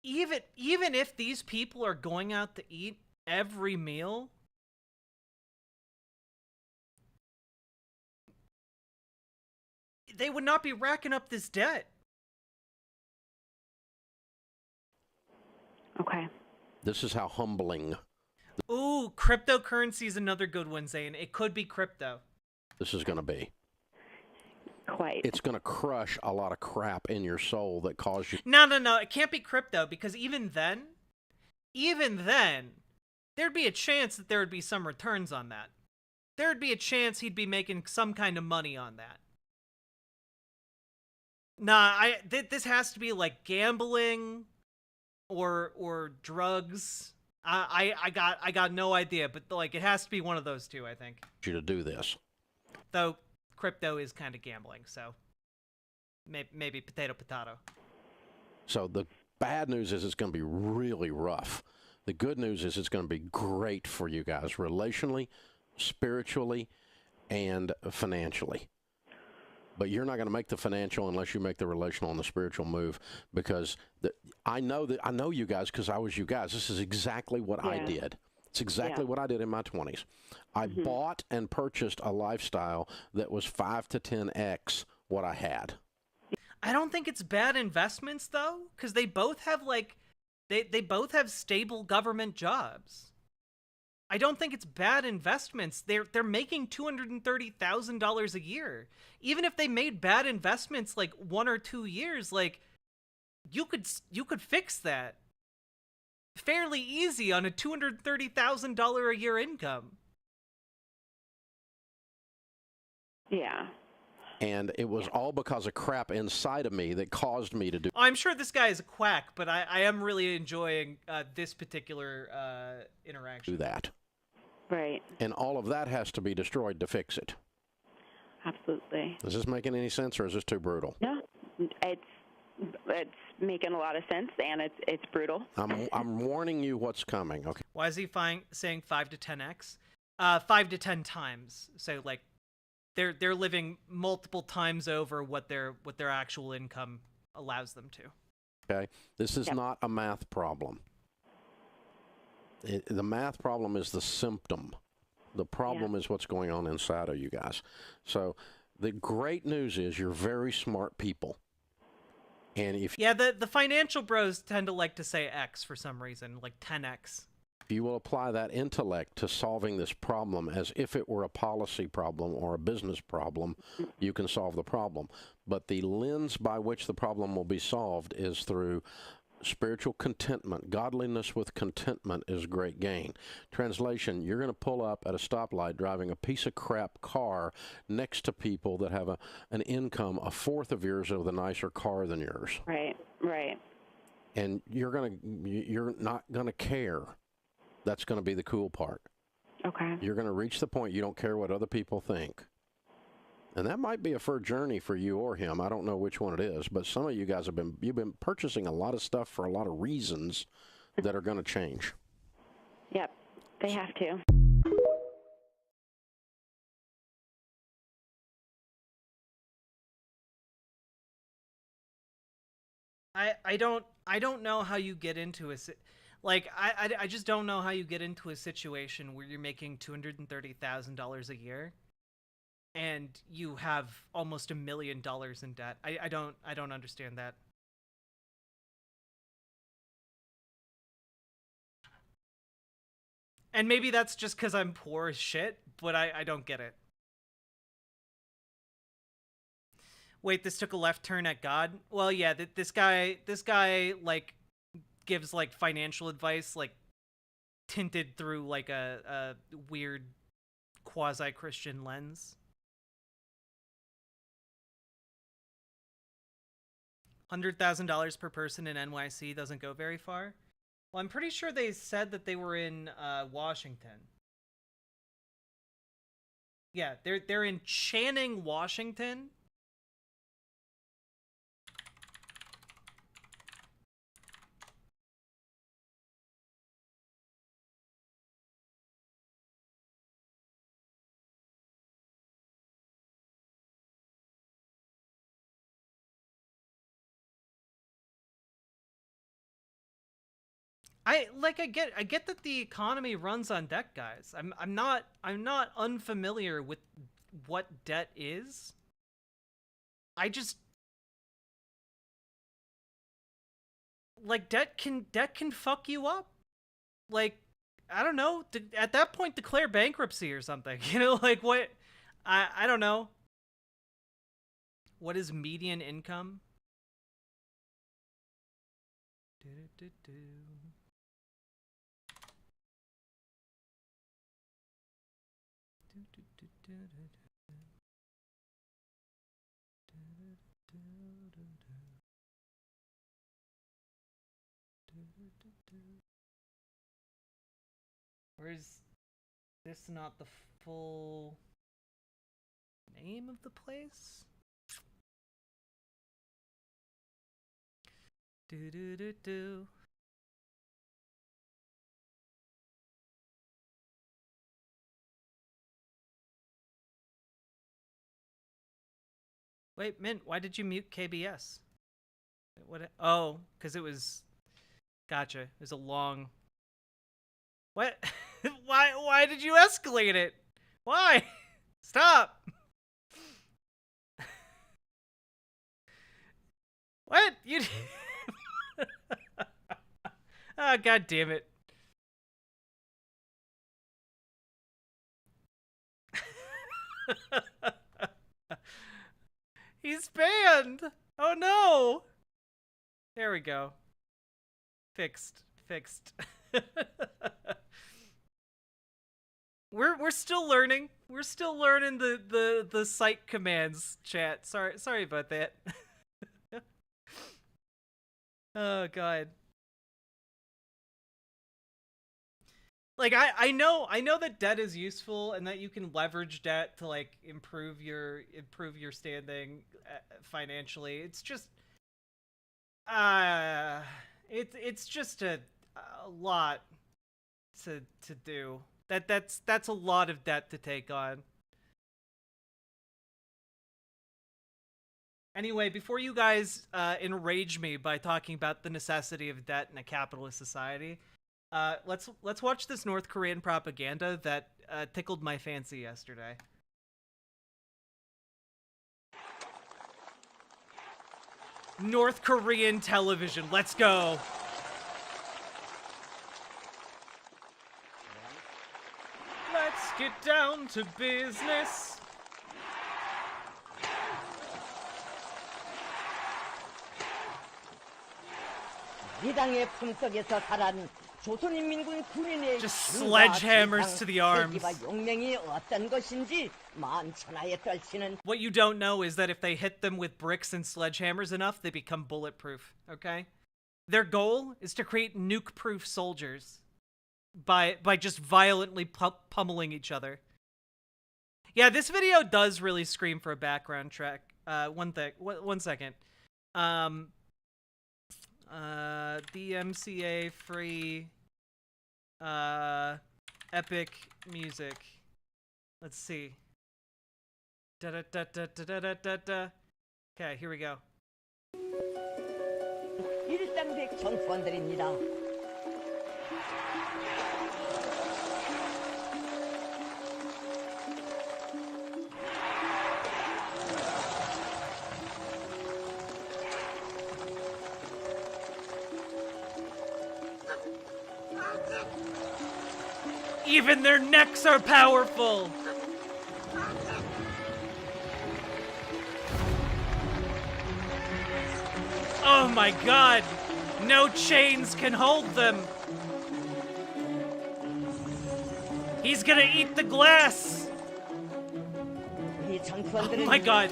Speaker 1: even if these people are going out to eat every meal, they would not be racking up this debt.
Speaker 3: Okay.
Speaker 6: This is how humbling.
Speaker 1: Ooh, cryptocurrency is another good one, Zane. It could be crypto.
Speaker 6: This is going to be.
Speaker 3: Quite.
Speaker 6: It's going to crush a lot of crap in your soul that caused you.
Speaker 1: No. It can't be crypto, because even then, there'd be a chance that there would be some returns on that. There'd be a chance he'd be making some kind of money on that. Nah, this has to be like gambling or drugs. I got no idea, but like it has to be one of those two, I think.
Speaker 6: You to do this.
Speaker 1: Though crypto is kind of gambling, so maybe potato.
Speaker 6: So the bad news is it's going to be really rough. The good news is it's going to be great for you guys relationally, spiritually, and financially. But you're not going to make the financial unless you make the relational and the spiritual move, because I know you guys because I was you guys. This is exactly what I did. It's exactly what I did in my 20s. I bought and purchased a lifestyle that was 5 to 10x what I had.
Speaker 1: I don't think it's bad investments though, because they both have like they both have stable government jobs. I don't think it's bad investments. They're making $230,000 a year. Even if they made bad investments like 1 or 2 years, like you could fix that fairly easy on a $230,000 a year income.
Speaker 3: Yeah.
Speaker 6: And it was all because of crap inside of me that caused me to do.
Speaker 1: I'm sure this guy is a quack, but I am really enjoying this particular interaction.
Speaker 6: Do that.
Speaker 3: Right.
Speaker 6: And all of that has to be destroyed to fix it.
Speaker 3: Absolutely.
Speaker 6: Is this making any sense, or is this too brutal?
Speaker 3: No, it's making a lot of sense, and it's brutal.
Speaker 6: I'm warning you what's coming. Okay.
Speaker 1: Why is he saying 5 to 10x? 5 to 10 times. So like they're living multiple times over what their actual income allows them to.
Speaker 6: Okay. This is not a math problem. The math problem is the symptom. The problem is what's going on inside of you guys. So the great news is you're very smart people. And if
Speaker 1: the financial bros tend to like to say X for some reason, like 10X.
Speaker 6: If you will apply that intellect to solving this problem as if it were a policy problem or a business problem, you can solve the problem. But the lens by which the problem will be solved is through Spiritual contentment, godliness with contentment is great gain. Translation, you're going to pull up at a stoplight driving a piece of crap car next to people that have an income a fourth of yours with a nicer car than yours.
Speaker 3: Right, right.
Speaker 6: And you're not going to care. That's going to be the cool part.
Speaker 3: Okay.
Speaker 6: You're going to reach the point you don't care what other people think. And that might be a fur journey for you or him. I don't know which one it is, but some of you guys you've been purchasing a lot of stuff for a lot of reasons that are going to change.
Speaker 3: Yep, they have to.
Speaker 1: I don't know how you get into I just don't know how you get into a situation where you're making $230,000 a year and you have almost $1 million in debt. I don't understand that. And maybe that's just because I'm poor as shit, but I don't get it. Wait, this took a left turn at God? Well, yeah, this guy, like, gives, like, financial advice, like, tinted through, like, a weird quasi-Christian lens. $100,000 per person in NYC doesn't go very far. Well, I'm pretty sure they said that they were in Washington. Yeah, they're in Channing, Washington. I get that the economy runs on debt, guys. I'm not unfamiliar with what debt is. I just like debt can fuck you up. Like, I don't know, at that point declare bankruptcy or something. You know, like what I don't know. What is median income? Or is this not the full name of the place? Do. Wait, Mint, why did you mute KBS? What? Oh, because it was... Gotcha. It was a long... What? Why did you escalate it? Why? Stop! What? You... Oh, god damn it. He's banned! Oh no! There we go. Fixed. We're still learning. We're still learning the site commands, chat. Sorry about that. Oh god. Like I know that debt is useful and that you can leverage debt to like improve your standing financially. It's just it's just a lot to do. That's a lot of debt to take on. Anyway, before you guys enrage me by talking about the necessity of debt in a capitalist society, let's watch this North Korean propaganda that tickled my fancy yesterday. North Korean television, let's go. Let's get down to business.
Speaker 7: 이당의 품속에서 자란 조선인민군 군인의
Speaker 1: Just sledgehammers to the arms.
Speaker 7: 용맹이 어떤 것인지 만천하에 떨치는.
Speaker 1: What you don't know is that if they hit them with bricks and sledgehammers enough, they become bulletproof, okay? Their goal is to create nuke-proof soldiers by just violently pummeling each other. Yeah, this video does really scream for a background track. One second. DMCA free epic music. Let's see. Da da da da da da da da. Okay, here we go.
Speaker 7: 일당백 전투원들입니다.
Speaker 1: Even their necks are powerful! Oh my god! No chains can hold them! He's gonna eat the glass! Oh my god!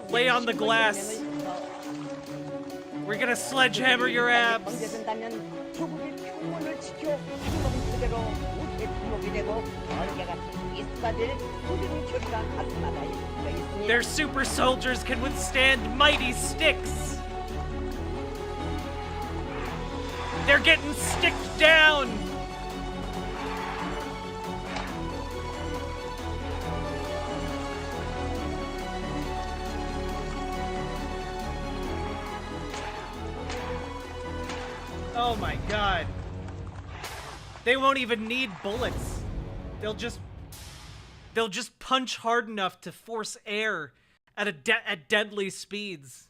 Speaker 1: Lay on the glass! We're gonna sledgehammer your abs! Their super soldiers can withstand mighty sticks! They're getting sticked down! Oh my god. They won't even need bullets. They'll just punch hard enough to force air at deadly speeds.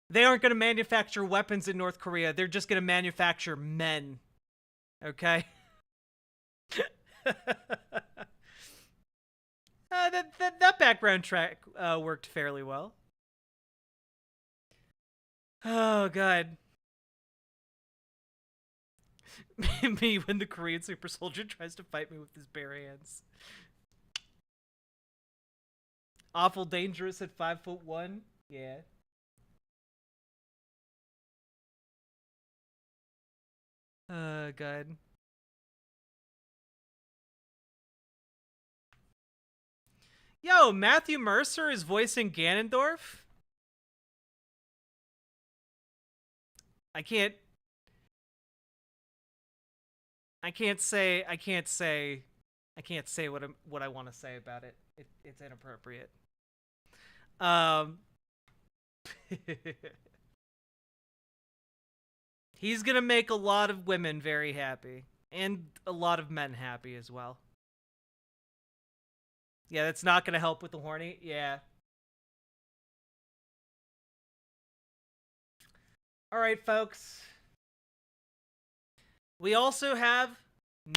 Speaker 1: They aren't going to manufacture weapons in North Korea. They're just going to manufacture men. Okay? That background track worked fairly well. Oh god. Me when the Korean super soldier tries to fight me with his bare hands. Awful dangerous at 5'1". Yeah. God. Yo, Matthew Mercer is voicing Ganondorf? I can't say what I want to say about it. It's inappropriate. He's gonna make a lot of women very happy, and a lot of men happy as well. Yeah, that's not gonna help with the horny. Yeah. All right, folks. We also have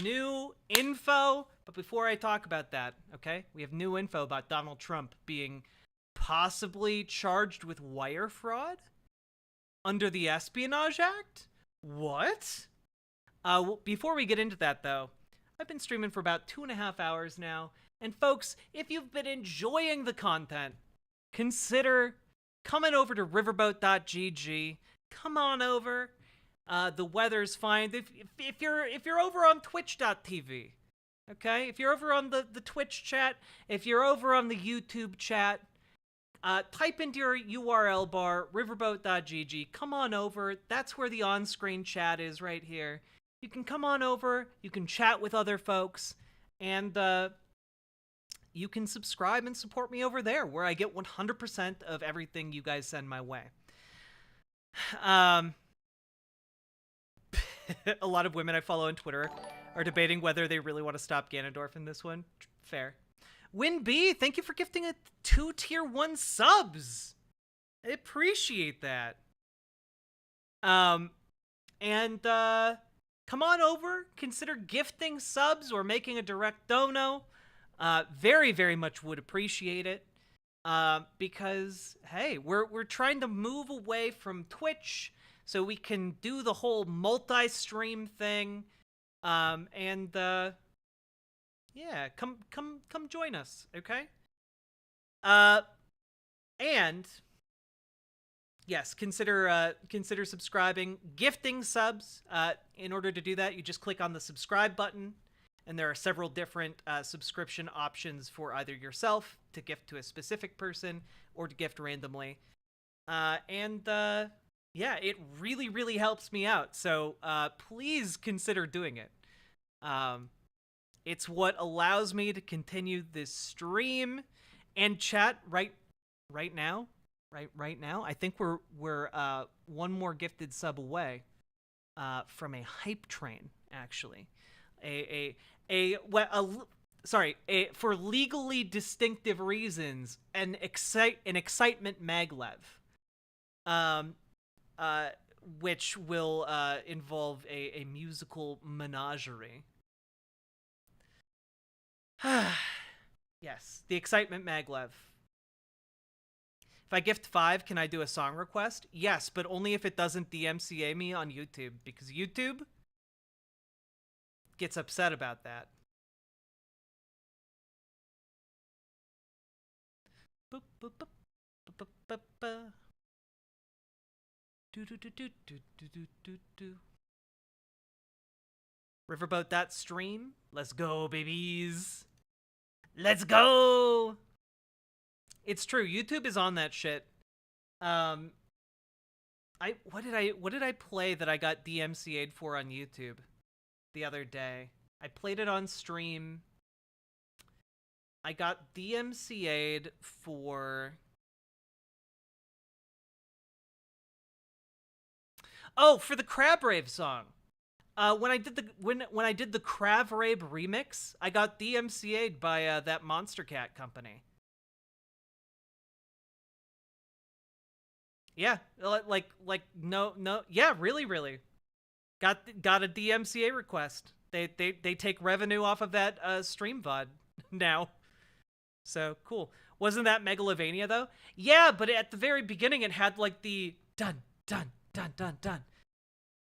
Speaker 1: new info, but before I talk about that, okay? We have new info about Donald Trump being possibly charged with wire fraud under the Espionage Act? What? Before we get into that, though, I've been streaming for about 2.5 hours now, and folks, if you've been enjoying the content, consider coming over to riverboat.gg. Come on over. The weather's fine. If you're over on twitch.tv, okay? If you're over on the Twitch chat, if you're over on the YouTube chat, type into your URL bar, riverboat.gg. Come on over. That's where the on-screen chat is right here. You can come on over. You can chat with other folks. And you can subscribe and support me over there, where I get 100% of everything you guys send my way. A lot of women I follow on Twitter are debating whether they really want to stop Ganondorf in this one. Fair. Win B, thank you for gifting a 2 tier 1 subs. I appreciate that. Come on over, consider gifting subs or making a direct dono. Very, very much would appreciate it. because hey, we're trying to move away from Twitch so we can do the whole multi-stream thing, and yeah, come join us, okay? And yes, consider subscribing, gifting subs. In order to do that, you just click on the subscribe button, and there are several different subscription options for either yourself, to gift to a specific person, or to gift randomly. Yeah, it really, really helps me out. So please consider doing it. It's what allows me to continue this stream and chat right now. Right now, I think we're one more gifted sub away from a hype train, actually. For legally distinctive reasons, an excitement maglev, which will involve a musical menagerie. Yes, the excitement maglev. If I gift 5, can I do a song request? Yes, but only if it doesn't DMCA me on YouTube, because YouTube gets upset about that. Riverboat.stream. Let's go, babies. Let's go. It's true. YouTube is on that shit. What did I play that I got DMCA'd for on YouTube the other day? I played it on stream. I got DMCA'd for... Oh, for the Crab Rave song. When I did the Crab Rave remix, I got DMCA'd by that Monster Cat company. Yeah, yeah, really. Got a DMCA request. They take revenue off of that stream VOD now. So cool. Wasn't that Megalovania though? Yeah, but at the very beginning it had like the dun dun dun dun dun.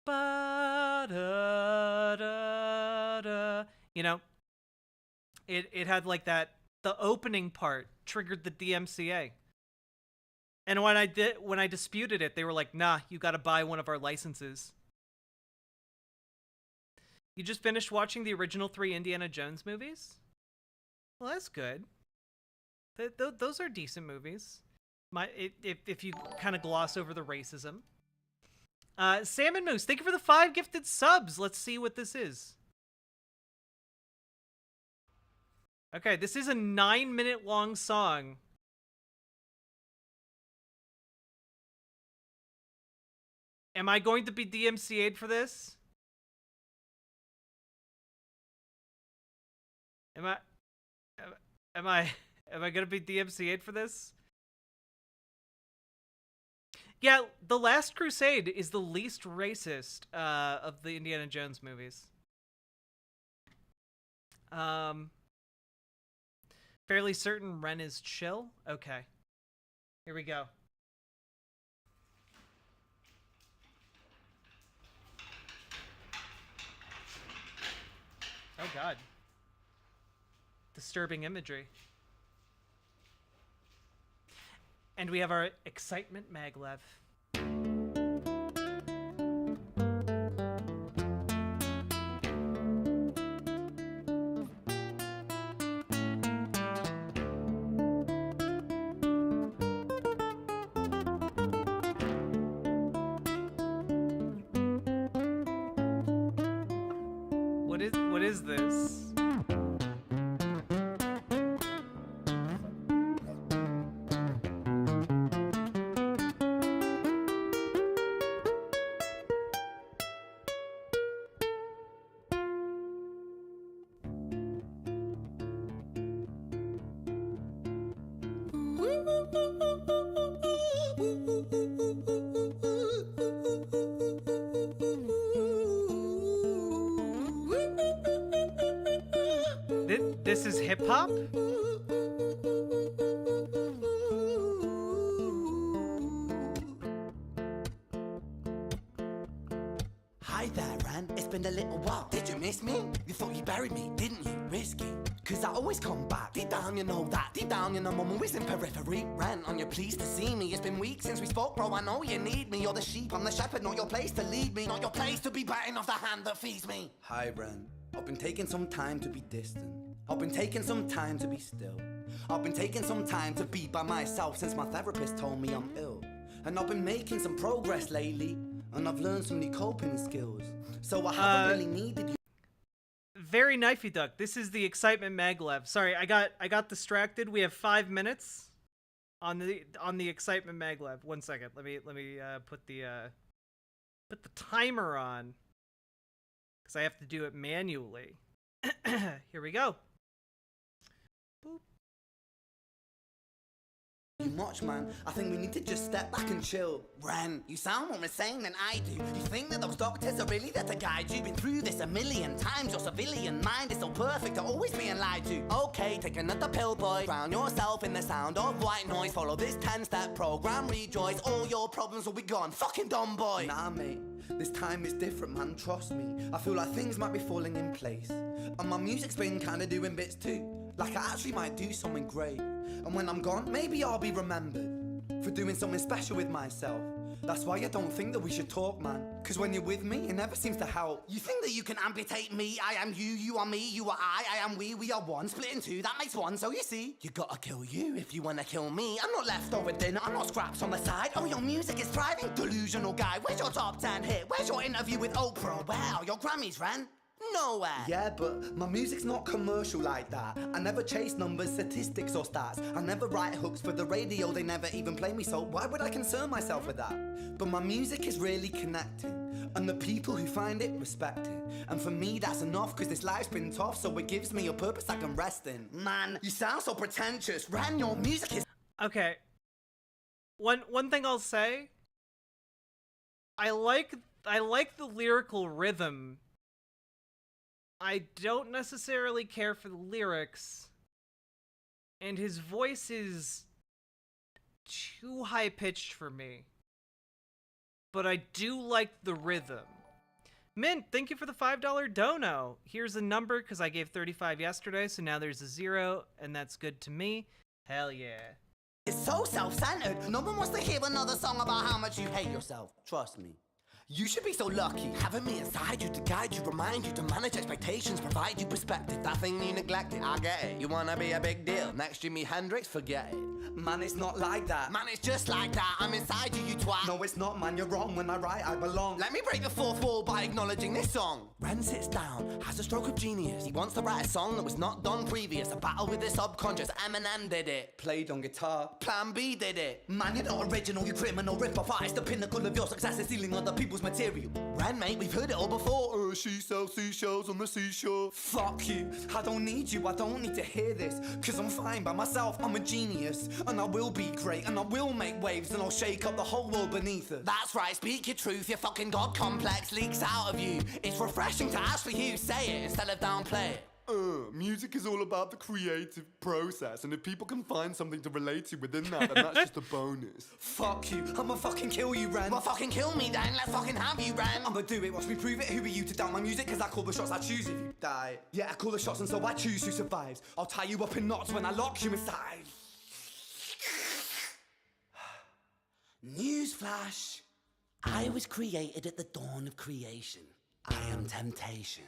Speaker 1: Ba-da-da-da. You know, it had like that. The opening part triggered the DMCA. And when I disputed it, they were like, "Nah, you got to buy one of our licenses." You just finished watching the original 3 Indiana Jones movies? Well, that's good. Those are decent movies. If you kind of gloss over the racism. Salmon Moose, thank you for the 5 gifted subs. Let's see what this is. Okay, this is a 9-minute long song. Am I going to be DMCA'd for this? Am I gonna be DMCA'd for this? Yeah, The Last Crusade is the least racist of the Indiana Jones movies. Fairly certain Ren is chill? Okay. Here we go. Oh god. Disturbing imagery. And we have our excitement maglev. What is this? This is hip hop?
Speaker 8: Ren, it's been a little while. Did you miss me? You thought you buried me, didn't you? Risky. Cause I always come back. Deep down you know that. Deep down you know I'm always in periphery. Ren, on your pleased to see me. It's been weeks since we spoke, bro. I know you need me. You're the sheep, I'm the shepherd. Not your place to lead me. Not your place to be biting off the hand that feeds me. Hi, Ren. I've been taking some time to be distant. I've been taking some time to be still. I've been taking some time to be by myself since my therapist told me I'm ill. And I've been making some progress lately. And I've learned some new coping skills. So I haven't really needed you.
Speaker 1: Very knifey duck. This is the excitement maglev. Sorry, I got distracted. We have 5 minutes on the excitement maglev. 1 second. Let me put the timer on because I have to do it manually. Here we go. Boop.
Speaker 8: You much, man. I think we need to just step back and chill. Ren, you sound more insane than I do. You think that those doctors are really there to guide you? Been through this a million times. Your civilian mind is so perfect to always being lied to. Okay, take another pill, boy. Drown yourself in the sound of white noise. Follow this 10-step program, rejoice. All your problems will be gone. Fucking dumb boy. Nah, mate. This time is different, man. Trust me. I feel like things might be falling in place. And my music's been kinda doing bits too. Like I actually might do something great. And when I'm gone, maybe I'll be remembered for doing something special with myself. That's why I don't think that we should talk, man. Cause when you're with me, it never seems to help. You think that you can amputate me? I am you, you are me, you are I am we are one. Split in two, that makes one. So you see, you gotta kill you if you wanna kill me. I'm not leftover dinner, I'm not scraps on the side. Oh, your music is thriving, delusional guy. Where's your top 10 hit? Where's your interview with Oprah? Where are your Grammys, Ren? Nowhere. Yeah, but my music's not commercial like that. I never chase numbers, statistics or stats. I never write hooks for the radio, they never even play me, so why would I concern myself with that? But my music is really connecting, and the people who find it respect it. And for me that's enough, cause this life's been tough, so it gives me a purpose I can rest in. Man, you sound so pretentious. Ren, your music is...
Speaker 1: Okay. One thing I'll say, I like the lyrical rhythm. I don't necessarily care for the lyrics, and his voice is too high-pitched for me. But I do like the rhythm. Mint, thank you for the $5 dono. Here's a number, because I gave 35 yesterday, so now there's a 0, and that's good to me. Hell yeah.
Speaker 8: It's so self-centered. No one wants to hear another song about how much you hate yourself. Trust me. You should be so lucky, having me inside you to guide you, remind you to manage expectations, provide you perspective. That thing you neglected, I get it. You wanna be a big deal, next Jimi Hendrix, forget it. Man, it's not like that. Man, it's just like that. I'm inside you, you twat. No, it's not, man, you're wrong. When I write, I belong. Let me break the fourth wall by acknowledging this song. Ren sits down, has a stroke of genius. He wants to write a song that was not done previous. A battle with the subconscious, Eminem did it. Played on guitar, Plan B did it. Man, you're not original, you criminal rip-off artist. The pinnacle of your success is stealing other people's material. Ren, mate, we've heard it all before. She sells seashells on the seashore. Fuck you, I don't need you, I don't need to hear this. Cause I'm fine by myself, I'm a genius. And I will be great, and I will make waves, and I'll shake up the whole world beneath us. That's right, speak your truth, your fucking God complex leaks out of you. It's refreshing to actually hear you say it instead of downplay it. Music is all about the creative process, and if people can find something to relate to within that, then that's just a bonus. Fuck you, I'ma fucking kill you, Ren. Well, fucking kill me then, let's fucking have you, Ren. I'ma do it, watch me prove it. Who are you to doubt my music? Cause I call the shots, I choose if you die. Yeah, I call the shots, and so I choose who survives. I'll tie you up in knots when I lock you inside. Newsflash. I was created at the dawn of creation. I am temptation.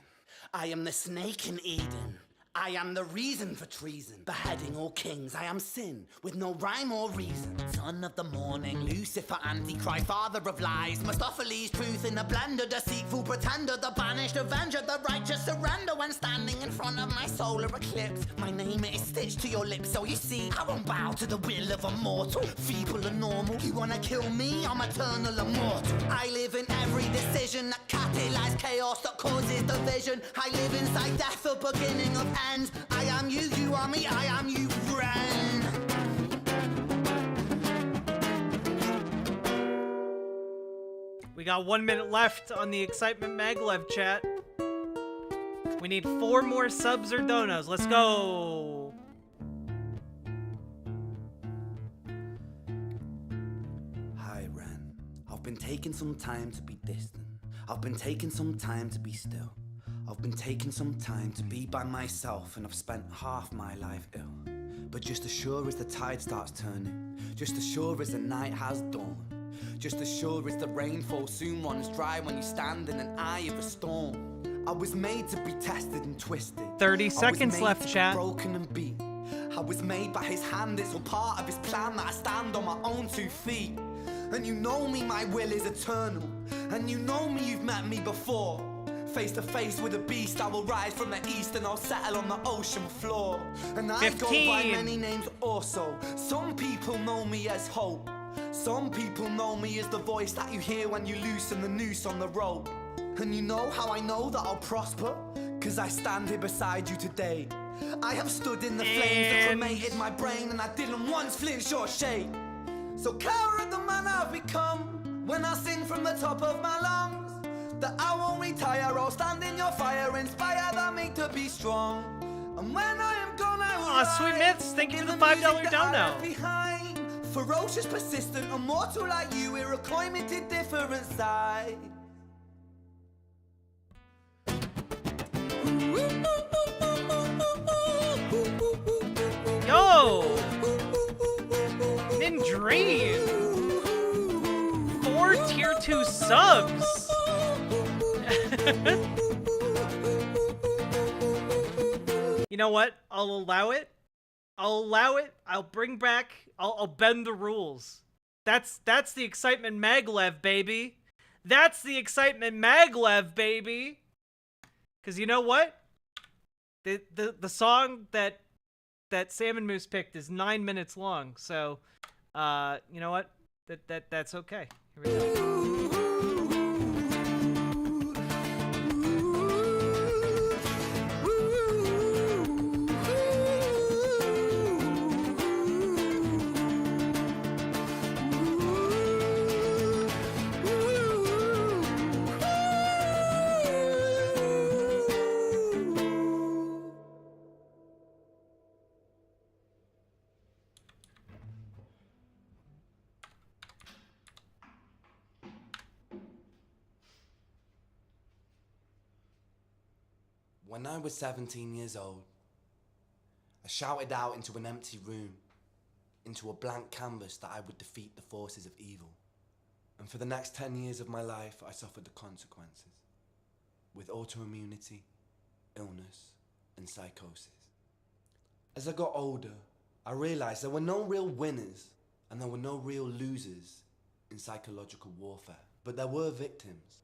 Speaker 8: I am the snake in Eden. I am the reason for treason. Beheading all kings, I am sin, with no rhyme or reason. Son of the morning, Lucifer, Antichrist, father of lies. Mustopheles, truth in a blender, deceitful pretender, the banished avenger, the righteous surrender when standing in front of my solar eclipse. My name is stitched to your lips, so you see, I won't bow to the will of a mortal. Feeble and normal, you wanna kill me? I'm eternal immortal. I live in every decision that catalyzes chaos, that causes division. I live inside death, the beginning of end. I am you, you are me, I am you, Ren.
Speaker 1: We got 1 minute left on the Excitement Maglev chat. We need 4 more subs or donos. Let's go.
Speaker 8: Hi, Ren. I've been taking some time to be distant. I've been taking some time to be still. I've been taking some time to be by myself, and I've spent half my life ill. But just as sure as the tide starts turning, just as sure as the night has dawned, just as sure as the rainfall soon runs dry when you stand in an eye of a storm. I was made to be tested and twisted.
Speaker 1: 30 seconds left, chat.
Speaker 8: Broken and beat. I was made by his hand, it's all part of his plan that I stand on my own 2 feet. And you know me, my will is eternal. And you know me, you've met me before. Face to face with a beast, I will rise from the east and I'll settle on the ocean floor. And I go by many names also. Some people know me as hope. Some people know me as the voice that you hear when you loosen the noose on the rope. And you know how I know that I'll prosper? 'Cause I stand here beside you today. I have stood in the flames that cremated my brain, and I didn't once flinch or shake. So care of the man I've become when I sing from the top of my lungs. That I won't retire, I'll stand in your fire, inspire that me to be strong. And when I am gone, I will
Speaker 1: Aw, Sweet Myths, thank you for the $5 dono.
Speaker 8: Behind, ferocious, persistent, immortal like you, Iroquois me to different side.
Speaker 1: Yo! Min Dream! 4 tier 2 subs! You know what? I'll allow it. I'll bring back. I'll bend the rules. That's the excitement maglev, baby. That's the excitement maglev, baby. Cause you know what? The song that Sam and Moose picked is 9 minutes long. So, you know what? That's okay. Here we go.
Speaker 8: When I was 17 years old, I shouted out into an empty room, into a blank canvas that I would defeat the forces of evil. And for the next 10 years of my life, I suffered the consequences, with autoimmunity, illness, and psychosis. As I got older, I realized there were no real winners and there were no real losers in psychological warfare, but there were victims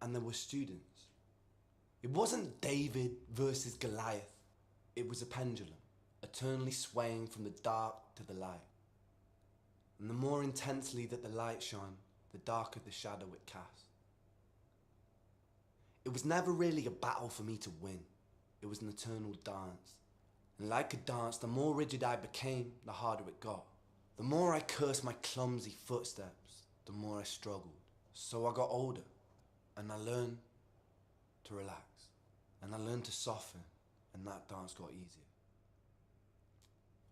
Speaker 8: and there were students. It wasn't David versus Goliath. It was a pendulum, eternally swaying from the dark to the light. And the more intensely that the light shone, the darker the shadow it cast. It was never really a battle for me to win. It was an eternal dance. And like a dance, the more rigid I became, the harder it got. The more I cursed my clumsy footsteps, the more I struggled. So I got older, and I learned to relax. And I learned to soften, and that dance got easier.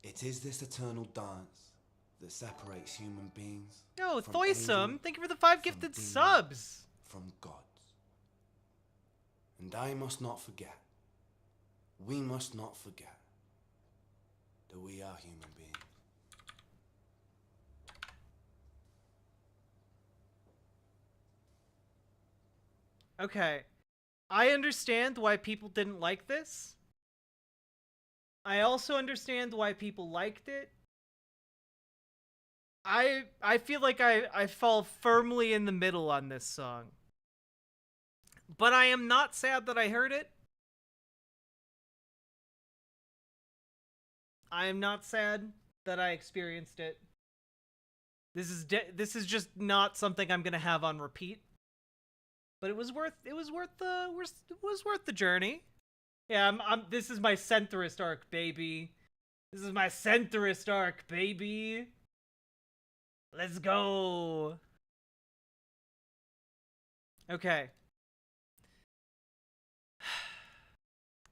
Speaker 8: It is this eternal dance that separates human beings.
Speaker 1: Yo,
Speaker 8: from
Speaker 1: Thoysome,
Speaker 8: angels,
Speaker 1: thank you for the 5 gifted
Speaker 8: demons,
Speaker 1: subs.
Speaker 8: From gods. And I must not forget, we must not forget, that we are human beings.
Speaker 1: Okay. I understand why people didn't like this. I also understand why people liked it. I feel like I fall firmly in the middle on this song. But I am not sad that I heard it. I am not sad that I experienced it. This is just not something I'm gonna have on repeat. But it was worth the journey. Yeah, this is my centrist arc, baby. This is my centrist arc, baby. Let's go. Okay.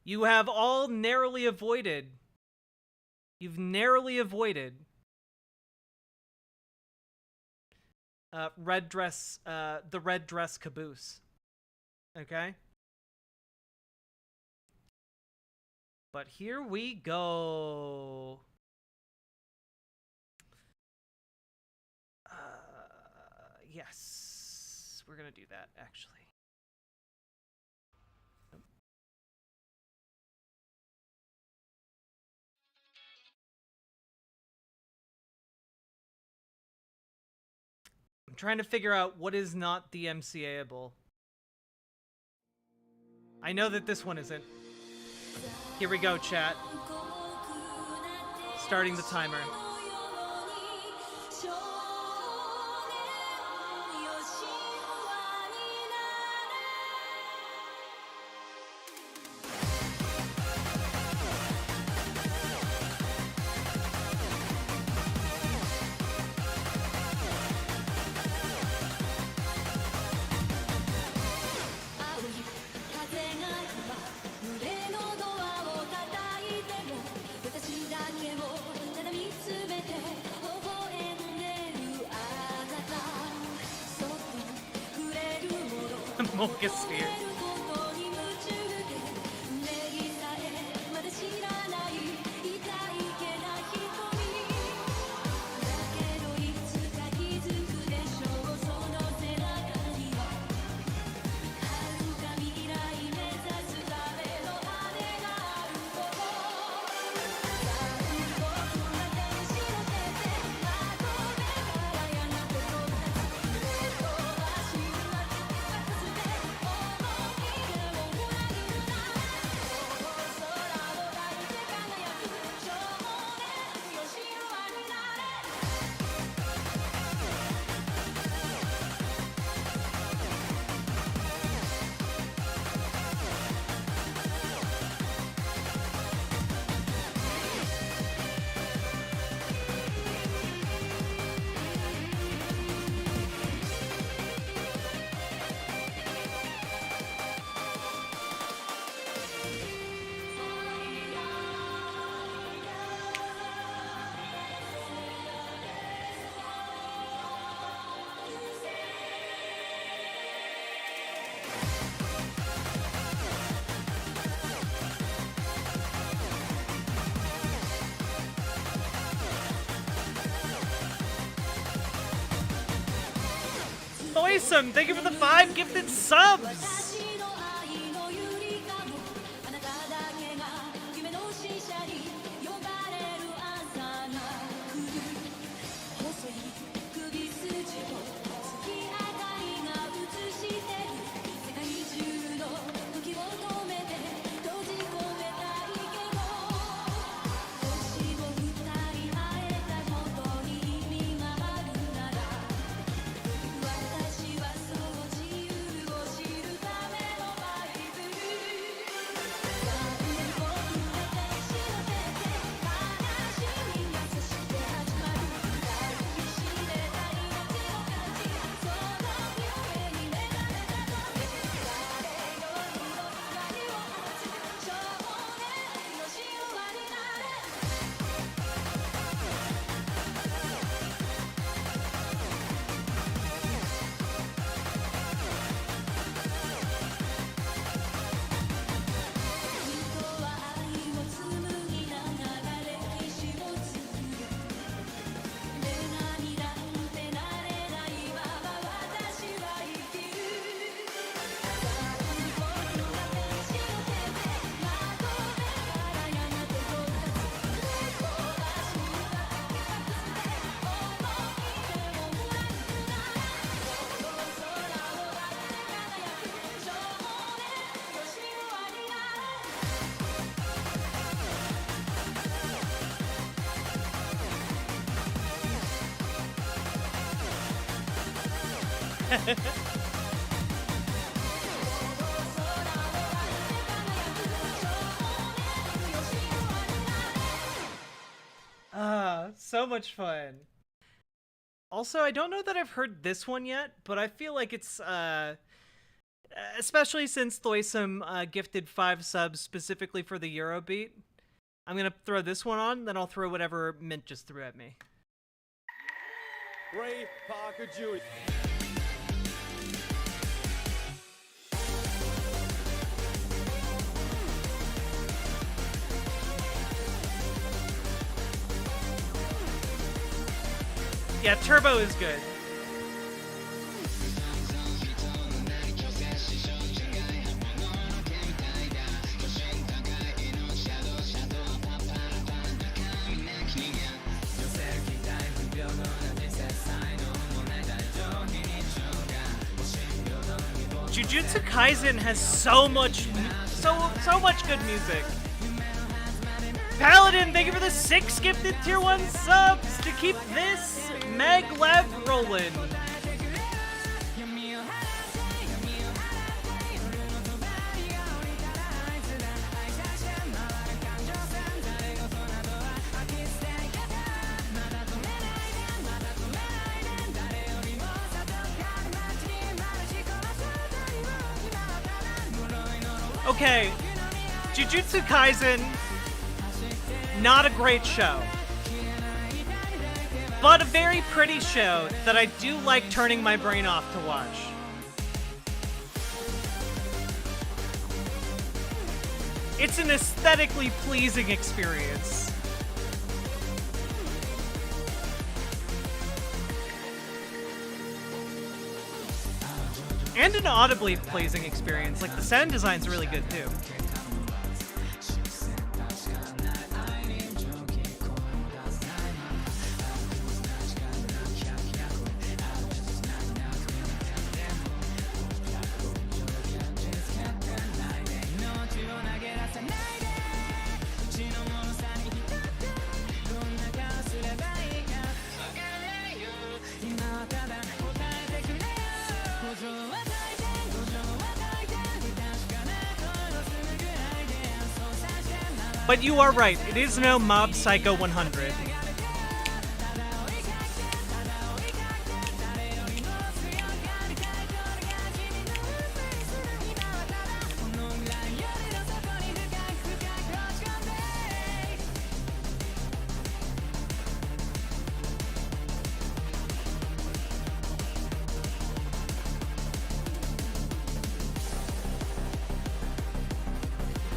Speaker 1: You have all narrowly avoided. You've narrowly avoided the red dress caboose. Okay? But here we go. Yes. We're gonna do that, actually. I'm trying to figure out what is not DMCA-able. I know that this one isn't. Here we go, chat. Starting the timer. Mochasphere. Awesome! Thank you for the 5 gifted subs! So much fun. Also, I don't know that I've heard this one yet, but I feel like it's, especially since Thoysum gifted 5 subs specifically for the Eurobeat. I'm gonna throw this one on, then I'll throw whatever Mint just threw at me.
Speaker 9: Ray Parker Jr.
Speaker 1: Yeah, Turbo is good. Jujutsu Kaisen has so much good music. Paladin, thank you for the 6 gifted tier 1 subs to keep this maglev rolling. Okay, Jujutsu Kaisen, not a great show, but a very pretty show that I do like turning my brain off to watch. It's an aesthetically pleasing experience. And an audibly pleasing experience. Like, the sound design's really good, too. But you are right, it is no Mob Psycho 100.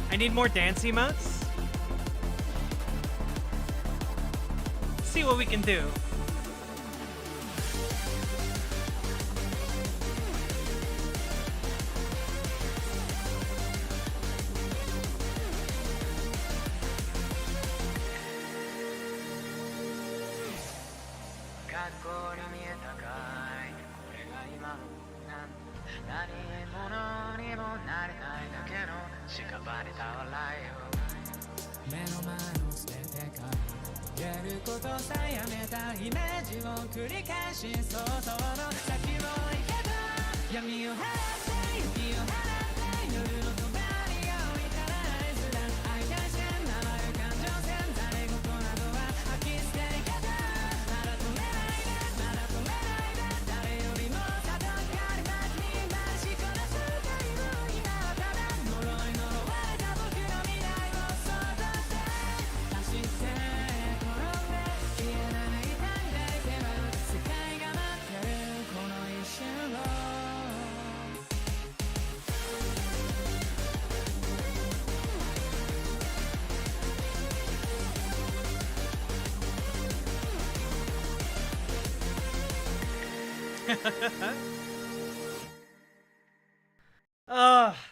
Speaker 1: I need more dance emotes. See what we can do.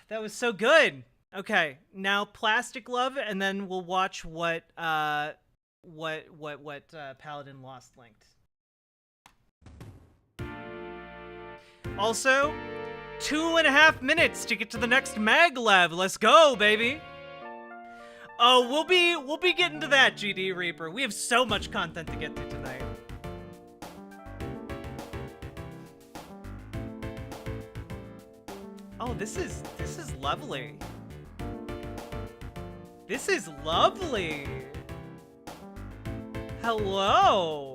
Speaker 1: That was so good. Okay, now Plastic Love, and then we'll watch what Paladin Lost linked. Also, 2.5 minutes to get to the next maglev. Let's go, baby. Oh, we'll be getting to that, GD Reaper. We have so much content to get to tonight. Oh, this is lovely. This is lovely. Hello.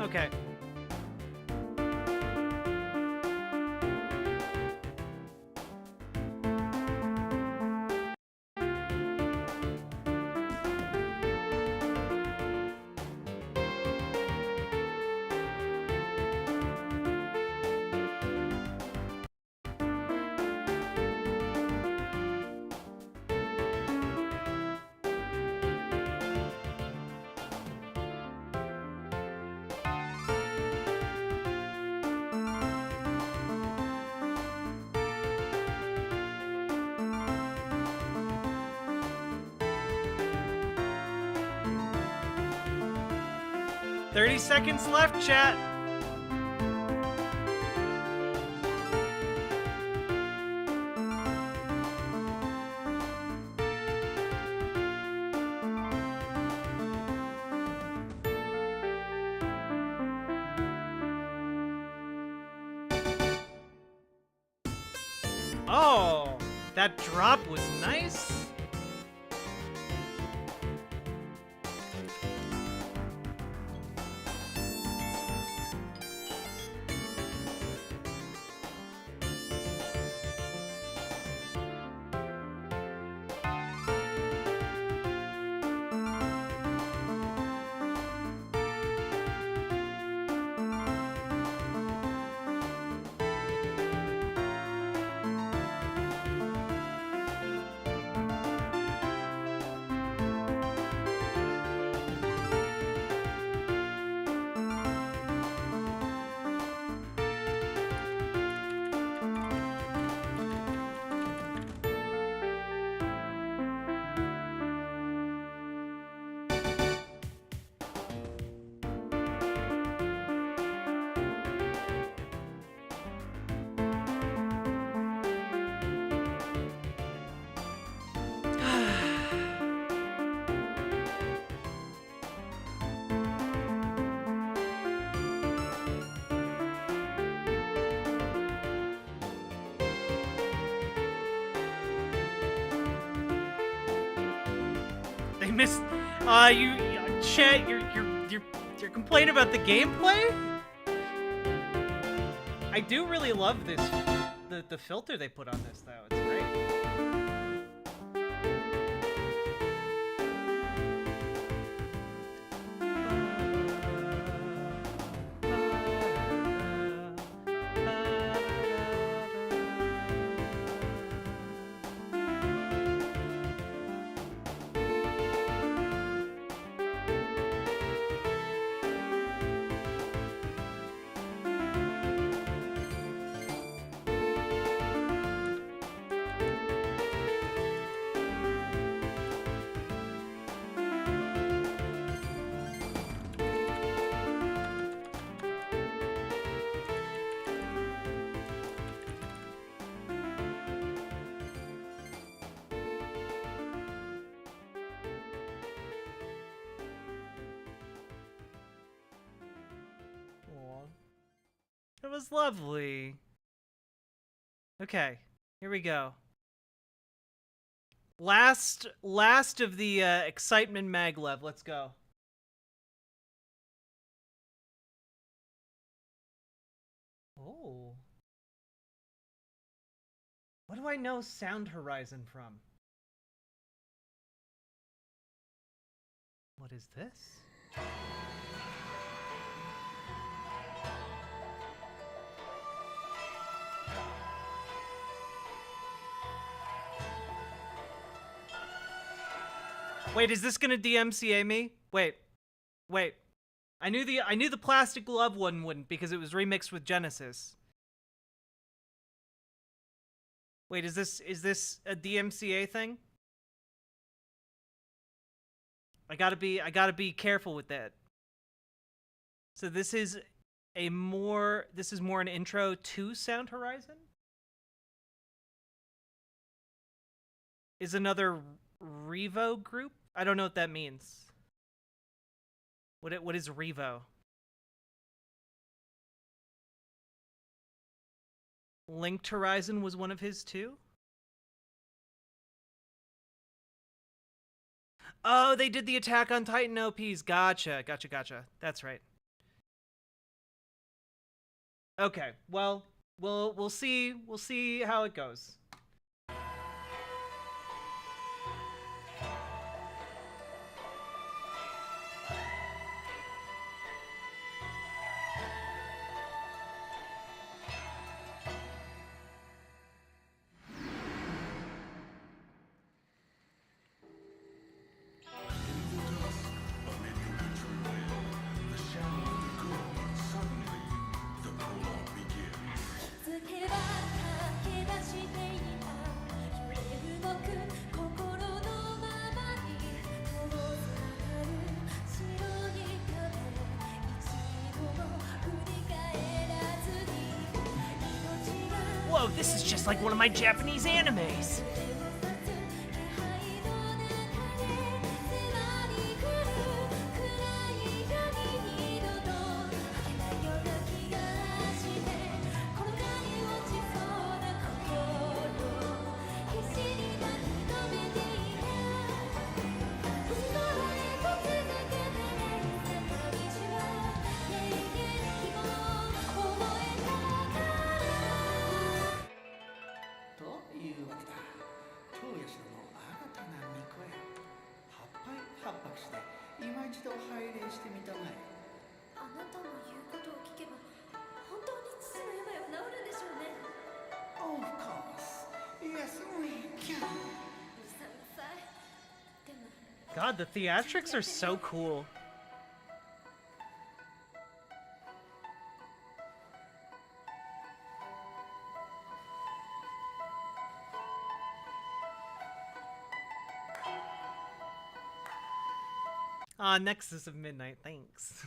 Speaker 1: Okay. "30 seconds left, chat." Oh, that drop was nice. They missed. Chat, you're complaining about the gameplay? I do really love this, the filter they put on this though. It's great. It was lovely. Okay, here we go. Last of the excitement maglev. Let's go. Oh. What do I know Sound Horizon from? What is this? Wait, is this gonna DMCA me? Wait. I knew the Plastic Glove one wouldn't because it was remixed with Genesis. Wait, is this a DMCA thing? I gotta be careful with that. So this is more an intro to Sound Horizon? Is another Revo group? I don't know what that means. What is Revo? Linked Horizon was one of his too? Oh, they did the Attack on Titan OPs. Gotcha. That's right. Okay, well, we'll see how it goes. Whoa, this is just like one of my Japanese animes. God, the theatrics are so cool. Nexus of Midnight, thanks.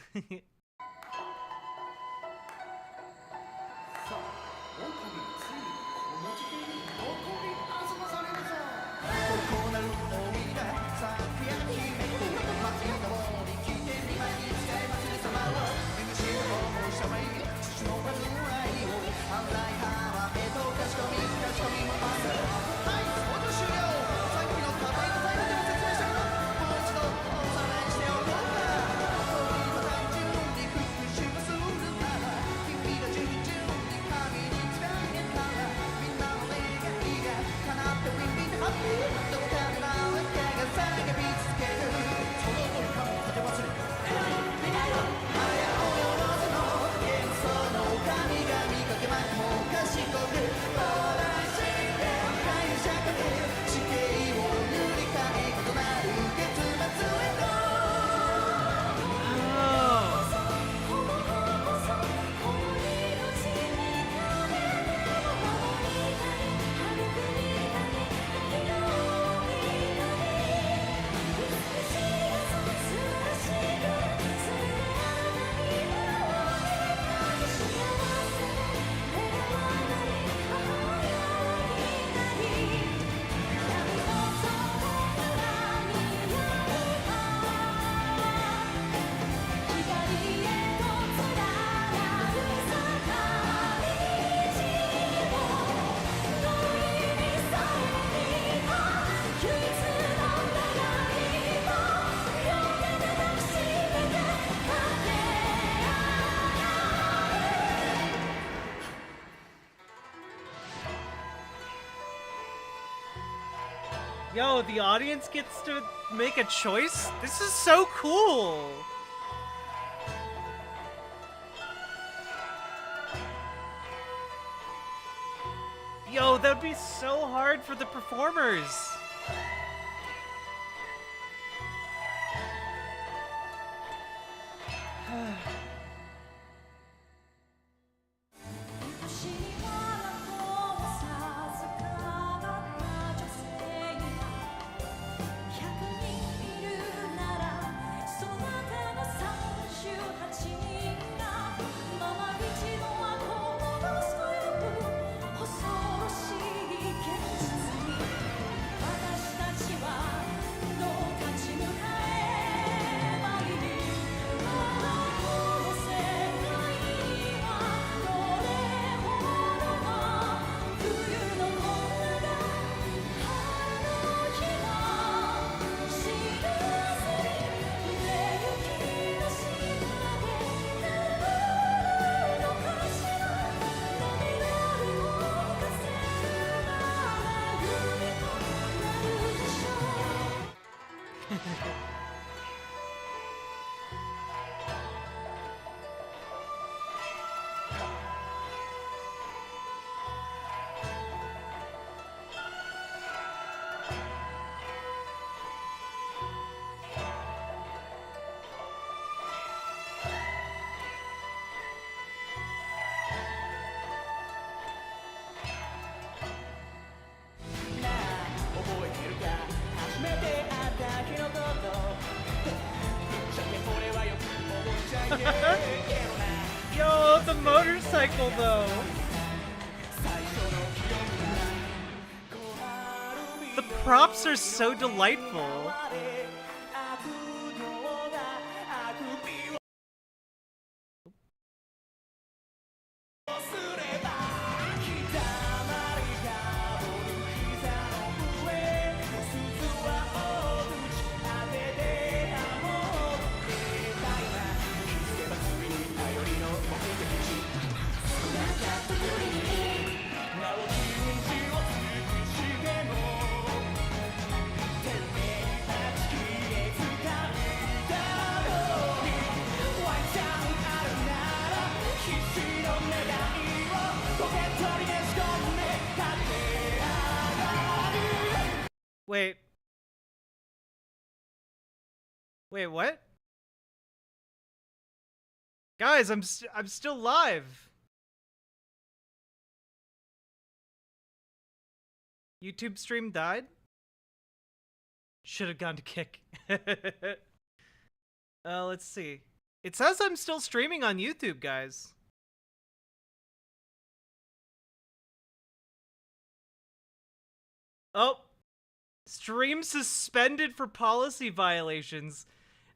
Speaker 1: Yo, the audience gets to make a choice? This is so cool! Yo, that would be so hard for the performers! Yo, the motorcycle though. The props are so delightful. Wait. Wait, what? Guys, I'm still live. YouTube stream died? Should have gone to kick. Let's see. It says I'm still streaming on YouTube, guys. Oh. Stream suspended for policy violations.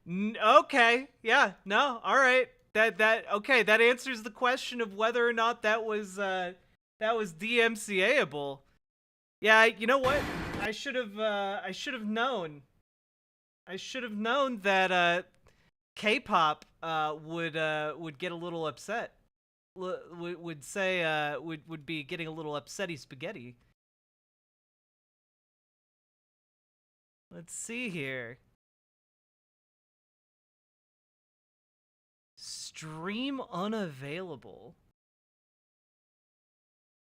Speaker 1: Okay. Yeah. No. All right. Okay, that answers the question of whether or not that was DMCA-able. Yeah, you know what? I should have known. I should have known that K-pop would get a little upset. Would say would be getting a little upsetty spaghetti. Let's see here. Stream unavailable.